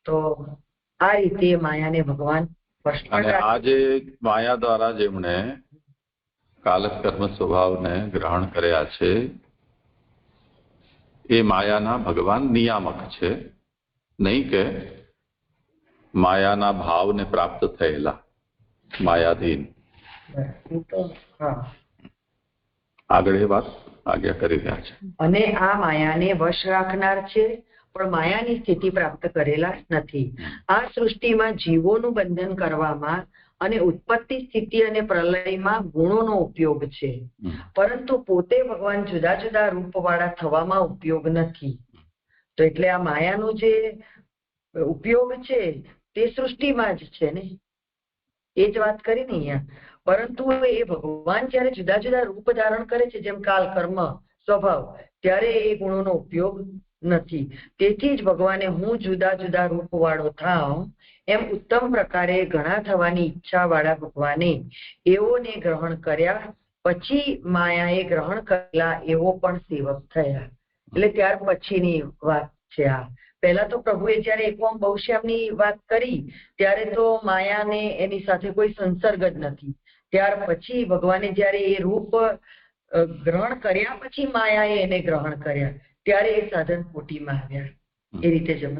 તો આ રીતે માયાને ભગવાન અને આ જે માયા દ્વારા જેમણે કાલકર્મ સ્વભાવને ગ્રહણ કર્યા છે એ માયાના ભગવાન નિયામક છે, નહીં કે માયાના ભાવને પ્રાપ્ત થયેલા માયાધીન. આગળ એ વાત આજ્ઞા કરી રહ્યા છે. અને આ માયાને વશ રાખનાર છે, પણ માયાની સ્થિતિ પ્રાપ્ત કરેલા નથી. આ સૃષ્ટિમાં જીવોનું બંધન કરવામાં અને ઉત્પત્તિ, સ્થિતિ અને પ્રલયમાં ગુણોનો ઉપયોગ છે, પરંતુ પોતે ભગવાન જુદા જુદા રૂપવાળા થવામાં ઉપયોગ નથી. તો એટલે આ માયાનો જે ઉપયોગ છે તે સૃષ્ટિમાં જ છે ને, એ જ વાત કરી ને અહીંયા. પરંતુ એ ભગવાન જયારે જુદા જુદા રૂપ ધારણ કરે છે, જેમ કાલ કર્મ સ્વભાવ, ત્યારે એ ગુણોનો ઉપયોગ નથી. તેથી જ ભગવાને હું જુદા જુદા રૂપ વાળો થાવ એમ ઉત્તમ પ્રકારે ઘણા થવાની ઈચ્છા વાળા ભગવાને એવોને ગ્રહણ કર્યા. પછી માયાએ ગ્રહણ કરેલા એવો પણ સેવક થયા. એટલે ત્યાર પછીની વાત છે આ. પહેલા તો પ્રભુએ જયારે એકમ બહુશ્યામની વાત કરી ત્યારે તો માયાને એની સાથે કોઈ સંસર્ગ જ નથી. ત્યાર પછી ભગવાને જયારે એ રૂપ ગ્રહણ કર્યા પછી માયાએ એને ગ્રહણ કર્યા ત્યારે એ સાધન કોટીમાં આવ્યા. એ રીતે સમજ.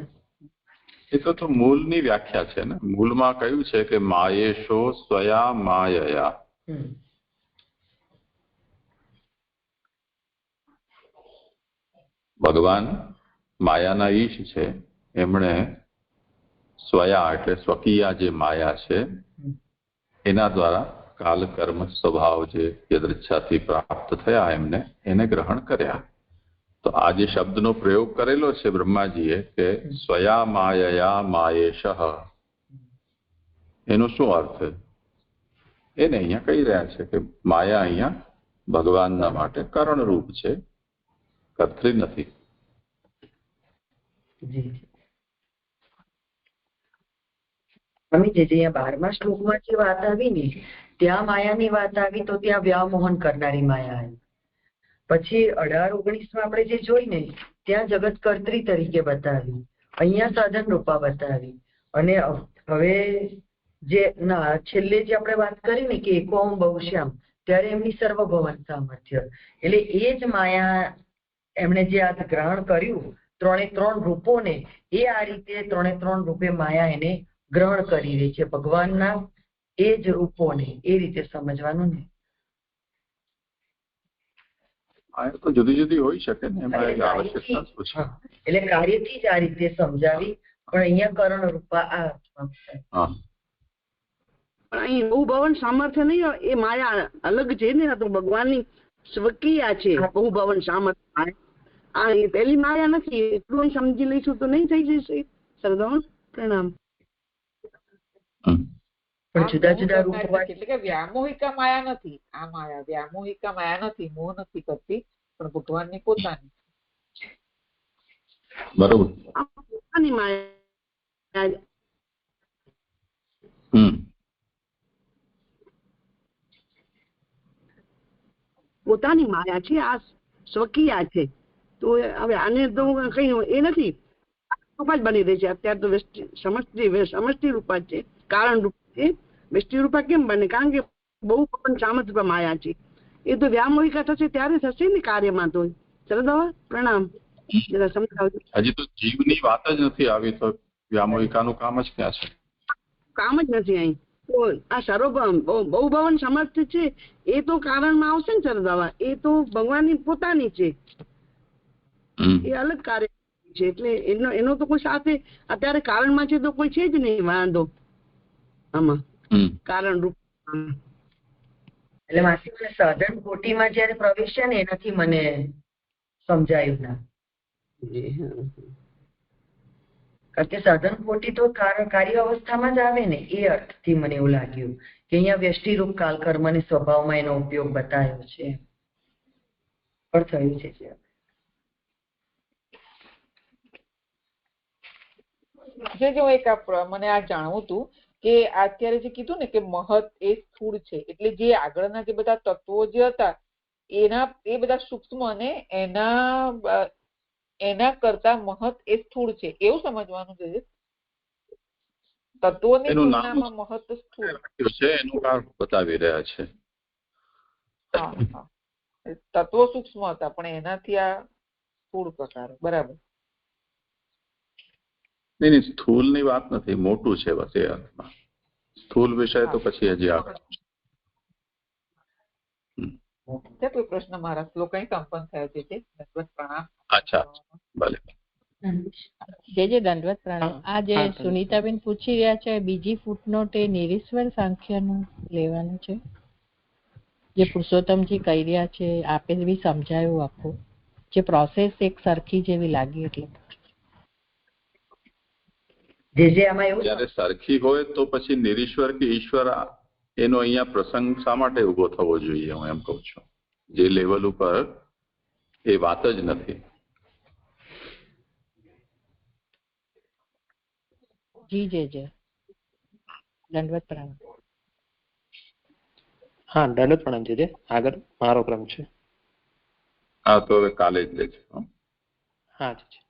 એ તો મૂળની વ્યાખ્યા છે ને. મૂળમાં કહ્યું છે કે માયેશો સ્વયા માયયા. ભગવાન માયાના ઈશ છે. એમણે સ્વયા એટલે સ્વકીયા જે માયા છે એના દ્વારા કાલ કર્મ સ્વભાવ જે યદૃચ્છાથી પ્રાપ્ત થયા એમને એને ગ્રહણ કર્યા. તો આ જે શબ્દનો પ્રયોગ કરેલો છે બ્રહ્માજીએ કે સ્વયા માયયા માયેશ, એનો શું અર્થ? એને અહીંયા કહી રહ્યા છે કે માયા અહીંયા ભગવાનના માટે કારણરૂપ છે, કર્તૃ નથી. સ્વામી જે અહીંયા 12મા શ્લોકમાં જે વાત આવી ને ત્યાં માયાની વાત આવી તો ત્યાં વ્યામોહન કરનારી માયા આવી. પછી 18-19 આપણે જે જોઈ ને ત્યાં જગત કર્ત્રી તરીકે બતાવી, અહીંયા સાધન રૂપા બતાવી. અને હવે જે છેલ્લે જે આપણે વાત કરી ને કે એકોમ બહુશ્યામ ત્યારે એમની સર્વભવન સામર્થ્ય, એટલે એ જ માયા એમણે જે આ ગ્રહણ કર્યું 3 રૂપોને, એ આ રીતે 3 રૂપે માયા એને ગ્રહણ કરી રહી છે ભગવાનના એ જ રૂપોને. એ રીતે સમજવાનું ને. તો જુદી જુદી હોઈ શકે ને, એમાં આવશ્યકતા શું છે? એટલે કાર્યથી જ આ રીતે સમજાવી, પણ અહીંયા કરણ રૂપા આ પણ અહીં બહુ ભવન સામર્થ્ય નહીં, એ માયા અલગ છે ને. તો ભગવાનની સ્વકીયા છે બહુ ભવન સામર્થ્ય. આ એ પેલી માયા નથી. એટલું સમજી લઈશું તો નહીં થઈ જશે. સરદાર પ્રણામ. પણ જુદા જુદા રૂપ એટલે કે વ્યામોહિકા માયા નથી. આ માયા વ્યામોહિકા માયા નથી, મોહ નથી કરતી, પણ ભગવાનની પોતાની. બરોબર. પોતાની માયા. પોતાની માયા છે, આ સ્વકીયા છે. તો હવે આને તો કઈ એ નથી, રૂપા જ બની રહી છે અત્યારે તો. સમષ્ટિ રૂપા છે, કારણ રૂપ છે. વ્યષ્ટિ રૂપા કેમ બને? કારણ કે બહુ સામર્થ્ય રૂપા માયા છે. એ તો વ્યામોહિકા થશે ત્યારે થશે ને કાર્યમાં. તો ચલો પ્રણામ. જરા સમજાવજો. હજી તો જીવની વાત જ નથી આવી તો વ્યામોહિકાનું કામ જ ક્યાં છે? કામ જ નથી અહીં. તો આ સર્વભવન બહુ ભવન સામર્થ્ય છે એ તો કારણમાં આવશે ને સરદાવા. એ તો ભગવાનની પોતાની છે, એ અલગ કાર્ય છે. એટલે એનો તો કોઈ સાથે અત્યારે કારણમાં છે તો કોઈ છે જ નહીં વાંધો આમાં. કારણ રૂપ એટલે માસી મને સાધન કોટીમાં જયારે પ્રવેશ્યા ને એનાથી મને સમજાયું ના. કારણ કે સાધન કોટી તો કાર્ય અવસ્થામાં જ આવે ને, એ અર્થથી મને એવું લાગ્યું કે અહીંયા વ્યષ્ટિરૂપ કાલ કર્મની સ્વભાવમાં એનો ઉપયોગ બતાવ્યો છે. પણ થયું છે મને આ જાણવું હતું કે અત્યારે જે કીધું ને કે મહત એ સ્થૂળ છે, એટલે જે આગળના જે બધા તત્વો જે હતા એ બધા સૂક્ષ્મ અને એના કરતા મહત એ સ્થૂળ છે, એવું સમજવાનું છે. તત્વોની તુલનામાં મહત સ્થૂળ છે એનું કારણ બતાવી રહ્યા છે. તત્વો સૂક્ષ્મ હતા પણ એનાથી આ સ્થૂળ પ્રકાર. બરાબર. નહીં, સ્થૂળની વાત નથી, મોટું છે બસ એ અર્થમાં. સ્થૂળ વિષય તો પછી હજી આગળ. કોઈ પ્રશ્ન મારા શ્લોક કઈ કંપન થયો છે? પ્રણામ. અચ્છા, ભલે. જે દંડવત પ્રણામ. આ જે સુનીતાબેન પૂછી રહ્યા છે બીજી ફૂટનોટ એ નિરીશ્વર સાંખ્યનું લેવાનું છે, જે પુરુષોત્તમજી કહી રહ્યા છે. આપે બી સમજાયું આખું, જે પ્રોસેસ એક સરખી જેવી લાગી. એટલે જયારે સરખી હોય તો પછી નિરીશ્વર કે ઈશ્વર એનો અહીંયા પ્રસંગ શા માટે ઉભો થવો જોઈએ? હું એમ કઉ છું, જે લેવલ ઉપર એ વાત જ નથી. જી દંડવત પ્રણામ. હા, દંડવત પ્રણામ છે. આગળ મારો ક્રમ છે. હા, તો હવે કાલે જ લેજો. હા જી.